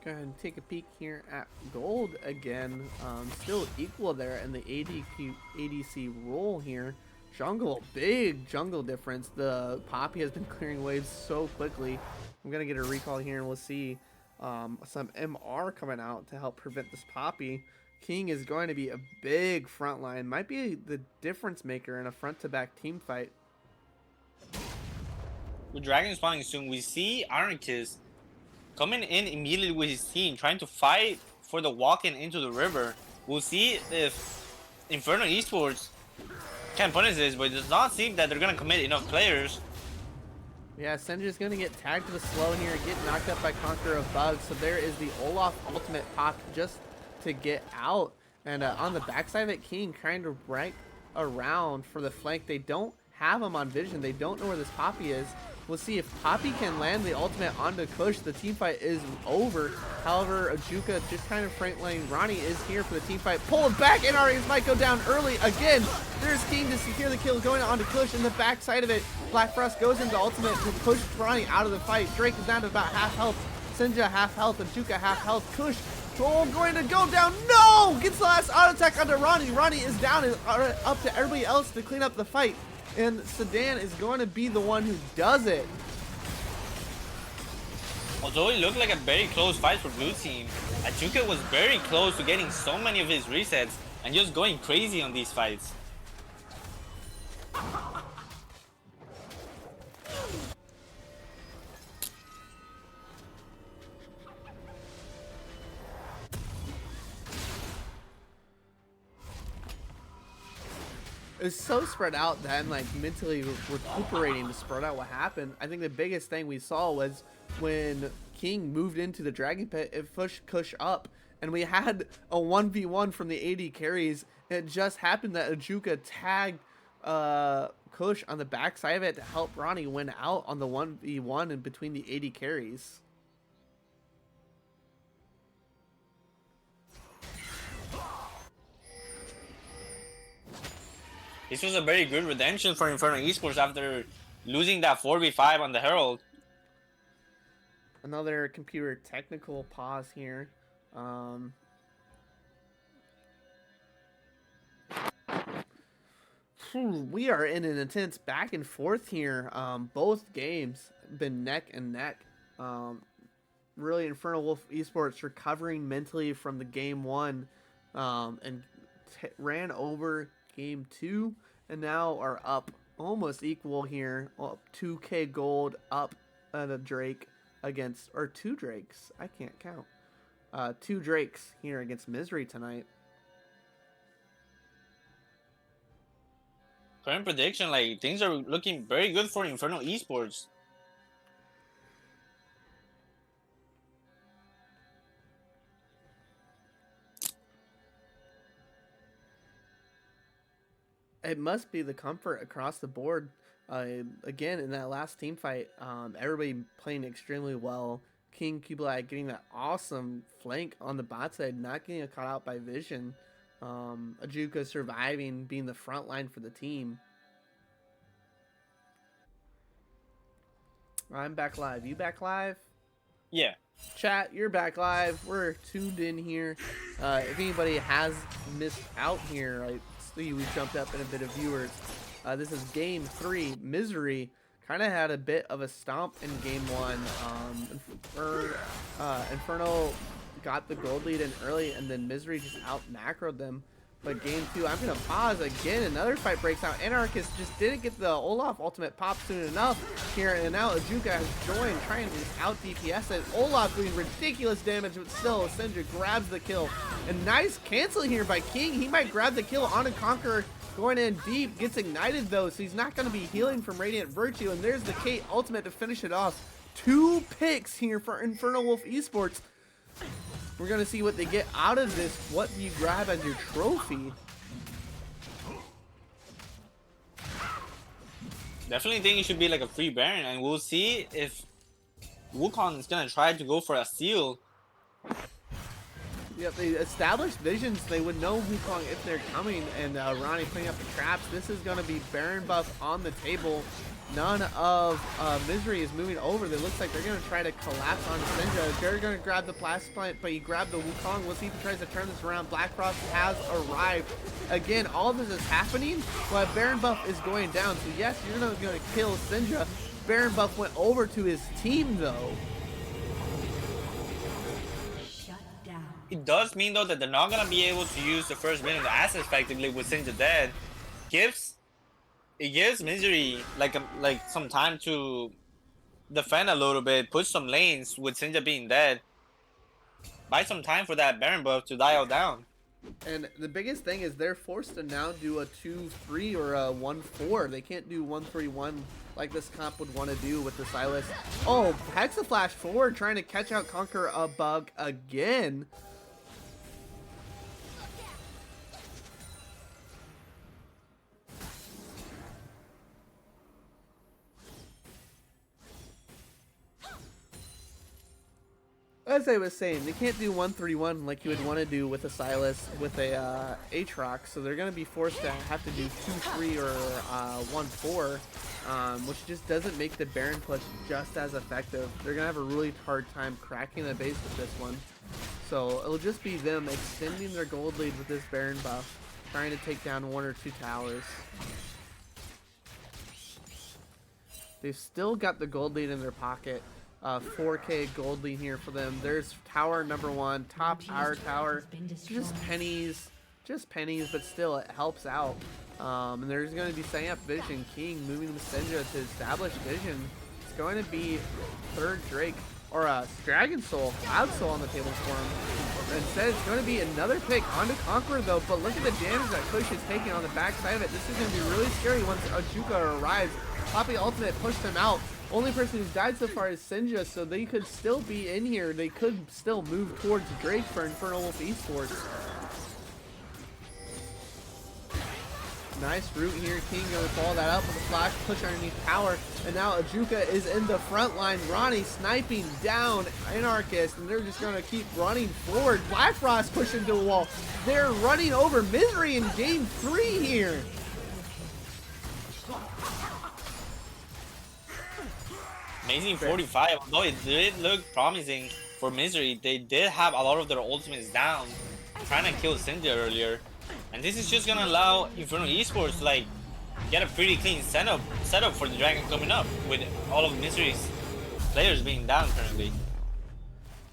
Go ahead and take a peek here at gold again. Still equal there in the ADC role here. Jungle, big jungle difference. The Poppy has been clearing waves so quickly. I'm gonna get a recall here and we'll see some MR coming out to help prevent this Poppy. King is going to be a big front line. Might be the difference maker in a front-to-back team fight. With Dragon spawning soon, we see Anarchist coming in immediately with his team, trying to fight for the walk-in into the river. We'll see if Inferno Esports can punish this, but it does not seem that they're going to commit enough players. Yeah, Senja's going to get tagged to the slow here, get knocked up by Conqueror of Bugs. So there is the Olaf ultimate pop just to get out. And on the backside of it, King trying to break around for the flank. They don't have him on vision. They don't know where this Poppy is. We'll see if Poppy can land the ultimate onto Kush. The team fight is over. However, Ajuka just kind of front lane. Ronnie is here for the team fight. Pull it back. NRAs might go down early again. There's King to secure the kill going on to Kush in the backside of it. Black Frost goes into ultimate to push Ronnie out of the fight. Drake is down to about half health. Sinja half health. Ajuka half health. Kush going to go down. No! Gets the last auto attack onto Ronnie. Ronnie is down and up to everybody else to clean up the fight. And Sedan is going to be the one who does it. Although it looked like a very close fight for blue team, Ajuka was very close to getting so many of his resets and just going crazy on these fights. It's so spread out then, like mentally recuperating to spread out what happened. I think the biggest thing we saw was when King moved into the Dragon Pit, it pushed Kush up And we had a 1v1 from the AD carries. It just happened that Ajuka tagged Kush on the backside of it to help Ronnie win out on the 1v1 in between the AD carries. This was a very good redemption for Inferno Esports after losing that 4v5 on the Herald. Another computer technical pause here. We are in an intense back and forth here. Both games been neck and neck. Really, InfernoWolf Esports recovering mentally from the game 1 and ran over game 2 and now are up almost equal here. 2k gold up at a Drake against, or 2 Drakes. I can't count. 2 Drakes here against MZRY tonight. Current prediction, like, things are looking very good for Inferno Esports. It must be the comfort across the board. Again, in that last team fight, everybody playing extremely well. King Kublai getting that awesome flank on the bot side, not getting caught out by vision. Ajuka surviving, being the front line for the team. I'm back live. You back live? Yeah. Chat, you're back live. We're tuned in here. If anybody has missed out here, I see we jumped up in a bit of viewers. This is game 3. MZRY kind of had a bit of a stomp in game 1. Inferno got the gold lead in early, and then MZRY just out macroed them. But game 2, I'm going to pause again. Another fight breaks out. Anarchist just didn't get the Olaf ultimate pop soon enough here. And now Ajuka has joined, trying to just out DPS it. Olaf doing ridiculous damage, but still, Sindra grabs the kill. And nice cancel here by King. He might grab the kill on a Conqueror. Going in deep, gets ignited though, so he's not going to be healing from Radiant Virtue. And there's the Kate ultimate to finish it off. 2 picks here for InfernoWolf Esports. We're going to see what they get out of this. What do you grab as your trophy? Definitely think it should be like a free Baron, and we'll see if Wukong is going to try to go for a steal. Yep, they established visions. They would know Wukong if they're coming, and Ronnie putting up the traps. This is going to be Baron buff on the table. None of MZRY is moving over. It looks like they're going to try to collapse on Sindra. They're going to grab the Blast Plant, but he grabbed the Wukong. We'll see if he tries to turn this around. Black Frost has arrived. Again, all of this is happening while Baron buff is going down. So yes, you're not going to kill Sindra. Baron buff went over to his team, though. It does mean, though, that they're not going to be able to use the first minute of the assets effectively with Sindra dead. It gives MZRY like some time to defend a little bit, push some lanes with Sindra being dead. Buy some time for that Baron buff to dial down. And the biggest thing is they're forced to now do a 2-3 or a 1-4. They can't do 1-3-1 like this comp would want to do with the Silas. Oh, Hexaflash forward trying to catch out Conquer a bug again. As I was saying, they can't do 1-3-1 like you would want to do with a Silas with a Aatrox, so they're going to be forced to have to do 2-3 or 1-4, which just doesn't make the Baron push just as effective. They're going to have a really hard time cracking the base with this one. So it'll just be them extending their gold lead with this Baron buff, trying to take down 1 or 2 towers. They've still got the gold lead in their pocket. 4k gold lead here for them. There's tower number 1, top hour tower. Just pennies, but still it helps out. And there's going to be setting up vision. King moving with Sindra to establish vision. It's going to be 3rd Drake or Dragon Soul, Cloud Soul on the table for him. Instead, it's going to be another pick onto Conqueror though, but look at the damage that Kush is taking on the backside of it. This is going to be really scary once Ajuka arrives. Poppy ultimate pushed him out. Only person who's died so far is Sinja, so they could still be in here. They could still move towards Drake for InfernoWolf eSports. Nice route here. King going to follow that up with a flash push underneath tower. And now Ajuka is in the front line. Ronnie sniping down Anarchist. And they're just going to keep running forward. Black Frost pushing to a wall. They're running over MZRY in game 3 here. Amazing 45. Although it did look promising for MZRY, they did have a lot of their ultimates down, trying to kill Cynthia earlier. And this is just gonna allow Inferno eSports to like get a pretty clean setup for the Dragon coming up, with all of MZRY's players being down currently.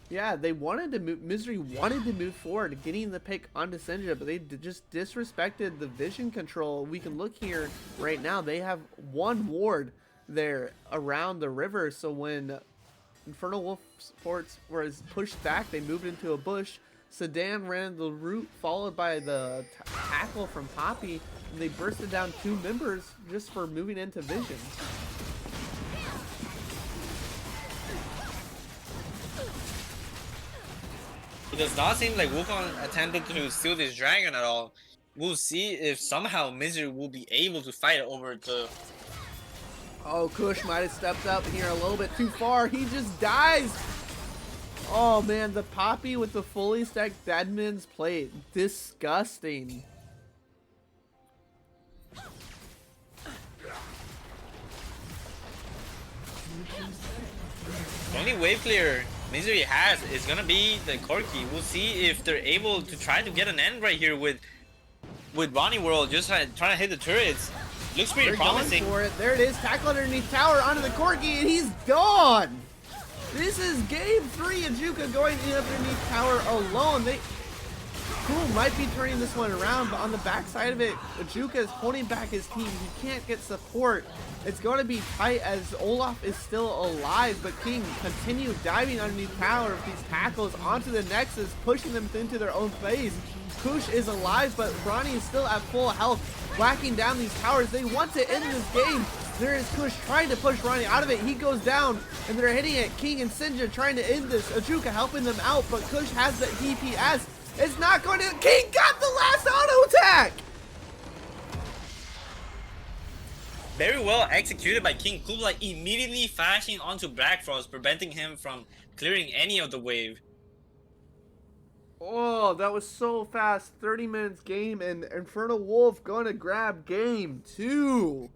Yeah, they wanted to move. MZRY wanted to move forward, getting the pick onto Sinja, but they just disrespected the vision control. We can look here right now. They have one ward there around the river. So when InfernoWolf Sports was pushed back, they moved into a bush. Sedan ran the route, followed by the tackle from Poppy, and they bursted down 2 members just for moving into vision. It does not seem like Wukong attempted to steal this dragon at all. We'll see if somehow MZRY will be able to fight over the... Oh, Kush might have stepped up here a little bit too far. He just dies. Oh man, the Poppy with the fully stacked Deadman's Plate. Disgusting. The only wave clear MZRY has is gonna be the Corki. We'll see if they're able to try to get an end right here with Bonnie World just trying to hit the turrets. Looks pretty promising. Going for it. There it is. Tackle underneath tower onto the Corki, and he's gone. This is game 3. Ajuka going in underneath tower alone. Cool might be turning this one around, but on the backside of it, Ajuka is holding back his team. He can't get support. It's going to be tight as Olaf is still alive, but King continue diving underneath tower with these tackles onto the Nexus, pushing them into their own phase. Kush is alive, but Ronnie is still at full health, whacking down these towers. They want to end this game. There is Kush trying to push Ronnie out of it. He goes down, and they're hitting it. King and Sinja trying to end this. Ajuka helping them out, but Kush has the DPS. It's not going to... King got the last auto attack! Very well executed by King Kubla, immediately flashing onto Black Frost, preventing him from clearing any of the wave. Oh, that was so fast. 30 minutes game, and InfernoWolf going to grab game 2.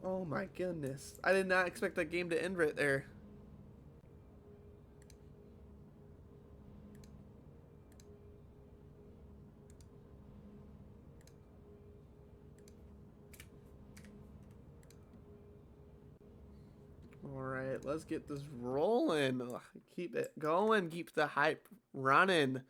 Oh my goodness. I did not expect that game to end right there. Alright, let's get this rolling. Ugh, keep it going. Keep the hype running.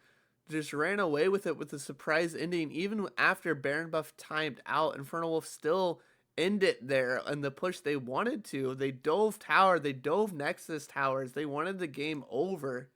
Just ran away with it with a surprise ending. Even after Baron Buff timed out, InfernoWolf still end it there and the push they wanted to. They dove tower, they dove Nexus towers. They wanted the game over.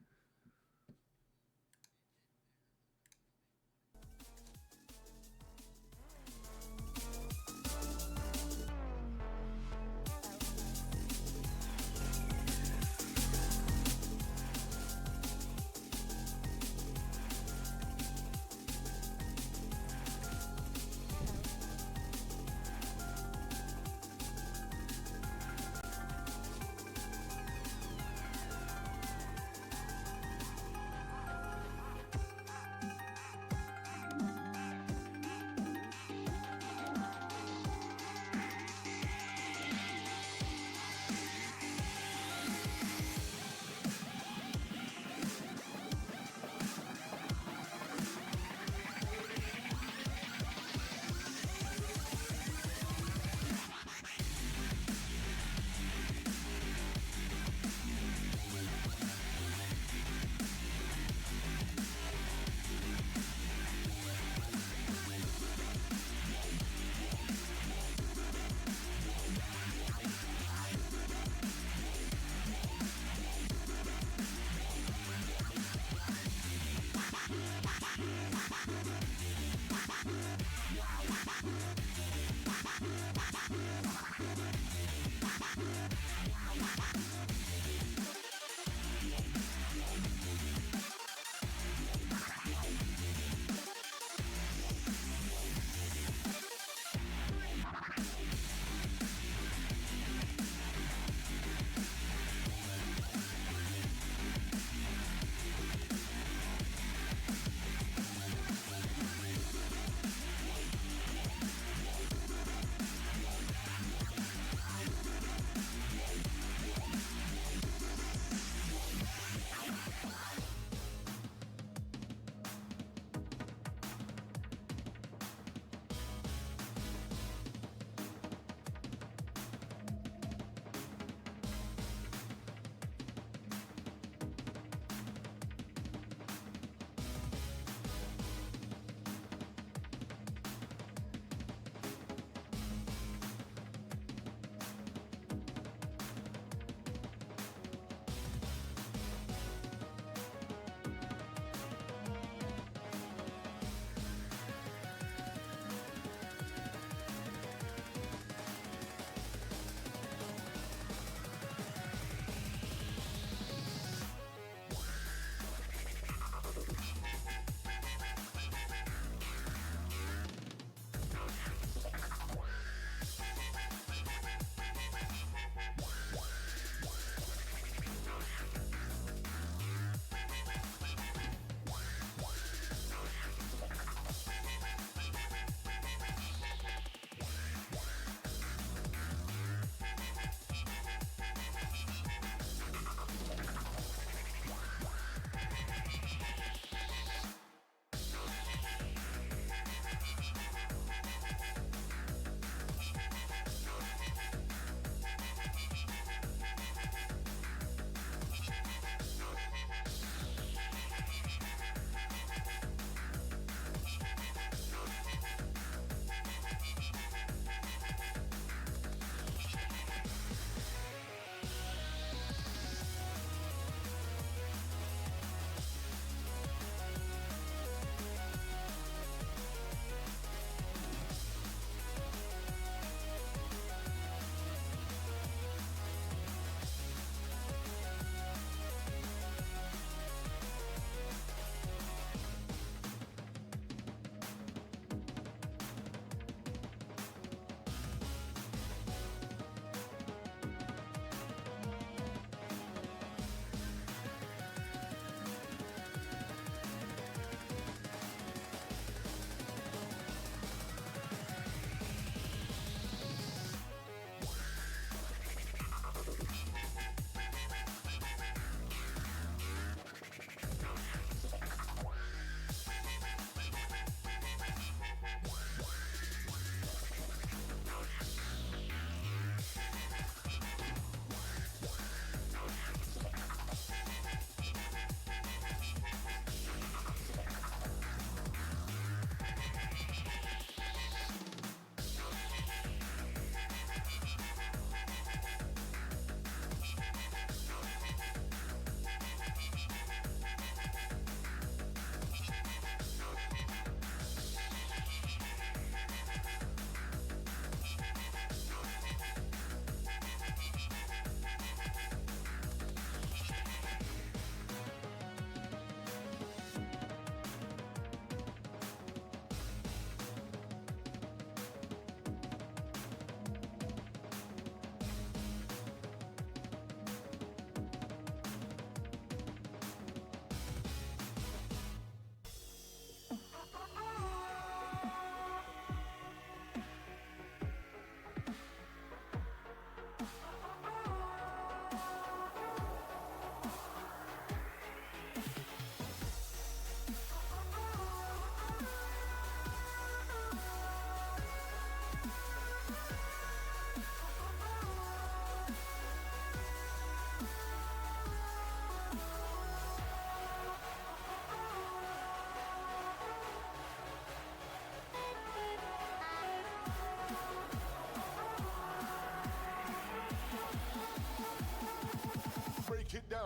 It'd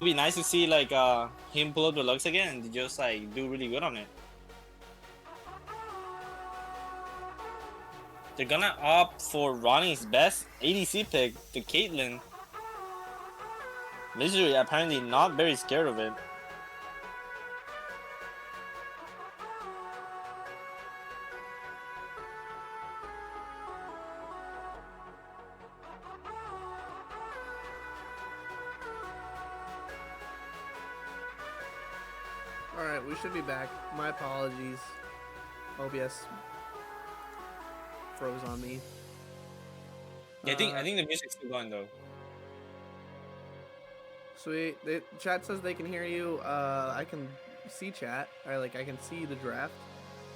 be nice to see like him pull up the Lux again and just like do really good on it. They're gonna opt for Ronnie's best ADC pick, the Caitlyn. MZRY apparently not very scared of it. Alright, we should be back. My apologies. OBS froze on me. Yeah, I think the music's still going though. Sweet. Chat says they can hear you. I can see chat. I can see the draft.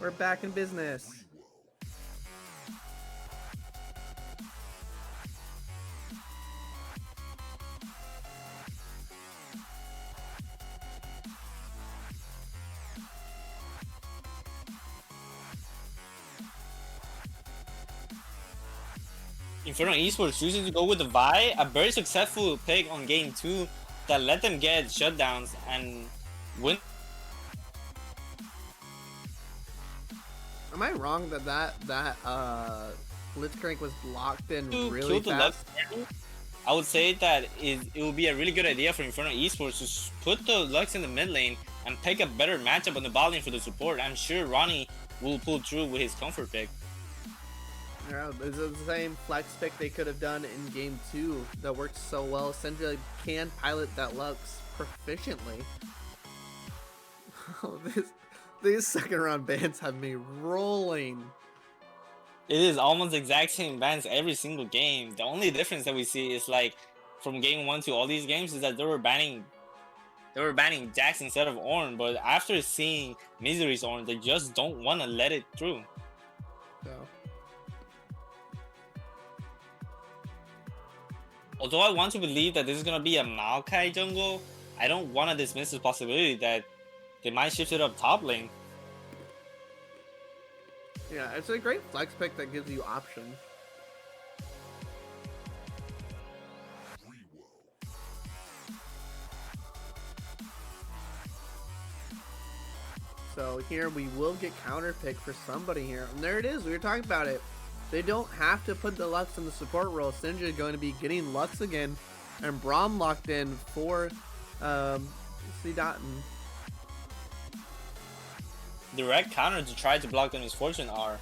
We're back in business. Inferno eSports choosing to go with the Vi, a very successful pick on game 2 that let them get shutdowns and win. Am I wrong that Blitzcrank was locked in To really kill the fast? Lux, I would say that it would be a really good idea for Inferno eSports to put the Lux in the mid lane and pick a better matchup on the bot lane for the support. I'm sure Ronnie will pull through with his comfort pick. Yeah, it's the same flex pick they could have done in game 2 that worked so well. Syndra can pilot that Lux proficiently. These second round bans have me rolling. It is almost the exact same bans every single game. The only difference that we see is like from game 1 to all these games is that they were banning Jax instead of Ornn, but after seeing MZRY's Ornn, they just don't want to let it through. So. Although I want to believe that this is going to be a Maokai jungle, I don't want to dismiss the possibility that they might shift it up top lane. Yeah, it's a great flex pick that gives you options. So here we will get counter pick for somebody here. And there it is, we were talking about it. They don't have to put the Lux in the support role. Syndra is going to be getting Lux again. And Braum locked in for Seadotten. Direct counter to try to block the Misfortune R.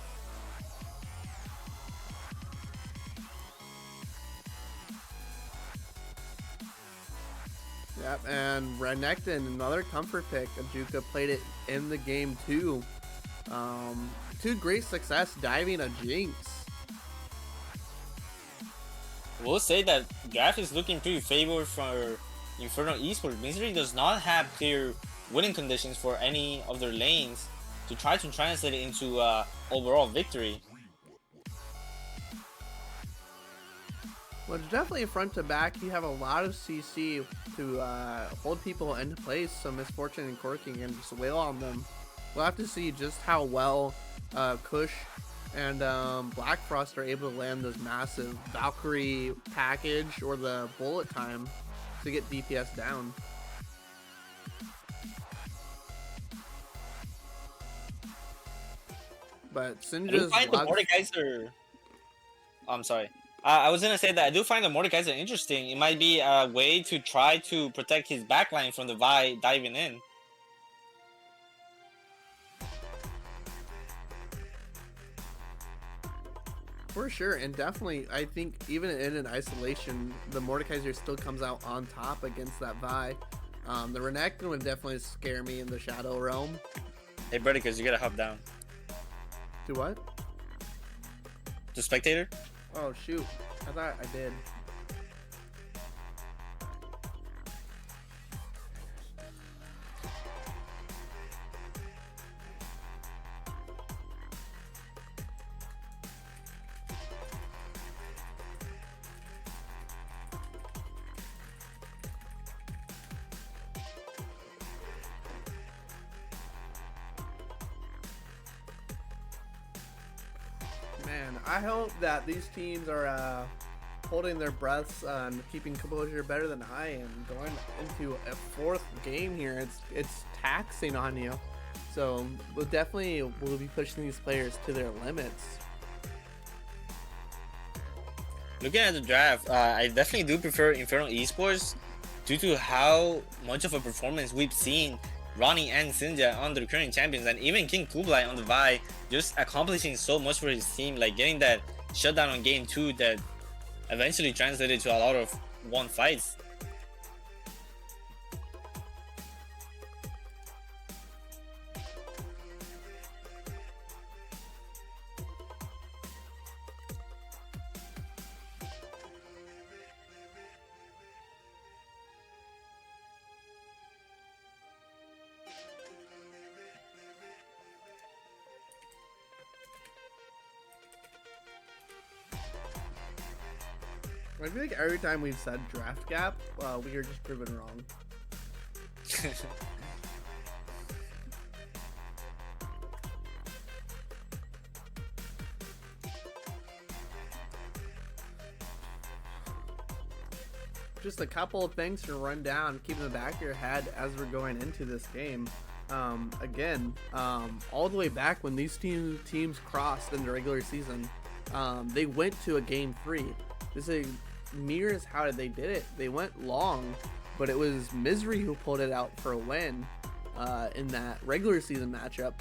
Yep, and Renekton, another comfort pick. Ajuka played it in the game too. To great success diving a Jinx. We'll say that draft is looking pretty favorable for Inferno eSports. MZRY does not have clear winning conditions for any of their lanes to try to translate it into overall victory. Well, it's definitely front to back. You have a lot of CC to hold people into place, so Misfortune and Corking can just wail on them. We'll have to see just how well Kush and Black Frost are able to land those massive Valkyrie package or the bullet time to get DPS down. But Syndra's I do find the Mordekaiser... I'm sorry. I was gonna say that I do find the Mordekaiser interesting. It might be a way to try to protect his backline from the Vi diving in. For sure, and definitely, I think even in an isolation, the Mordekaiser still comes out on top against that Vi. The Renekton would definitely scare me in the Shadow Realm. Hey, Brodicus, you gotta hop down. Do what? The spectator? Oh, shoot. I thought I did. man, I hope that these teams are holding their breaths and keeping composure better than I am. Going into a fourth game here, it's taxing on you. So we'll be pushing these players to their limits. Looking at the draft, I definitely do prefer Inferno eSports due to how much of a performance we've seen Ronnie and Sinja on the current champions, and even King Kublai on the Vi, just accomplishing so much for his team, like getting that shutdown on game 2 that eventually translated to a lot of won fights. I feel like every time we've said draft gap, we are just proven wrong. Just a couple of things to run down, keep in the back of your head as we're going into this game. Again, all the way back when these two teams crossed in the regular season, they went to a game 3. This mirrors how they did it. They went long, but it was MZRY who pulled it out for a win in that regular season matchup.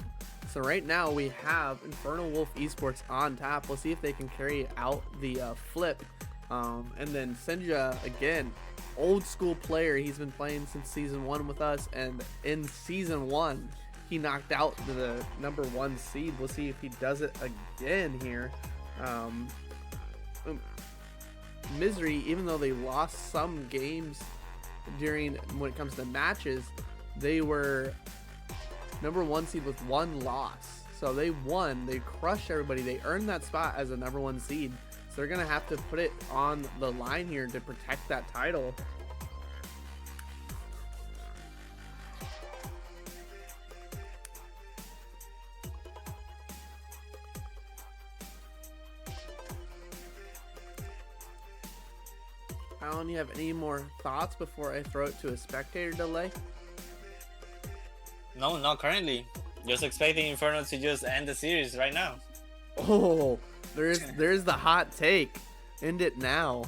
So right now we have InfernoWolf eSports on top. We'll see if they can carry out the flip. And then Sinja, again, old school player. He's been playing since season 1 with us, and in season 1 he knocked out the number 1 seed. We'll see if he does it again here. MZRY, even though they lost some games when it comes to matches, they were number 1 seed with 1 loss. So they won, they crushed everybody, they earned that spot as a number 1 seed. So they're gonna have to put it on the line here to protect that title. Alan, you have any more thoughts before I throw it to a spectator delay? No, not currently. Just expecting Inferno to just end the series right now. Oh, there's the hot take. End it now.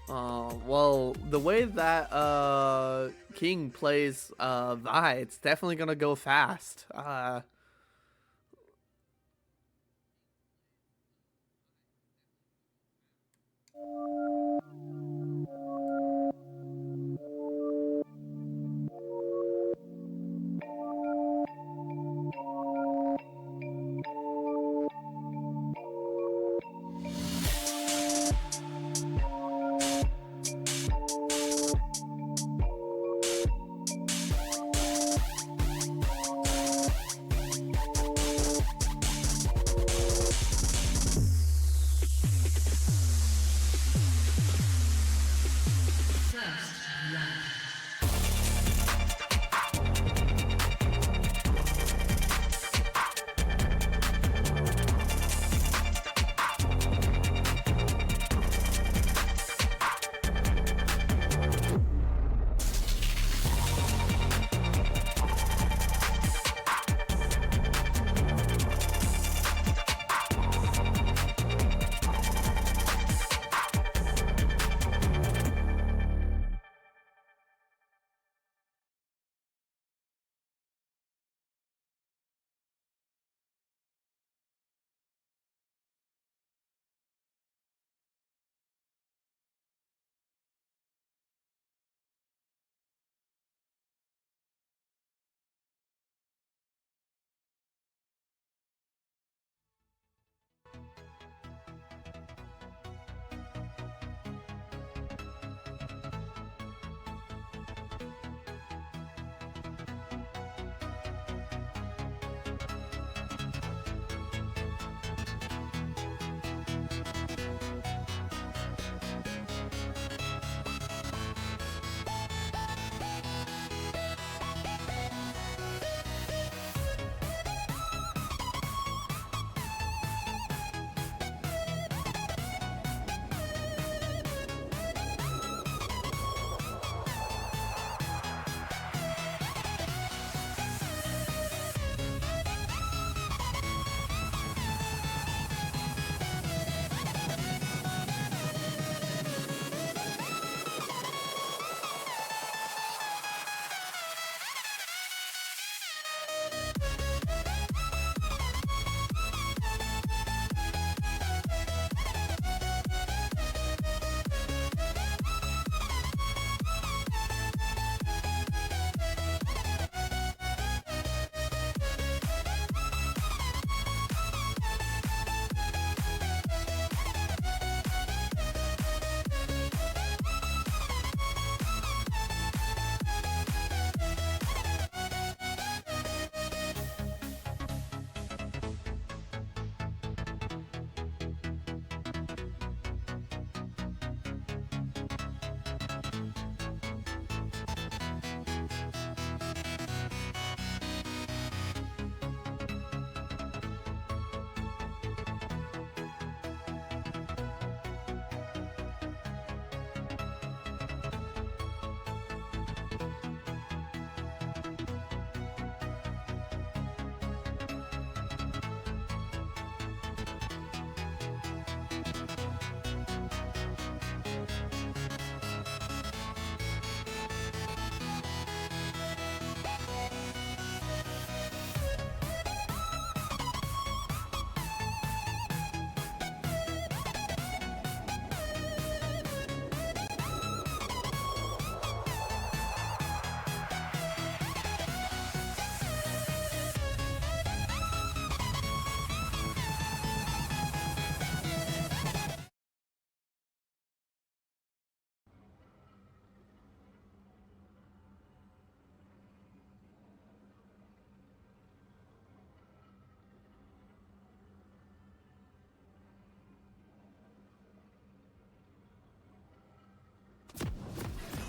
Well, the way that King plays Vi, it's definitely gonna go fast.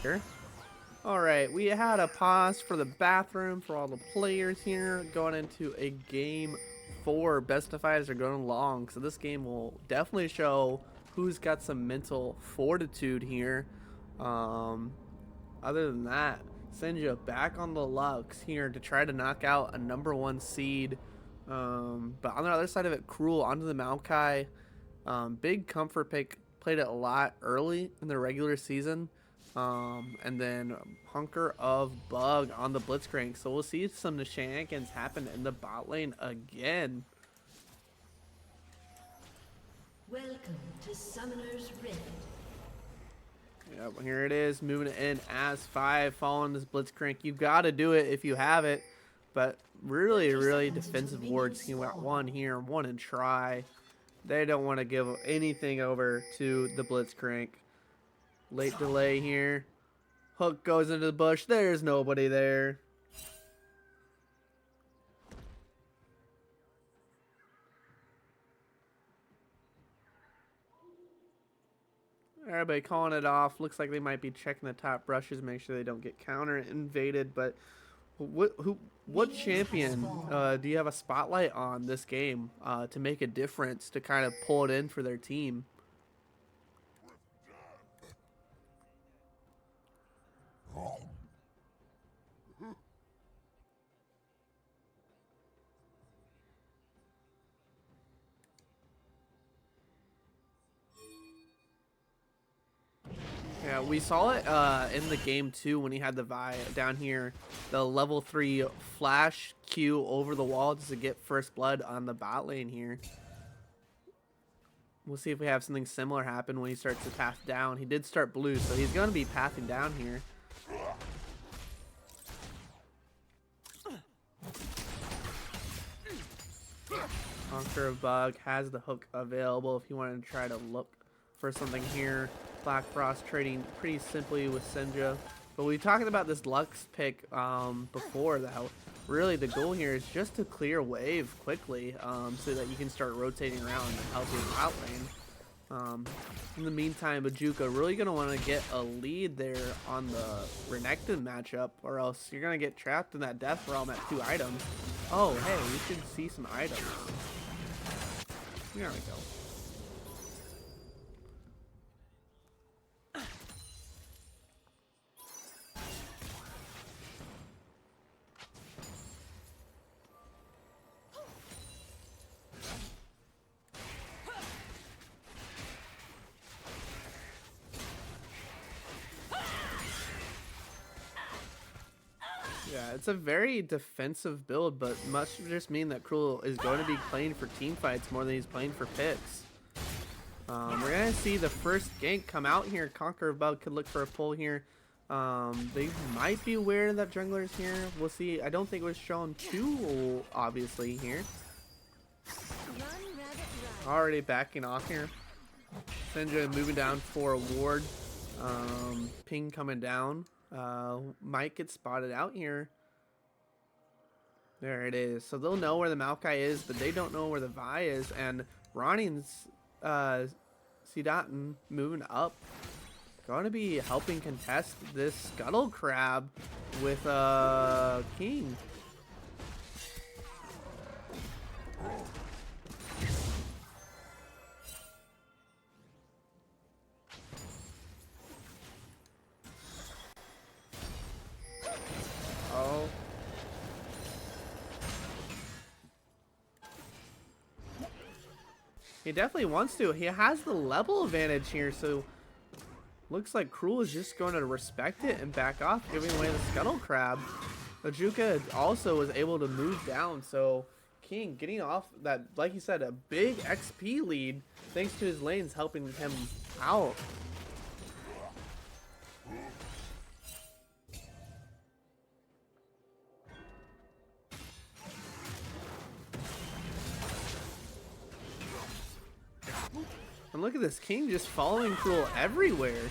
here. Alright, we had a pause for the bathroom for all the players here. Going into a game 4. Best of 5s are going long. So this game will definitely show who's got some mental fortitude here. Other than that, Senja back on the Lux here to try to knock out a #1 seed. But on the other side of it, Cruel onto the Maokai. Big comfort pick, played it a lot early in the regular season. And then Hunker of Bug on the Blitzcrank. So we'll see some shenanigans happen in the bot lane again. Welcome to Summoner's Rift. Yep, here it is, moving it in as 5, following this Blitzcrank. You got to do it if you have it. But really defensive wards. He got one here, one and try. They don't want to give anything over to the Blitzcrank. Late delay here. Hook goes into the bush. There's nobody there. Everybody calling it off. Looks like they might be checking the top brushes, make sure they don't get counter invaded. But what champion do you have a spotlight on this game to make a difference, to kind of pull it in for their team? Yeah, we saw it in the game too when he had the Vi down here, the level 3 flash Q over the wall just to get first blood on the bot lane here. We'll see if we have something similar happen when he starts to path down. He did start blue, so he's going to be pathing down here. Conquer of Bug has the hook available if you wanted to try to look for something here. Black Frost trading pretty simply with Senja. But we talked about this Lux pick before, that really the goal here is just to clear wave quickly so that you can start rotating around and help your bot lane. In the meantime, Bajuka really going to want to get a lead there on the Renekton matchup, or else you're going to get trapped in that death realm at 2 items. Oh, hey, we should see some items. There we go. Yeah, it's a very defensive build, but must just mean that Cruel is going to be playing for team fights more than he's playing for picks. We're going to see the first gank come out here. Conquer of Bug could look for a pull here. They might be aware that jungler's here. We'll see. I don't think it was shown too obviously here. Already backing off here. Senja moving down for a ward. Ping coming down. Might get spotted out here. There it is. So they'll know where the Maokai is, but they don't know where the Vi is. And Ronnie's Sidaten moving up, going to be helping contest this Scuttle Crab with King. Oh. He definitely wants to. He has the level advantage here, so looks like Cruel is just going to respect it and back off, giving away the Scuttle Crab. Bajuka also was able to move down, so King getting off that, like you said, a big XP lead thanks to his lanes helping him out. And look at this King just following Cruel everywhere.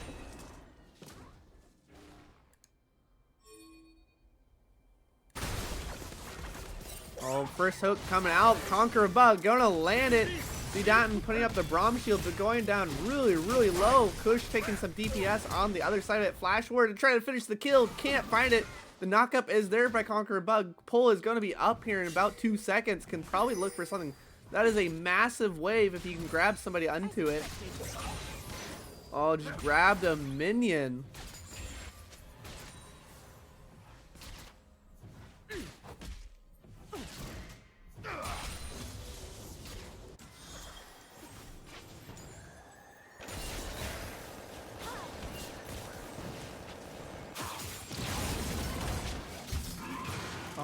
Oh, first hook coming out. Conquer a Bug, gonna land it. Zidane putting up the Braum shield, but going down really, really low. Kush taking some DPS on the other side of it. Flash ward to try to finish the kill. Can't find it. The knockup is there by Conqueror Bug. Pull is going to be up here in about 2 seconds. Can probably look for something. That is a massive wave if you can grab somebody onto it. Oh, just grabbed a minion.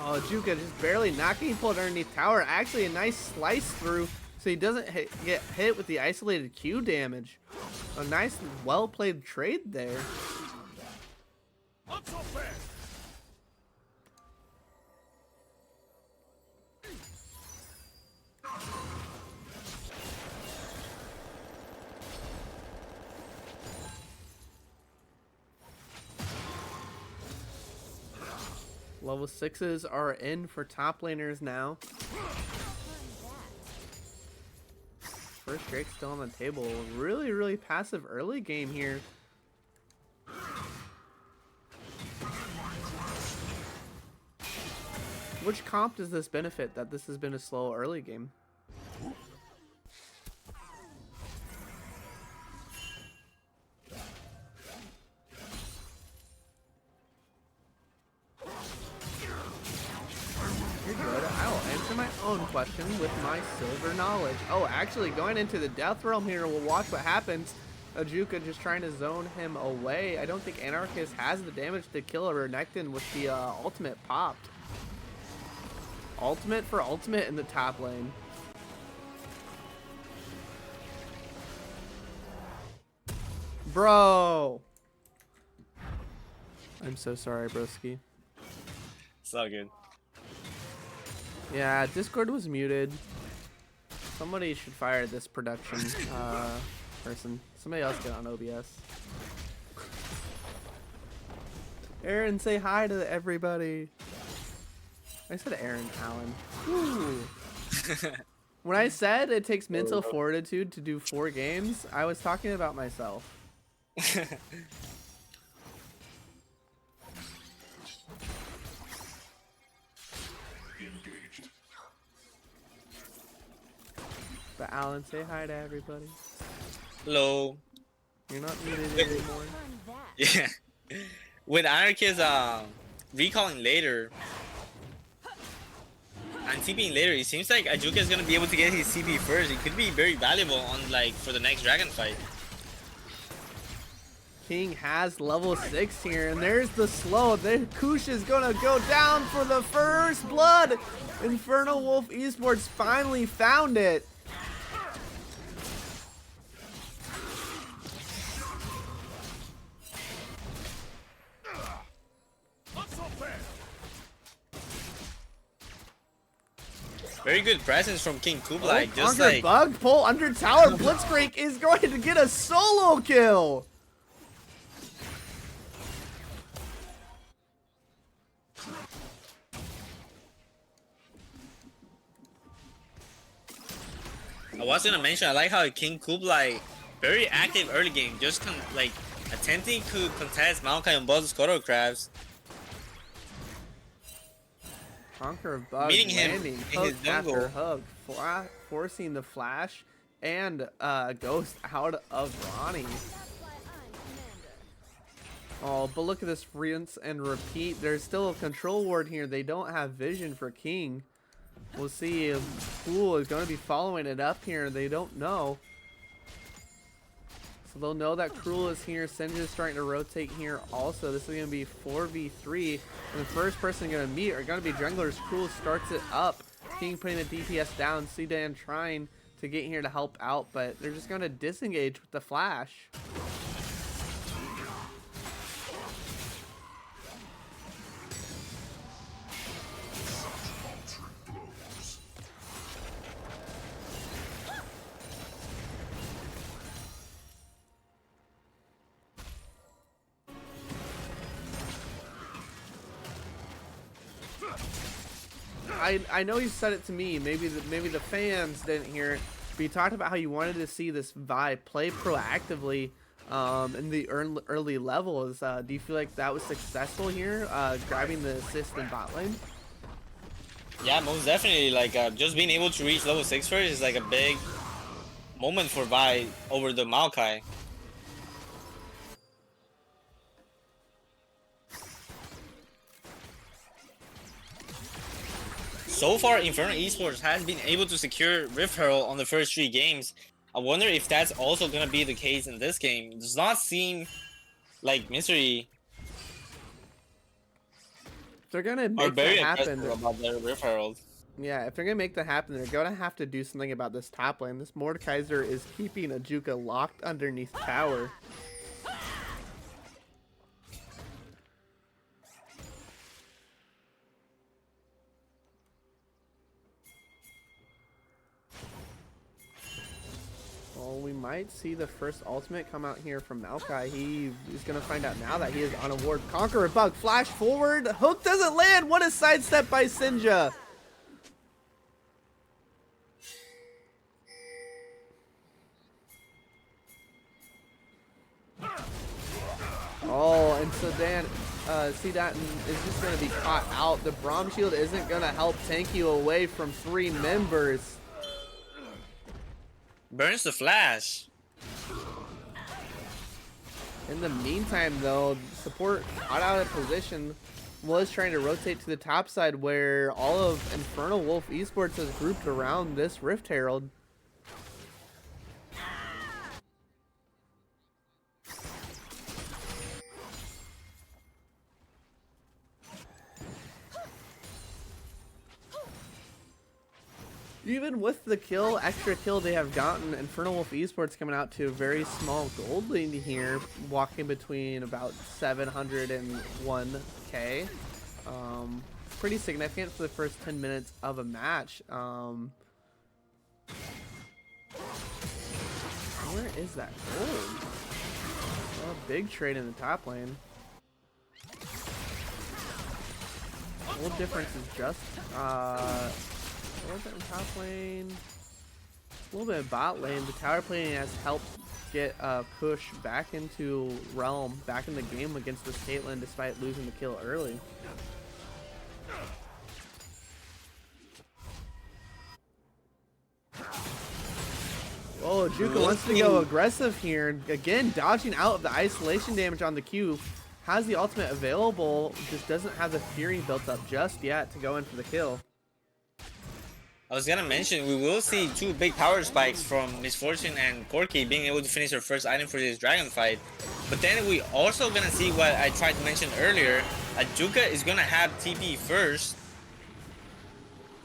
Oh, Juka just barely not getting pulled underneath tower. Actually, a nice slice through, so he doesn't get hit with the isolated Q damage. A nice, well-played trade there. Not so fast. Level 6s are in for top laners now. First Drake still on the table. Really, really passive early game here. Which comp does this benefit that this has been a slow early game? My own question with my silver knowledge. Oh, actually going into the death realm here. We'll watch what happens. Ajuka just trying to zone him away. I don't think Anarchist has the damage to kill a Renekton with the ultimate popped. Ultimate for ultimate in the top lane. Bro. I'm so sorry, broski. It's all good. Yeah, Discord was muted. Somebody should fire this production person. Somebody else get on OBS. Aaron, say hi to everybody. I said Aaron Allen. Woo. When I said it takes mental fortitude to do 4 games, I was talking about myself. But Alan, say hi to everybody. Hello. You're not muted anymore. Yeah. With Anarchist recalling later and TPing later, it seems like Ajuka is gonna be able to get his CP first. It could be very valuable on for the next dragon fight. King has level 6 here, and there's the slow. The Kush is gonna go down for the first blood. InfernoWolf eSports finally found it. Very good presence from King Kublai. Oh, just under like bug pull under tower. Blitzcrank is going to get a solo kill. I was gonna mention, I like how King Kublai very active early game, just attempting to contest Maokai and Buzz Scuttle Crabs. Conquer of Bug Meeting him landing in hook his jungle. after hook, forcing the flash and Ghost out of Ronnie. Oh, but look at this rinse and repeat. There's still a control ward here. They don't have vision for King. We'll see if Pool is going to be following it up here. They don't know. So they'll know that Cruel is here. Senja is starting to rotate here also. This is going to be 4v3. And the first person going to meet are going to be junglers. Cruel starts it up. King putting the DPS down. Sedan trying to get here to help out. But they're just going to disengage with the flash. I know you said it to me. Maybe the fans didn't hear it. But you talked about how you wanted to see this Vi play proactively in the early levels. Do you feel like that was successful here, grabbing the assist in bot lane? Yeah, most definitely. Like just being able to reach level 6 first is like a big moment for Vi over the Maokai. So far, Inferno eSports has been able to secure Rift Herald on the first 3 games. I wonder if that's also gonna be the case in this game. It does not seem like MZRY They're gonna are make very that aggressive happen. about their Rift Herald. Yeah, if they're gonna make that happen, they're gonna have to do something about this top lane. This Mordekaiser is keeping Ajuka locked underneath tower. Well, we might see the first ultimate come out here from Maokai. He is going to find out now that he is on a ward. Conqueror bug, flash forward. Hook doesn't land. What a sidestep by Sinja. Oh, and so Dan, Sedatin is just going to be caught out. The Braum Shield isn't going to help tank you away from 3 members. Burns the flash. In the meantime, though, support got out of position, was trying to rotate to the top side where all of InfernoWolf eSports is grouped around this Rift Herald. Even with the extra kill they have gotten, InfernoWolf eSports coming out to a very small gold lead here, walking between about 701k. Pretty significant for the first 10 minutes of a match. Where is that gold? Oh, big trade in the top lane. Gold difference is just a little bit in top lane, a little bit in bot lane. The tower playing has helped get Kush back into Realm, back in the game against this Caitlyn despite losing the kill early. Oh, Juka wants to go aggressive here. Again, dodging out of the isolation damage on the Q. Has the ultimate available, just doesn't have the Fury built up just yet to go in for the kill. I was gonna mention, we will see 2 big power spikes from Misfortune and Corki being able to finish their first item for this dragon fight. But then we also gonna see what I tried to mention earlier. Ajuka is gonna have TP first.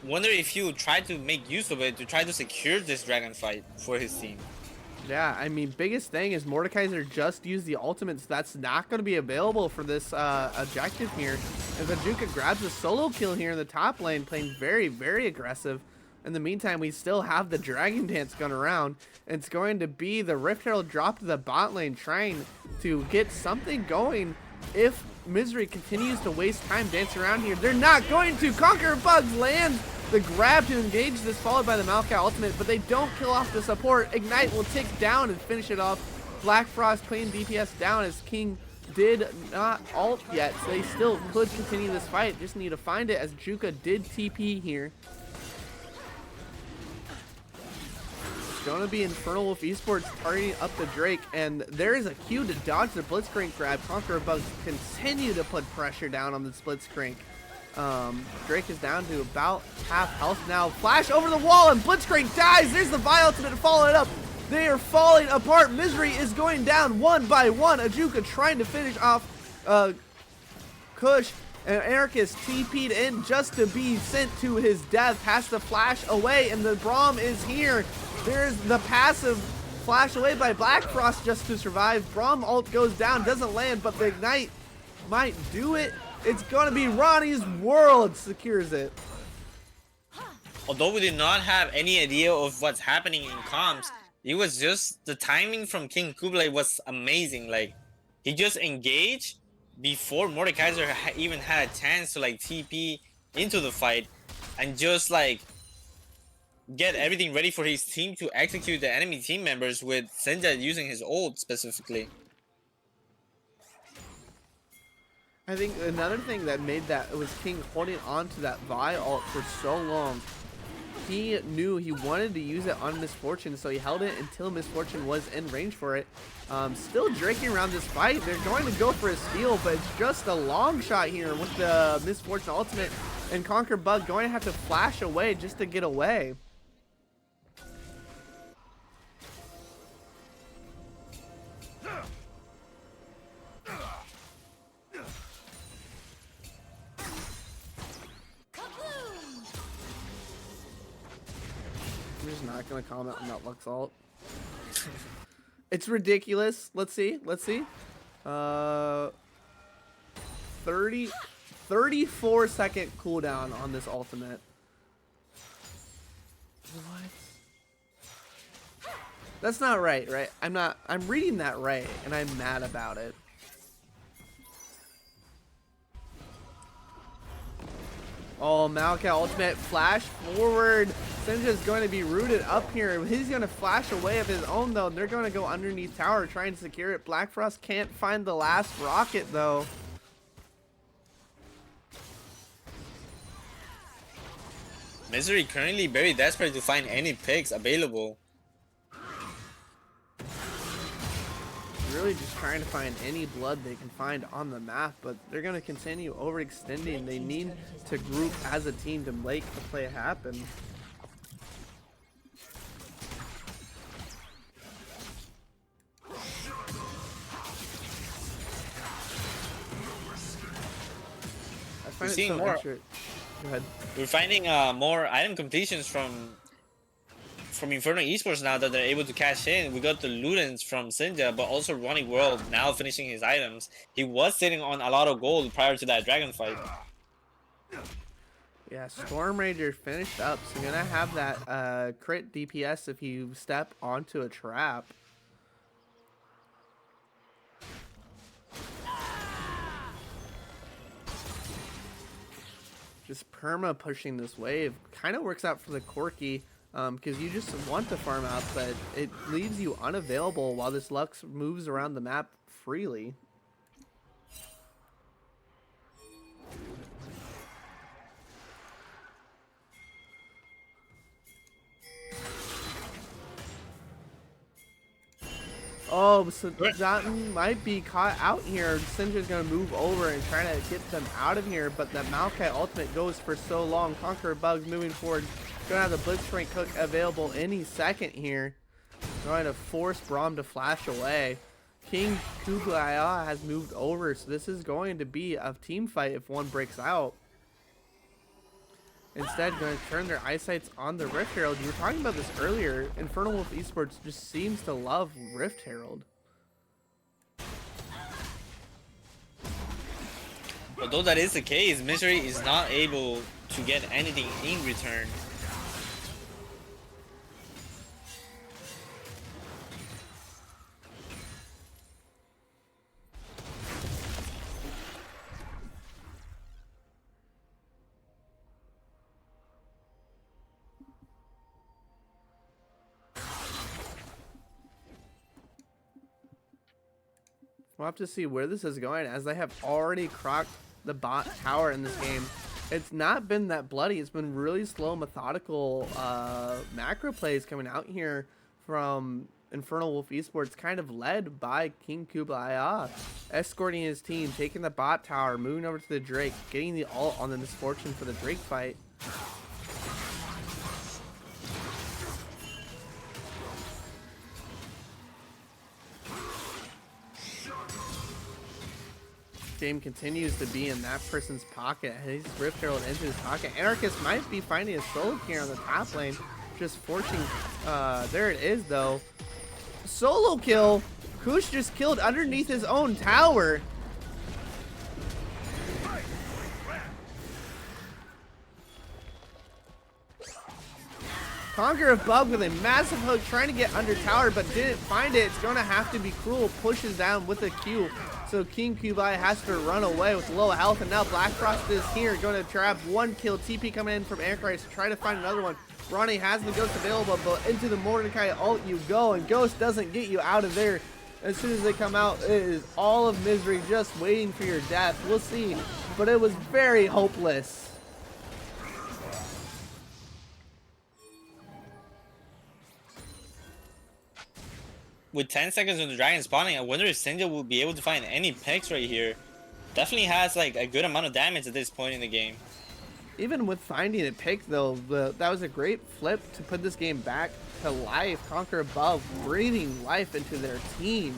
Wonder if he will try to make use of it to try to secure this dragon fight for his team. Yeah, I mean, biggest thing is Mordekaiser just used the ultimate, so that's not going to be available for this objective here. If Ajuka grabs a solo kill here in the top lane, playing very, very aggressive. In the meantime, we still have the Dragon Dance going around. It's going to be the Rift Herald drop to the bot lane, trying to get something going. If MZRY continues to waste time dancing around here, they're not going to. Conqueror Bugs lands the grab to engage this, followed by the Maokai ultimate, but they don't kill off the support. Ignite will tick down and finish it off. Black Frost playing DPS down as King did not ult yet, so they still could continue this fight. Just need to find it as Juka did TP here. It's going to be InfernoWolf eSports targeting up the Drake, and there is a Q to dodge the Blitzcrank grab. Conqueror Bugs continue to put pressure down on the Blitzcrank. Drake is down to about half health now. Flash over the wall and Blitzcrank dies. There's the Vi ultimate to follow it up. They are falling apart. MZRY is going down one by one. Ajuka trying to finish off Kush, and Eric is TP'd in just to be sent to his death. Has the flash away, and the Braum is here. There's the passive flash away by Black Frost just to survive. Braum ult goes down, doesn't land, but the Ignite might do it. It's going to be Ronnie's World secures it. Although we did not have any idea of what's happening in comms, it was just the timing from King Kublai was amazing. Like, he just engaged before Mordekaiser even had a chance to like TP into the fight, and just like get everything ready for his team to execute the enemy team members with Senja using his ult specifically. I think another thing that made that was King holding on to that Vi ult for so long. He knew he wanted to use it on Misfortune, so he held it until Misfortune was in range for it. Still draking around this fight. They're going to go for a steal, but it's just a long shot here with the Misfortune ultimate, and Conquer Bug going to have to flash away just to get away. I'm just not gonna comment on that Lux ult. It's ridiculous. Let's see. 34-second cooldown on this ultimate. What? That's not right, right? I'm reading that right, and I'm mad about it. Oh, Maokai ultimate flash forward. Senja's going to be rooted up here. He's going to flash away of his own, though. They're going to go underneath tower, trying to secure it. Black Frost can't find the last rocket, though. MZRY currently very desperate to find any picks available. Really just trying to find any blood they can find on the map, but they're going to continue overextending. They need to group as a team to make the play happen. I find it so interesting. Go ahead. We're finding more item completions from Inferno eSports now that they're able to cash in. We got the Ludens from Senja, but also Running World now finishing his items. He was sitting on a lot of gold prior to that dragon fight. Yeah, Storm Ranger finished up, so you're gonna have that crit DPS if you step onto a trap. Just perma pushing this wave kind of works out for the Corki. Because you just want to farm out, but it leaves you unavailable while this Lux moves around the map freely. Oh, so Zotin might be caught out here. Senja's going to move over and try to get them out of here, but the Maokai ultimate goes for so long. Conqueror Bugs moving forward. Going to have the Blitzcrank Cook available any second here. Going to force Braum to flash away. King Kublai has moved over, so this is going to be a team fight if one breaks out. Instead, going to turn their eyesights on the Rift Herald. You were talking about this earlier. InfernoWolf eSports just seems to love Rift Herald. Although that is the case, MZRY is not able to get anything in return. We'll have to see where this is going, as they have already crocked the bot tower in this game. It's not been that bloody. It's been really slow, methodical macro plays coming out here from InfernoWolf eSports, kind of led by King Kublai, escorting his team, taking the bot tower, moving over to the Drake, getting the ult on the Misfortune for the Drake fight. Game continues to be in that person's pocket. He's Rift Herald into his pocket. Anarchist might be finding a solo here on the top lane, just forcing. There it is, though. Solo kill. Kush just killed underneath his own tower. Conqueror of Bug with a massive hook trying to get under tower, but didn't find it. It's going to have to be Cruel. Pushes down with a Q. So King Kublai has to run away with low health, and now Black Frost is here, going to grab one kill. TP coming in from Antichrist to try to find another one. Ronnie has the Ghost available, but into the Mordecai ult you go, and Ghost doesn't get you out of there. As soon as they come out, it is all of MZRY just waiting for your death. We'll see, but it was very hopeless. With 10 seconds on the dragon spawning, I wonder if Sinja will be able to find any picks right here. Definitely has like a good amount of damage at this point in the game. Even with finding a pick though, that was a great flip to put this game back to life. Conquer above, breathing life into their team.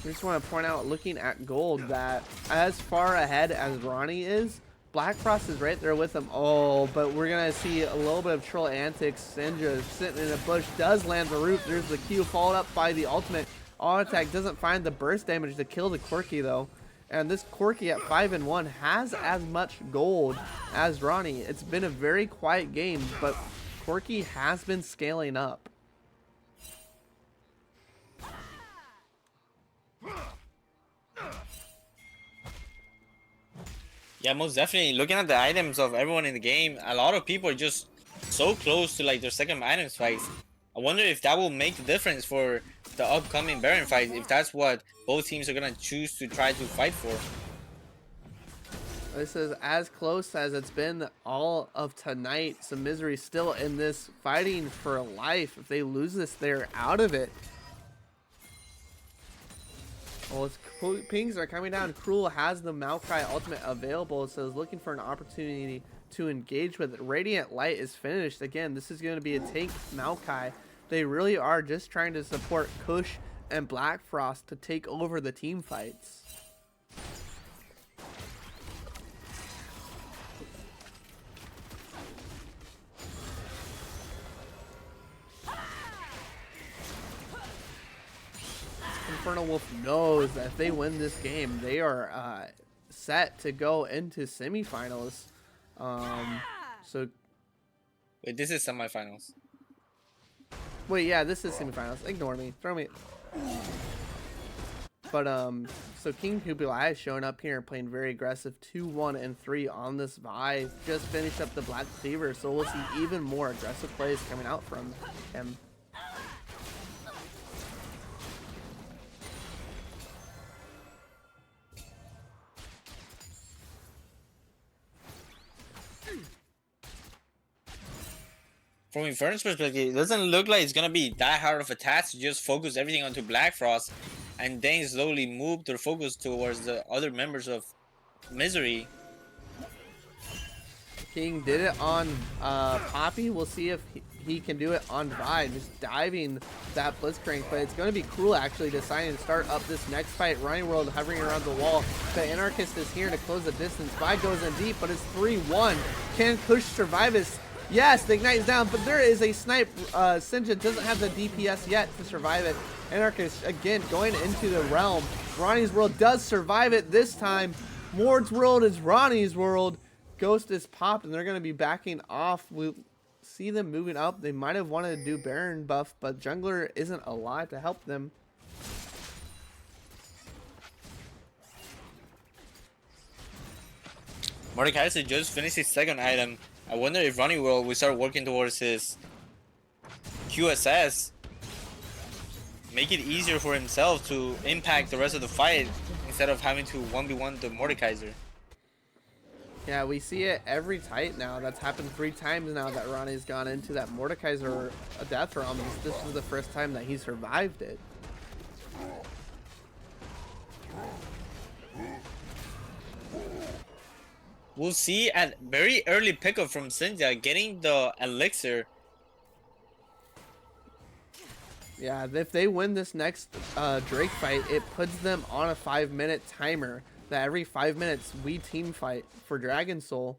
I just want to point out, looking at gold, that as far ahead as Ronnie is, Black Frost is right there with him. Oh, but we're going to see a little bit of troll antics. Sinja sitting in a bush does land the roof. There's the Q followed up by the ultimate. Auto attack doesn't find the burst damage to kill the Corki though. And this Corki at 5-1 has as much gold as Ronnie. It's been a very quiet game, but Corki has been scaling up. Yeah, most definitely. Looking at the items of everyone in the game, a lot of people are just so close to like their second items fights. I wonder if that will make the difference for the upcoming Baron fight, if that's what both teams are gonna choose to try to fight for. This is as close as it's been all of tonight. So MZRY still in this, fighting for life. If they lose this, they're out of it. Well, its pings are coming down. Cruel has the Maokai ultimate available, so is looking for an opportunity to engage with it. Radiant Light is finished. Again, this is going to be a tank Maokai. They really are just trying to support Kush and Black Frost to take over the team fights. InfernoWolf knows that if they win this game, they are set to go into semifinals. So Wait, this is semifinals. wait, yeah, this is semifinals. Ignore me. Throw me. But so King Kublai is showing up here and playing very aggressive. 2-1 and 3 on this Vi. Just finished up the Black Cleaver, so we'll see even more aggressive plays coming out from him. From Inferno's perspective, it doesn't look like it's gonna be that hard of a task to just focus everything onto Black Frost and then slowly move their focus towards the other members of MZRY. King did it on Poppy. We'll see if he can do it on Vi, just diving that Blitzcrank. But it's going to be Cruel actually deciding to start up this next fight. Running World hovering around the wall. The Anarchist is here to close the distance. Vi goes in deep, but it's 3-1. Can Kush survive this? Yes, the Ignite is down, but there is a snipe. Sinja doesn't have the DPS yet to survive it. Anarchist, again, going into the realm. Ronnie's World does survive it this time. Mord's World is Ronnie's World. Ghost is popped, and they're going to be backing off. We'll see them moving up. They might have wanted to do Baron buff, but Jungler isn't alive to help them. Mordecai just finished his second item. I wonder if Ronnie World will start working towards his QSS. Make it easier for himself to impact the rest of the fight instead of having to 1v1 the Mordekaiser. Yeah, we see it every tight now. That's happened 3 times now that Ronnie's gone into that Mordekaiser death realm. This is the first time that he survived it. We'll see at very early pickup from Sinja getting the elixir. Yeah, if they win this next Drake fight, it puts them on a 5-minute timer. That every 5 minutes we team fight for Dragon Soul.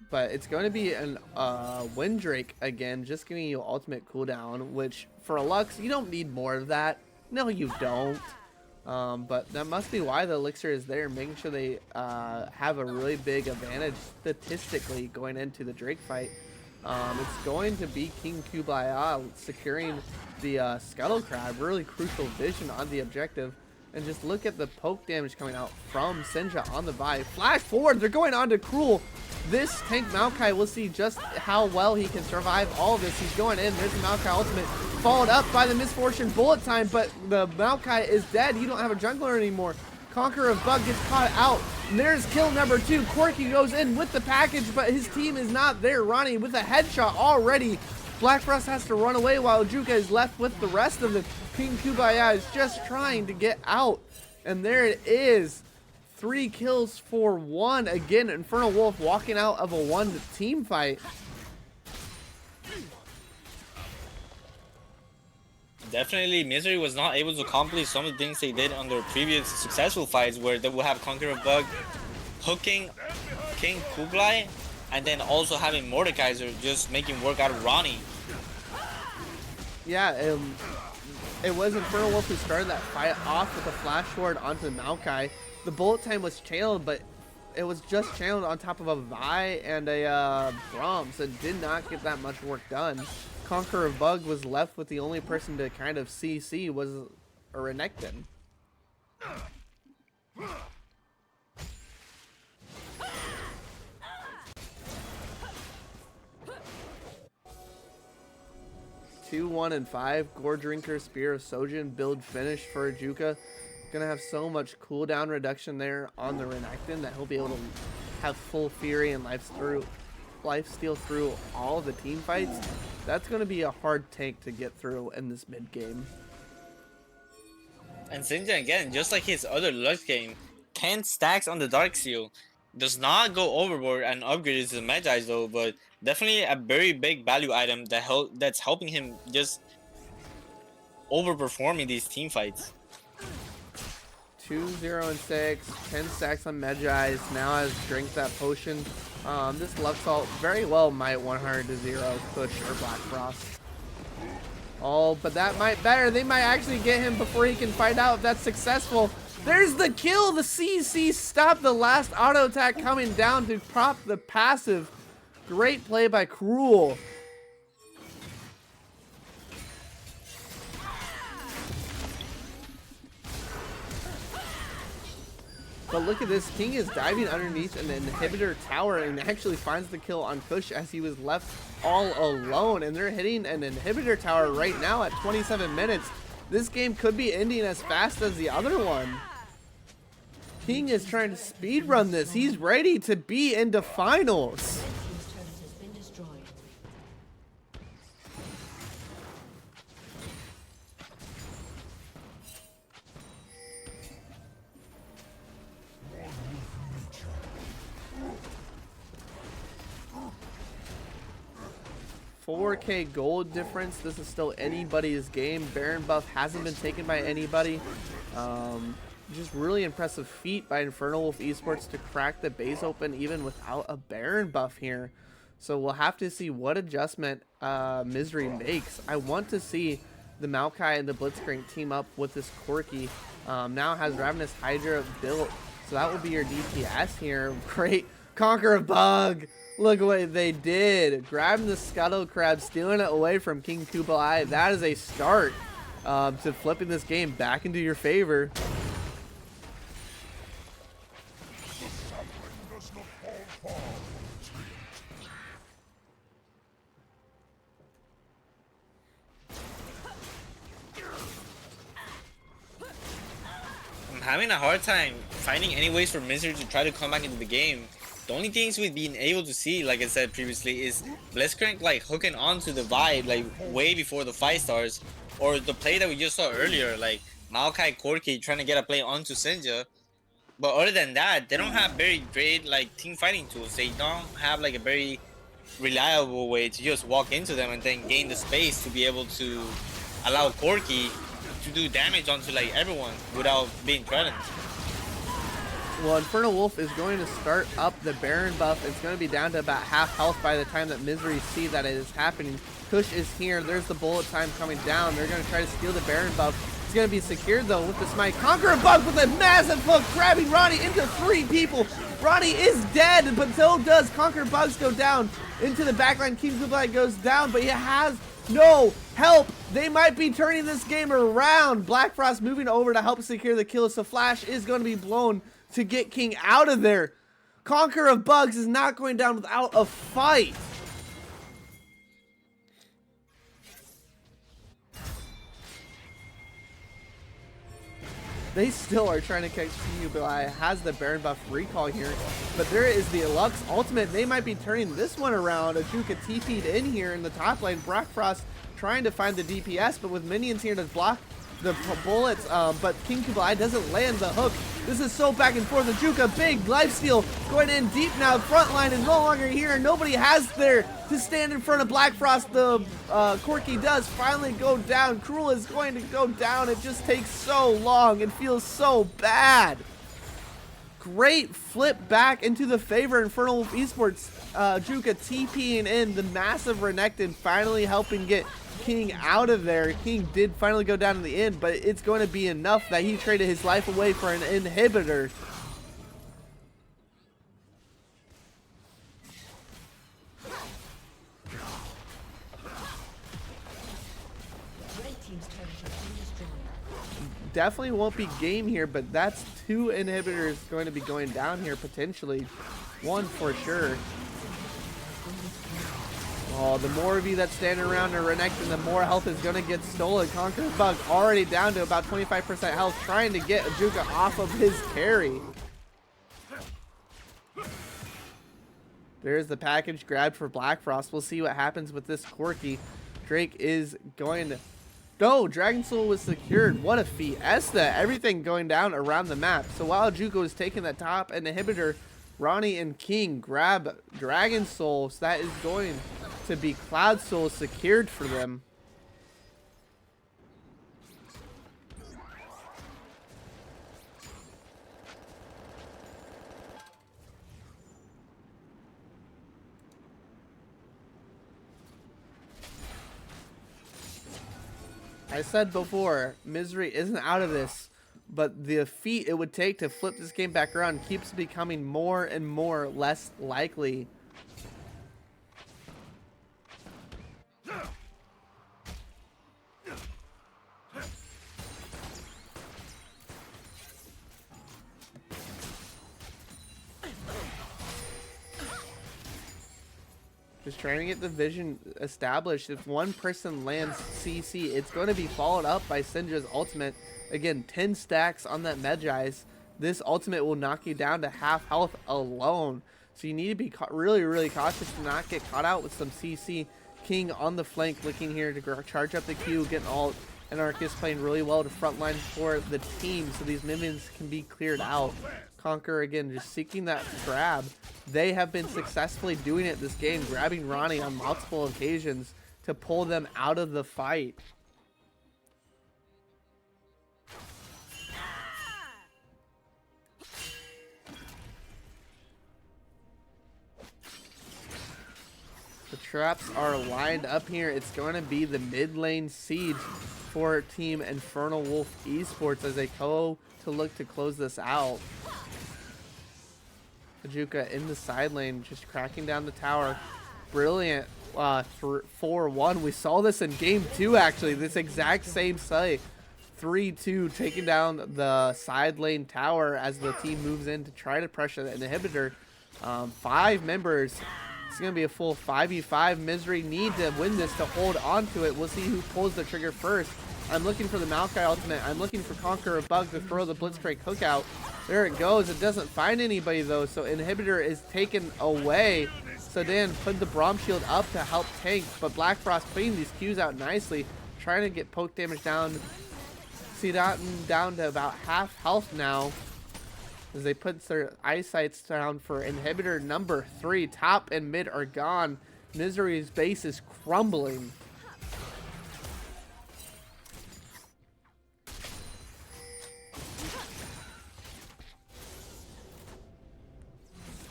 But it's going to be an Windrake again, just giving you ultimate cooldown, which for a Lux, you don't need more of that. No, you don't. But that must be why the elixir is there, making sure they have a really big advantage statistically going into the Drake fight. It's going to be King Kublai securing the Scuttle Crab, really crucial vision on the objective. And just look at the poke damage coming out from Senja on the Vi. Flash forward, they're going on to Cruel. This tank Maokai, we'll see just how well he can survive all of this. He's going in, there's the Maokai ultimate, followed up by the Misfortune bullet time, but the Maokai is dead. You don't have a jungler anymore. Conqueror of Bug gets caught out, and there's kill number 2. Corky goes in with the package, but his team is not there. Ronnie with a headshot already. Black Frost has to run away while Juka is left with the rest of them. King Kublai is just trying to get out. And there it is. 3 kills for 1. Again, InfernoWolf walking out of a 1 team fight. Definitely, MZRY was not able to accomplish some of the things they did on their previous successful fights, where they will have Conqueror of Bug hooking King Kublai, and then also having Mordekaiser just making work out of Ronnie. Yeah, it was InfernoWolf who started that fight off with a flash forward onto the Maokai. The bullet time was channeled, but it was just channeled on top of a Vi and a Braum, so it did not get that much work done. Conqueror of Bug was left with the only person to kind of CC was a Renekton. Two, 1, and 5. Gore Drinker, Spear of Sojin, build finish for Juka. Gonna have so much cooldown reduction there on the Renekton that he'll be able to have full Fury and lifesteal through all of the team fights. That's gonna be a hard tank to get through in this mid game. And Sinja again, just like his other Lux game, 10 stacks on the Dark Seal. Does not go overboard and upgrade to the Magi's though, but definitely a very big value item that's helping him just overperforming these team fights. 2, 0, and 6. 10 stacks on Magi's. Now has drank that potion. This Luxalt very well might 100-0 push or Black Frost. Oh, but that might better. They might actually get him before he can find out if that's successful. There's the kill. The CC stopped the last auto attack coming down to prop the passive. Great play by Cruel. But look at this. King is diving underneath an inhibitor tower and actually finds the kill on Kush as he was left all alone. And they're hitting an inhibitor tower right now at 27 minutes. This game could be ending as fast as the other one. King is trying to speedrun this. He's ready to be into finals. $4K gold difference. This is still anybody's game. Baron buff hasn't been taken by anybody. Just really impressive feat by InfernoWolf eSports to crack the base open even without a Baron buff here. So we'll have to see what adjustment MZRY makes. I want to see the Maokai and the Blitzcrank team up with this Corky. Now has Ravenous Hydra built, so that will be your DPS here. Great Conquer of Bug. Look what they did. Grabbing the Scuttle Crab, stealing it away from King Kublai. That is a start to flipping this game back into your favor. I'm having a hard time finding any ways for MZRY to try to come back into the game. The only things we've been able to see, like I said previously, is Blitzcrank like hooking onto the vibe like way before the fight starts, or the play that we just saw earlier, like Maokai Corky trying to get a play onto Sinja. But other than that, they don't have very great like team fighting tools. They don't have like a very reliable way to just walk into them and then gain the space to be able to allow Corky to do damage onto like everyone without being threatened. Well, InfernoWolf is going to start up the Baron buff. It's going to be down to about half health by the time that MZRY see that it is happening. Kush is here. There's the bullet time coming down. They're going to try to steal the Baron buff. It's going to be secured, though, with the smite. Conqueror Bug with a massive hook, grabbing Ronnie into 3 people. Ronnie is dead, but so does Conqueror Bugs go down into the backline. King Kublai goes down, but he has no help. They might be turning this game around. Black Frost moving over to help secure the kill, so Flash is going to be blown to get King out of there. Conqueror of Bugs is not going down without a fight. They still are trying to catch Kublai. Has the Baron buff recall here, but there is the Lux ultimate. They might be turning this one around. Ajuka TP'd in here in the top lane. Black Frost trying to find the DPS, but with minions here to block the bullets, but King Kublai doesn't land the hook. This is so back and forth. Ajuka, big lifesteal, going in deep now. Front line is no longer here. Nobody has there to stand in front of Black Frost. The Corky does finally go down. Cruel is going to go down. It just takes so long. It feels so bad. Great flip back into the favor of InfernoWolf eSports. Ajuka TPing in the massive Renekton, finally helping get King out of there. King did finally go down in the end, but it's going to be enough that he traded his life away for an inhibitor. Definitely won't be game here, but that's 2 inhibitors going to be going down here potentially. 1 for sure. Oh, the more of you that stand around and Renekton, the more health is going to get stolen. Conqueror Bug already down to about 25% health, trying to get Ajuka off of his carry. There's the package grabbed for Black Frost. We'll see what happens with this Corky. Drake is going to... No, Dragon Soul was secured. What a fiesta. Everything going down around the map. So while Ajuka was taking that top inhibitor, Ronnie and King grab Dragon Soul. So that is going to be Cloud Soul secured for them. I said before, MZRY isn't out of this, but the feat it would take to flip this game back around keeps becoming more and more less likely. Just trying to get the vision established. If one person lands CC, it's going to be followed up by Syndra's ultimate. Again, 10 stacks on that Medjai's. This ultimate will knock you down to half health alone. So you need to be really, really cautious to not get caught out with some CC. King on the flank, looking here to charge up the Q, getting ult. And Arceus playing really well to frontline for the team, so these minions can be cleared out. Conquer again, just seeking that grab. They have been successfully doing it this game, grabbing Ronnie on multiple occasions to pull them out of the fight. The traps are lined up here. It's going to be the mid lane siege for Team InfernoWolf eSports as they go to look to close this out. Ajuka in the side lane, just cracking down the tower. Brilliant 4-1. We saw this in game 2 actually. This exact same site. 3-2, taking down the side lane tower as the team moves in to try to pressure the inhibitor. 5 members. It's going to be a full 5v5. MZRY need to win this to hold on to it. We'll see who pulls the trigger first. I'm looking for the Maokai ultimate. I'm looking for Conqueror Bug to throw the Blitzcrank cookout. There it goes. It doesn't find anybody though, so inhibitor is taken away. Sedan put the Braum shield up to help tank, but Black Frost putting these Qs out nicely, trying to get poke damage down. See that down to about half health now, as they put their eyesights down for inhibitor number 3. Top and mid are gone. MZRY's base is crumbling.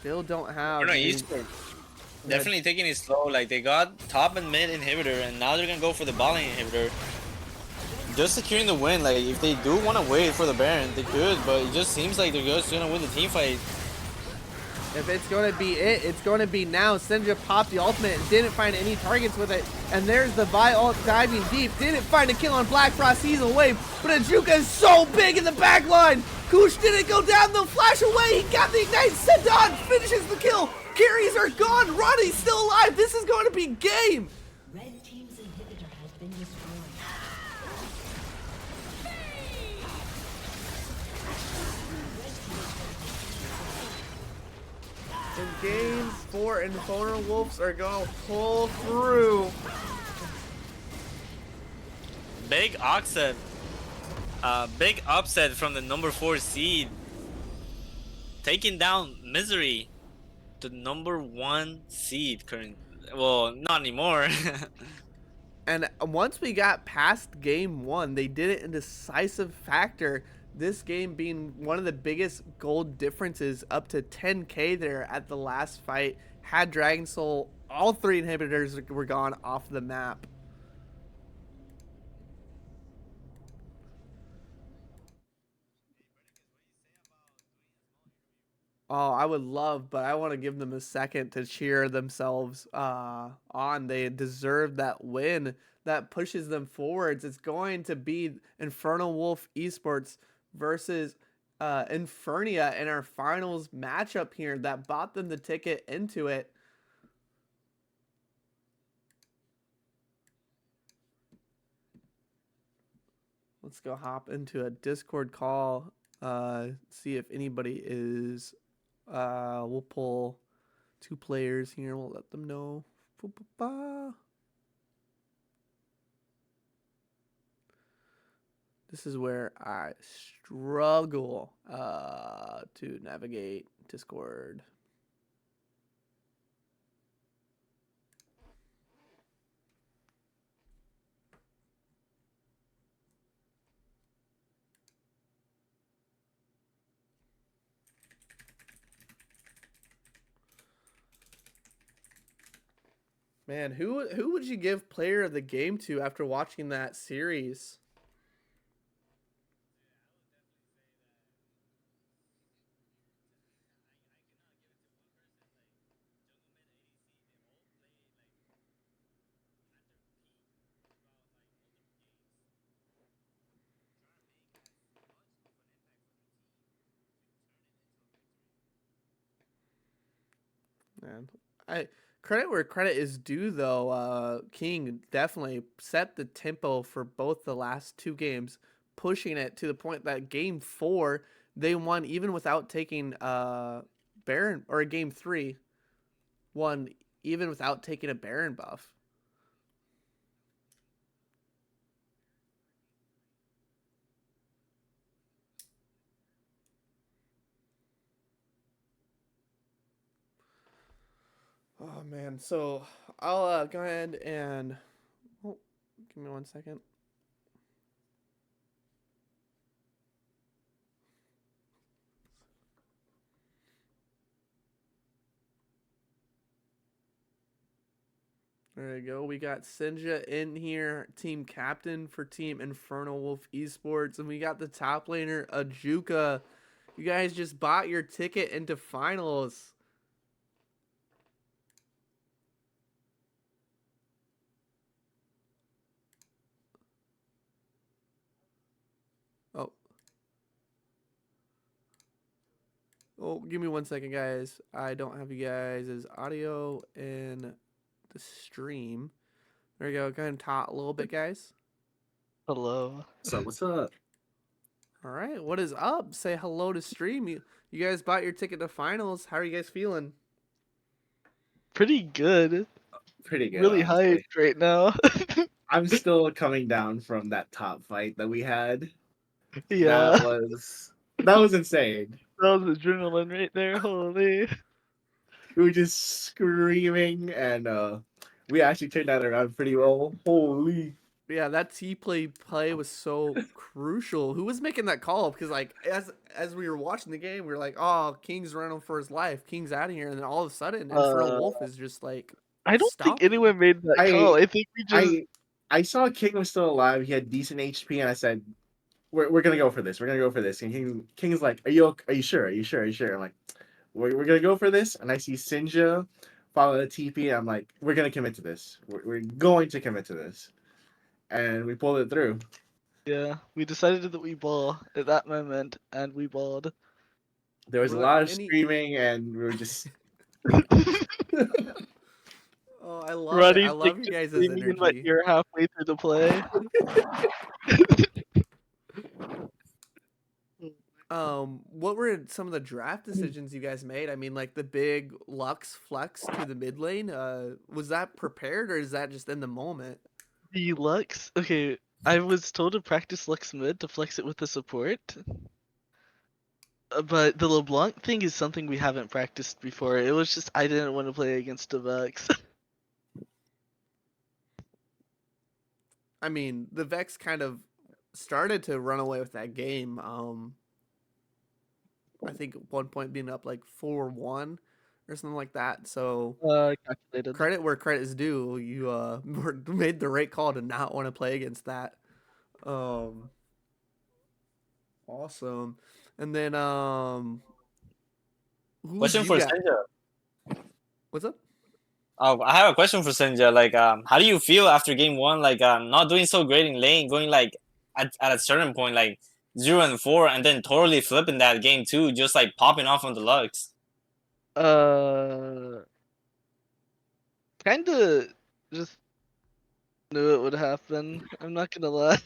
still don't have. No, any- eSports definitely taking it slow. Like they got top and mid inhibitor, and now they're gonna go for the bot lane inhibitor. Just securing the win. Like if they do want to wait for the Baron, they could, but it just seems like they're just gonna win the team fight. If it's going to be it, it's going to be now. Senja popped the ultimate and didn't find any targets with it. And there's the Vi ult diving deep. Didn't find a kill on Black Frost. He's away. But Ajuka is so big in the back line. Kush didn't go down. The flash away. He got the ignite. Sedon finishes the kill. Carries are gone. Ronnie's still alive. This is going to be game. Red team's inhibitor has been destroyed. And game 4 and InfernoWolves are going to pull through. Big upset. Big upset from the number 4 seed. Taking down MZRY, the number 1 seed current. Well, not anymore. And once we got past game 1, they did it in decisive factor. This game being one of the biggest gold differences, up to 10k there at the last fight. Had Dragon Soul, all 3 inhibitors were gone off the map. Oh, I would love, but I want to give them a second to cheer themselves on. They deserve that win that pushes them forwards. It's going to be InfernoWolf eSports versus Infernia in our finals matchup here that bought them the ticket into it. Let's go hop into a Discord call. See if anybody is. We'll pull 2 players here. We'll let them know. This is where I struggle to navigate Discord. Man, who would you give player of the game to after watching that series? Man, I credit where credit is due though. King definitely set the tempo for both the last 2 games, pushing it to the point that game 4 they won even without taking Baron, or game 3 won even without taking a Baron buff. Oh man, so I'll go ahead and give me 1 second. There you go. We got Senja in here, team captain for Team InfernoWolf eSports, and we got the top laner Ajuka. You guys just bought your ticket into finals. Oh. Oh, give me 1 second, guys. I don't have you guys' audio in the stream. There we go. Go ahead and talk a little bit, guys. Hello. What's up? All right. What is up? Say hello to stream. You guys bought your ticket to finals. How are you guys feeling? Pretty good. Pretty good. Really honestly. hyped right now. I'm still coming down from that top fight that we had. Yeah. That was insane. That was adrenaline right there. Holy. We were just screaming, and we actually turned that around pretty well. Holy. Yeah, that play was so crucial. Who was making that call? Because like as we were watching the game, we were like, "Oh, King's running for his life. King's out of here!" And then all of a sudden, Uh, InfernoWolf is just like I don't think stopping. anyone made that call. I I think we just I saw King was still alive. He had decent HP, and I said, "We're gonna go for this. We're gonna go for this." And King's like, Are you sure? Are you sure? Are you sure?" I'm like, "We're gonna go for this." And I see Sinja follow the TP. I'm like, "We're gonna commit to this. We're going to commit to this." And we pulled it through. yeah, we decided that we ball at that moment, and we balled. There was a What lot of any? screaming, and we were just Oh, I love it. I Roddy's like love you just guys' screaming in my energy. ear halfway through the play. What were some of the draft decisions you guys made? I mean, like the big Lux flex to the mid lane. Was that prepared or is that just in the moment? The Lux, okay, I was told to practice Lux mid to flex it with the support. But the LeBlanc thing is something we haven't practiced before. It was just I didn't want to play against the Vex. I mean, the Vex kind of started to run away with that game. I think at one point being up like 4-1 or something like that. So Calculated. credit where credit is due. You made the right call to not want to play against that. Um, awesome. And then who'd Question you for got? Senja. What's up? Oh, I have a question for Senja. Like, how do you feel after game one? Like, not doing so great in lane, going like at a certain point, like 0-4, and then totally flipping that game two, just like popping off on the Lux. Uh, Kinda just knew it would happen. I'm not gonna lie.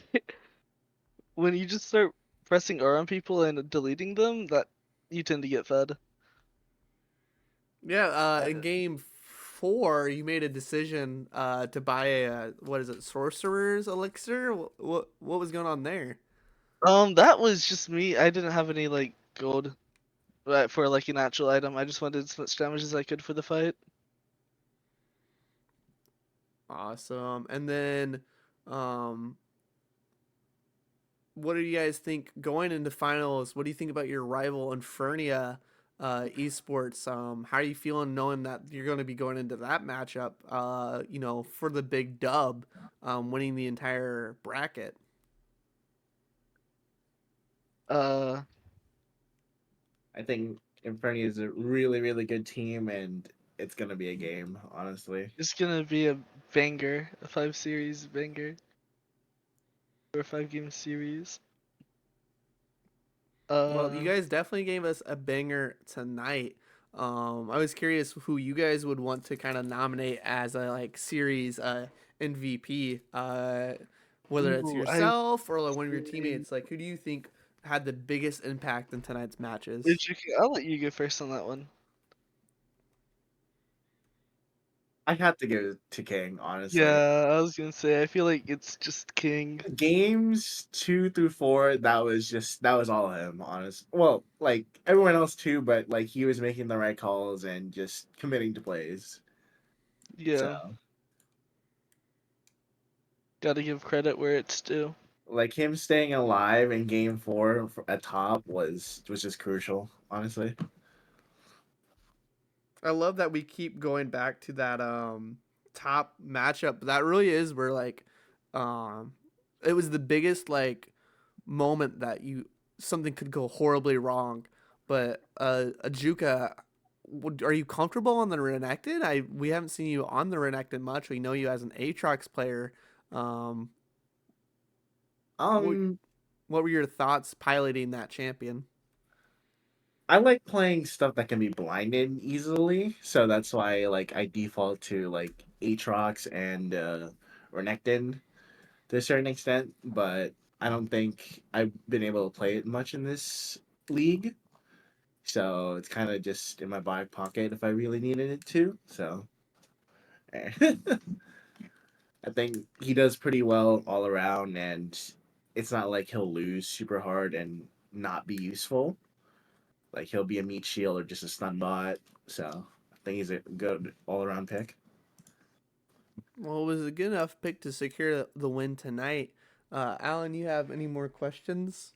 When you just start pressing R on people and deleting them, that you tend to get fed. Yeah, I, in game 4, you made a decision to buy a what is it, sorcerer's elixir? What was going on there? That was just me. I didn't have any like gold for like an actual item. I just wanted as much damage as I could for the fight. Awesome. And then, um, what do you guys think going into finals? What do you think about your rival Infernia eSports? How are you feeling knowing that you're going to be going into that matchup? For the big dub, winning the entire bracket. Uh, I think Inferni is a really, really good team, and it's gonna be a game, honestly. it's gonna be a banger, a 5 series banger, or a 5 game series. Well, you Uh, guys definitely gave us a banger tonight. I was curious who you guys would want to kind of nominate as a like series MVP. Whether it's ooh, I yourself or like one of your say, teammates. Like, who do you think had the biggest impact in tonight's matches? I'll let you go first on that one. I have to go to King, honestly. Yeah, I was gonna say I feel like it's just King. Games 2 through 4, that was all him, honest. Well, like everyone else too, but like he was making the right calls and just committing to plays. So Yeah, gotta give credit where it's due. like him staying alive in game 4 at top was just crucial, honestly. I love that we keep going back to that top matchup. That really is where like um it was the biggest like moment that you something could go horribly wrong. But Ajuka, are you comfortable on the Renekton? We haven't seen you on the Renekton much. We know you as an Aatrox player. Um, what Um, what were your thoughts piloting that champion? I like playing stuff that can be blinded easily, so that's why like I default to like Aatrox and Renekton to a certain extent, but I don't think I've been able to play it much in this league. So it's kind of just in my back pocket if I really needed it to. So I think he does pretty well all around, and it's not like he'll lose super hard and not be useful. Like he'll be a meat shield or just a stun bot. So I think he's a good all around pick. Well, it was a good enough pick to secure the win tonight. Alan, you have any more questions?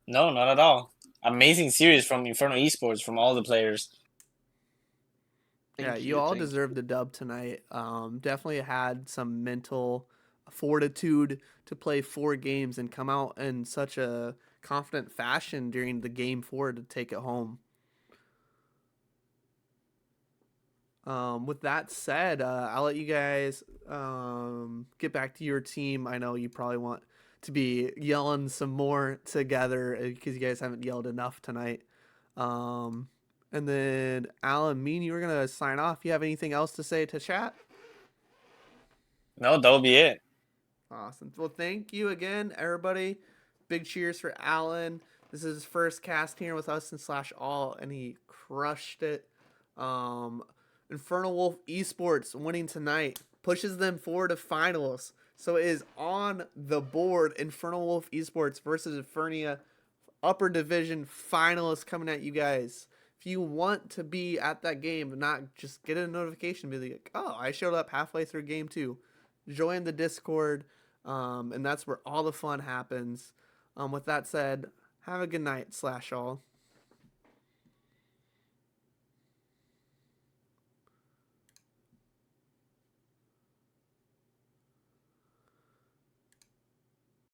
No, not at all. Amazing series from Inferno Esports from all the players. Yeah, Thank you you. all Thank deserved the dub tonight. Definitely had some mental fortitude to play 4 games and come out in such a confident fashion during the game 4 to take it home. With that said, I'll let you guys get back to your team. I know you probably want to be yelling some more together because you guys haven't yelled enough tonight. Um, and then, Alan, me and you are going to sign off. You have anything else to say to chat? No, that'll be it. Awesome. Well, thank you again, everybody. Big cheers for Alan. This is his first cast here with us in Slash All, and he crushed it. Um, InfernoWolf eSports winning tonight pushes them forward to finals. So it is on the board. InfernoWolf eSports versus Infernia upper division finalists coming at you guys. If you want to be at that game, not just get a notification, be like, oh, I showed up halfway through game 2. Join the Discord, and that's where all the fun happens. With that said, have a good night, Slash all.